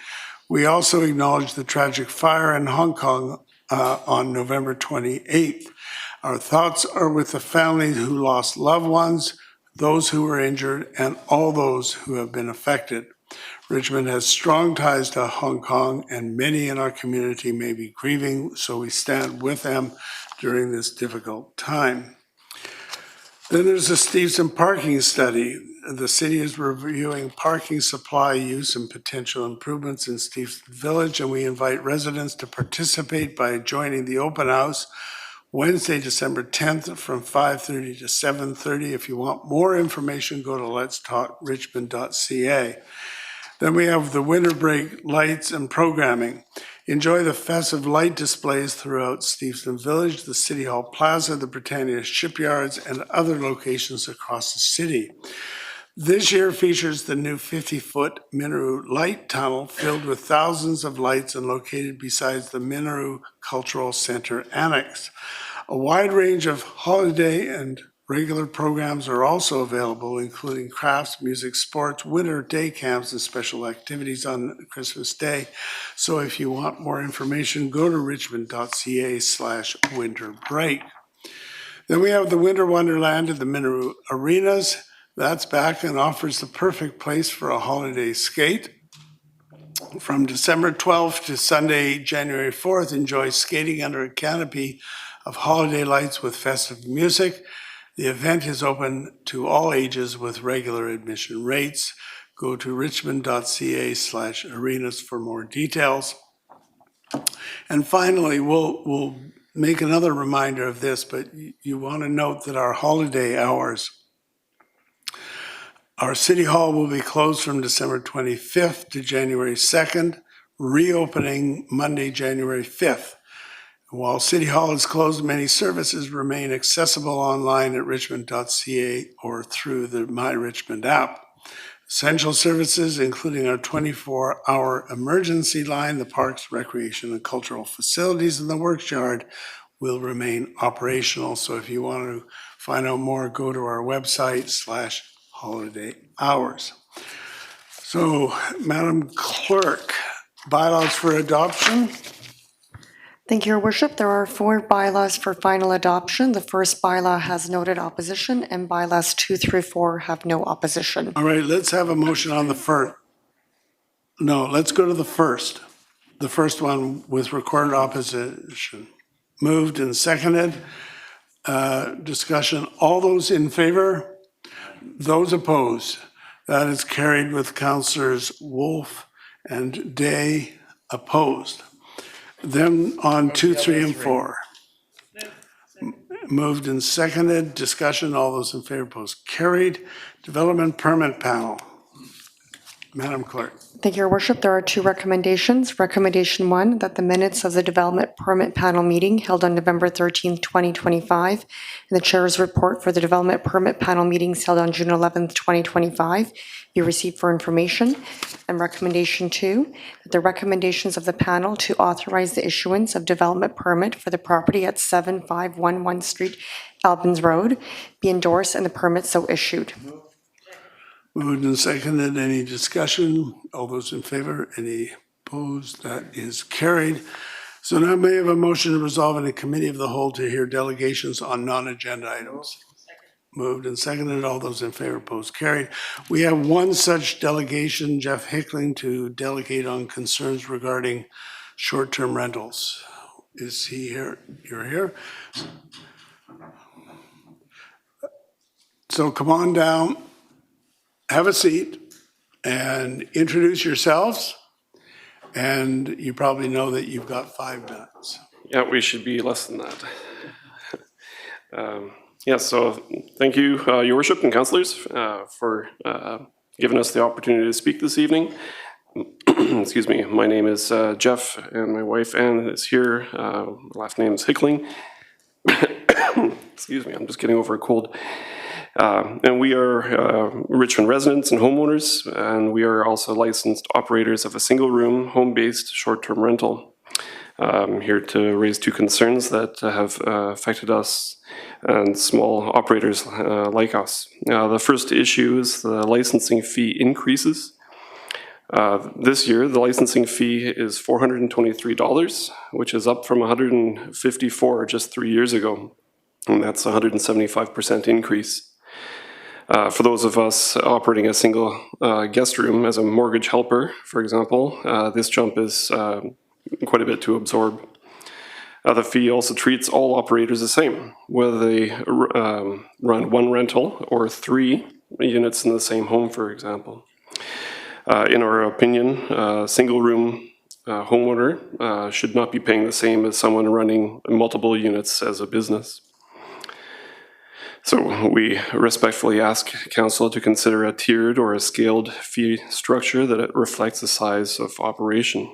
We also acknowledge the tragic fire in Hong Kong on November 28th. Our thoughts are with the families who lost loved ones, those who were injured, and all those who have been affected. Richmond has strong ties to Hong Kong, and many in our community may be grieving, so we stand with them during this difficult time. Then there's the Steveston parking study. The city is reviewing parking supply use and potential improvements in Steveston Village, and we invite residents to participate by joining the open house Wednesday, December 10th from 5:30 to 7:30. If you want more information, go to letstalkrichmond.ca. Then we have the winter break lights and programming. Enjoy the festive light displays throughout Steveston Village, the City Hall Plaza, the Britannia Shipyards, and other locations across the city. This year features the new 50-foot Minaru Light Tunnel filled with thousands of lights and located beside the Minaru Cultural Center Annex. A wide range of holiday and regular programs are also available, including crafts, music, sports, winter day camps, and special activities on Christmas Day. So if you want more information, go to richmond.ca/winterbreak. Then we have the Winter Wonderland at the Minaru Arenas. That's back and offers the perfect place for a holiday skate. From December 12th to Sunday, January 4th, enjoy skating under a canopy of holiday lights with festive music. The event is open to all ages with regular admission rates. Go to richmond.ca/arenas for more details. And finally, we'll make another reminder of this, but you want to note that our holiday hours, our City Hall will be closed from December 25th to January 2nd, reopening Monday, January 5th. While City Hall is closed, many services remain accessible online at richmond.ca or through the My Richmond app. Essential services, including our 24-hour emergency line, the parks, recreation, and cultural facilities, and the Works Yard, will remain operational. So if you want to find out more, go to our website /holiday hours. So, Madam Clerk, bylaws for adoption. Thank you, Your Worship. There are 4 bylaws for final adoption. The first bylaw has noted opposition, and bylaws 2 through 4 have no opposition. All right, let's have a motion on the first. No, let's go to the first. The first one with recorded opposition. Moved and seconded. Discussion. All those in favor? Those opposed? That is carried with Councillors Wolf and Day opposed. Then on 2, 3, and 4. Moved and seconded. Discussion. All those in favor, opposed? Carried. Development Permit Panel. Madam Clerk. Thank you, Your Worship. There are two recommendations. Recommendation 1, that the minutes of the Development Permit Panel meeting held on November 13th, 2025, and the Chair's report for the Development Permit Panel meetings held on June 11th, 2025, be received for information. And recommendation 2, that the recommendations of the panel to authorize the issuance of development permit for the property at 7511 Street, Albans Road, be endorsed and the permit so issued. Moved and seconded. Any discussion? All those in favor? Any opposed? That is carried. So now may I have a motion to resolve in a committee of the whole to hear delegations on non-agenda items? Moved and seconded. All those in favor, opposed, carried. We have one such delegation, Jeff Hickling, to delegate on concerns regarding short-term rentals. Is he here? You're here? So come on down, have a seat, and introduce yourselves. And you probably know that you've got 5 minutes. Yeah, we should be less than that. Yeah, so thank you, Your Worship and councillors, for giving us the opportunity to speak this evening. Excuse me, my name is Jeff, and my wife Ann is here. Last name is Hickling. Excuse me, I'm just getting over a cold. And we are Richmond residents and homeowners, and we are also licensed operators of a single-room, home-based short-term rental. I'm here to raise 2 concerns that have affected us and small operators like us. The first issue is the licensing fee increases. This year, the licensing fee is $423, which is up from $154 just 3 years ago, and that's a 175% increase. For those of us operating a single guest room as a mortgage helper, for example, this jump is quite a bit to absorb. The fee also treats all operators the same, whether they run 1 rental or 3 units in the same home, for example. In our opinion, a single room homeowner should not be paying the same as someone running multiple units as a business. So we respectfully ask Council to consider a tiered or a scaled fee structure that reflects the size of operation.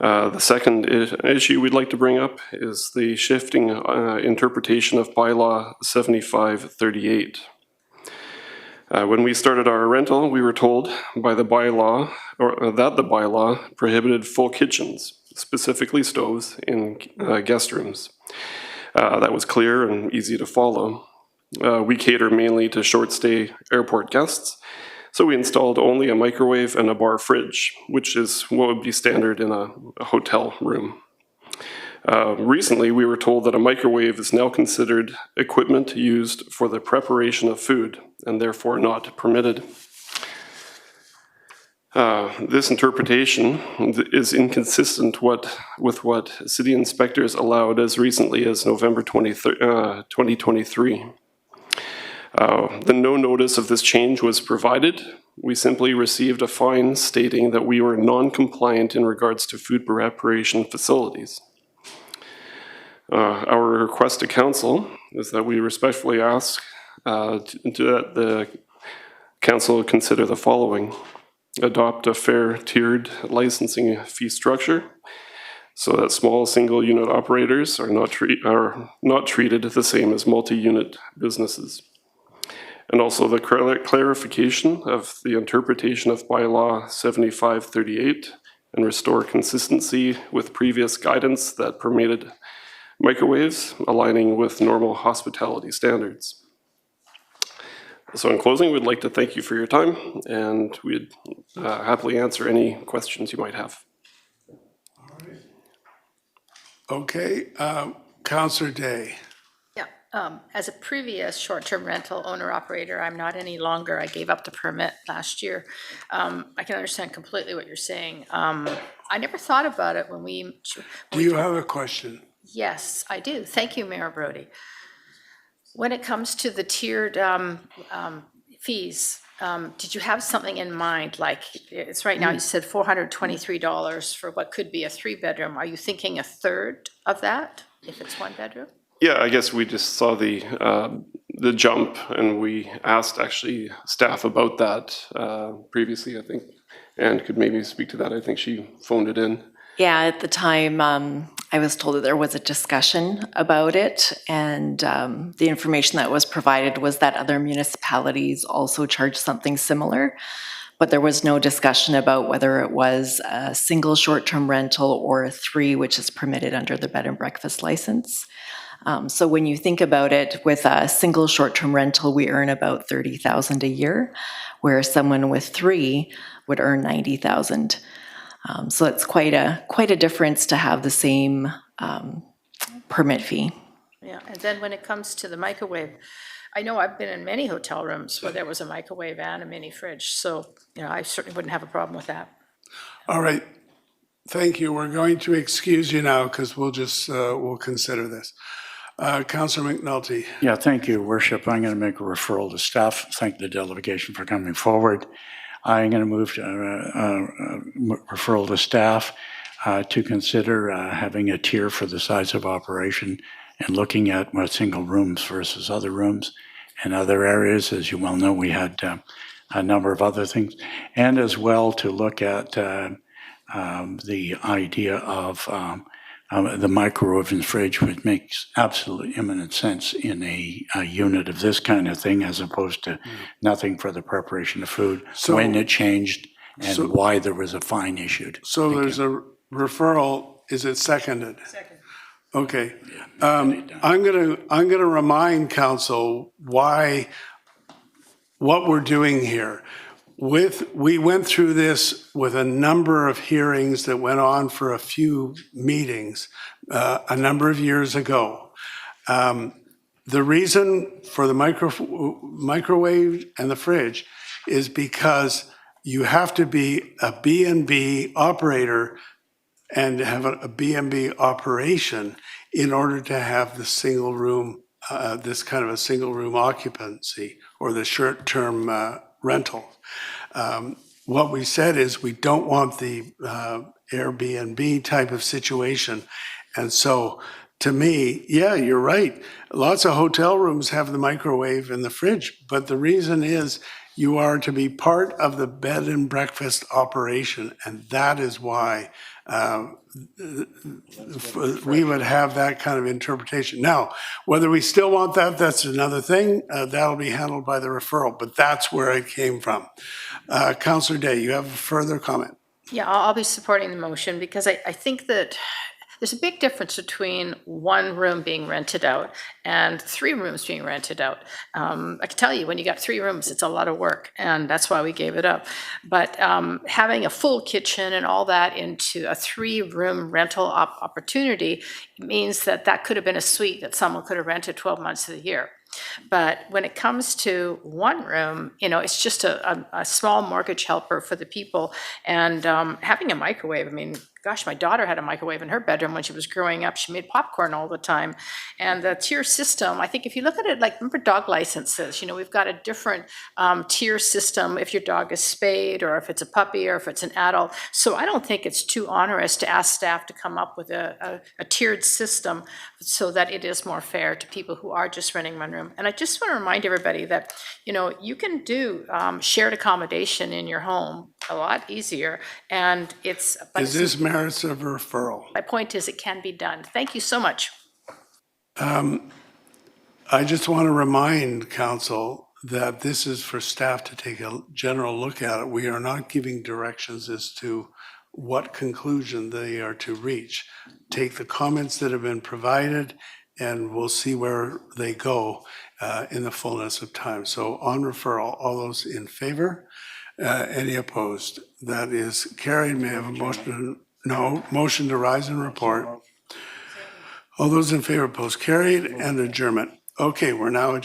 The second issue we'd like to bring up is the shifting interpretation of bylaw 7538. When we started our rental, we were told by the bylaw, or that the bylaw prohibited full kitchens, specifically stoves, in guest rooms. That was clear and easy to follow. We cater mainly to short-stay airport guests, so we installed only a microwave and a bar fridge, which is what would be standard in a hotel room. Recently, we were told that a microwave is now considered equipment used for the preparation of food, and therefore not permitted. This interpretation is inconsistent with what city inspectors allowed as recently as November 2023. The no notice of this change was provided. We simply received a fine stating that we were non-compliant in regards to food preparation facilities. Our request to Council is that we respectfully ask that the Council consider the following. Adopt a fair tiered licensing fee structure so that small single unit operators are not treated the same as multi-unit businesses. And also the clarification of the interpretation of bylaw 7538 and restore consistency with previous guidance that permitted microwaves, aligning with normal hospitality standards. So in closing, we'd like to thank you for your time, and we'd happily answer any questions you might have. Okay, Councillor Day. Yeah, as a previous short-term rental owner-operator, I'm not any longer. I gave up the permit last year. I can understand completely what you're saying. I never thought about it when we... Do you have a question? Yes, I do. Thank you, Mayor Brody. When it comes to the tiered fees, did you have something in mind? Like, it's right now, you said $423 for what could be a 3-bedroom. Are you thinking a third of that if it's 1 bedroom? Yeah, I guess we just saw the jump, and we asked actually staff about that previously, I think. and could maybe speak to that. I think she phoned it in. Yeah, at the time, I was told that there was a discussion about it, and the information that was provided was that other municipalities also charge something similar, but there was no discussion about whether it was a single short-term rental or a 3, which is permitted under the bed and breakfast license. So when you think about it, with a single short-term rental, we earn about $30,000 a year, whereas someone with 3 would earn $90,000. So it's quite a difference to have the same permit fee. Yeah, and then when it comes to the microwave, I know I've been in many hotel rooms where there was a microwave and a mini fridge, so, I certainly wouldn't have a problem with that. All right. Thank you. We're going to excuse you now because we'll consider this. Councillor McNulty. Yeah, thank you, Worship. I'm going to make a referral to staff. Thank the delegation for coming forward. I'm going to move to referral to staff to consider having a tier for the size of operation and looking at what single rooms versus other rooms and other areas. As you well know, we had a number of other things, and as well to look at the idea of the microwave and fridge, which makes absolutely eminent sense in a unit of this kind of thing, as opposed to nothing for the preparation of food, when it changed and why there was a fine issued. So there's a referral. Is it seconded? Second. Okay. I'm gonna remind council what we're doing here. We went through this with a number of hearings that went on for a few meetings a number of years ago. The reason for the microwave and the fridge is because you have to be a B&B operator and have a B&B operation in order to have the single room, this kind of a single room occupancy or the short-term rental. What we said is we don't want the Airbnb type of situation. And so to me, yeah, you're right. Lots of hotel rooms have the microwave and the fridge, but the reason is you are to be part of the bed and breakfast operation. And that is why we would have that kind of interpretation. Now, whether we still want that, that's another thing. That'll be handled by the referral, but that's where it came from. Councillor Day, you have a further comment? Yeah, I'll be supporting the motion because I think that there's a big difference between 1 room being rented out and 3 rooms being rented out. I can tell you, when you got 3 rooms, it's a lot of work, and that's why we gave it up. But having a full kitchen and all that into a 3-room rental opportunity means that could have been a suite that someone could have rented 12 months of the year. But when it comes to 1 room, it's just a small mortgage helper for the people. And having a microwave, I mean, gosh, my daughter had a microwave in her bedroom when she was growing up. She made popcorn all the time. And the tier system, I think if you look at it, like, remember dog licenses, we've got a different tier system if your dog is spayed or if it's a puppy or if it's an adult. So I don't think it's too onerous to ask staff to come up with a tiered system so that it is more fair to people who are just renting 1 room. And I just want to remind everybody that, you can do shared accommodation in your home a lot easier. And it's... Is this merits of referral? My point is it can be done. Thank you so much. I just want to remind council that this is for staff to take a general look at it. We are not giving directions as to what conclusion they are to reach. Take the comments that have been provided and we'll see where they go in the fullness of time. So on referral, all those in favor? Any opposed? That is carried. May I have a motion? No. Motion to rise and report. All those in favor, opposed, carried, and adjournment. Okay, we're now adjourned.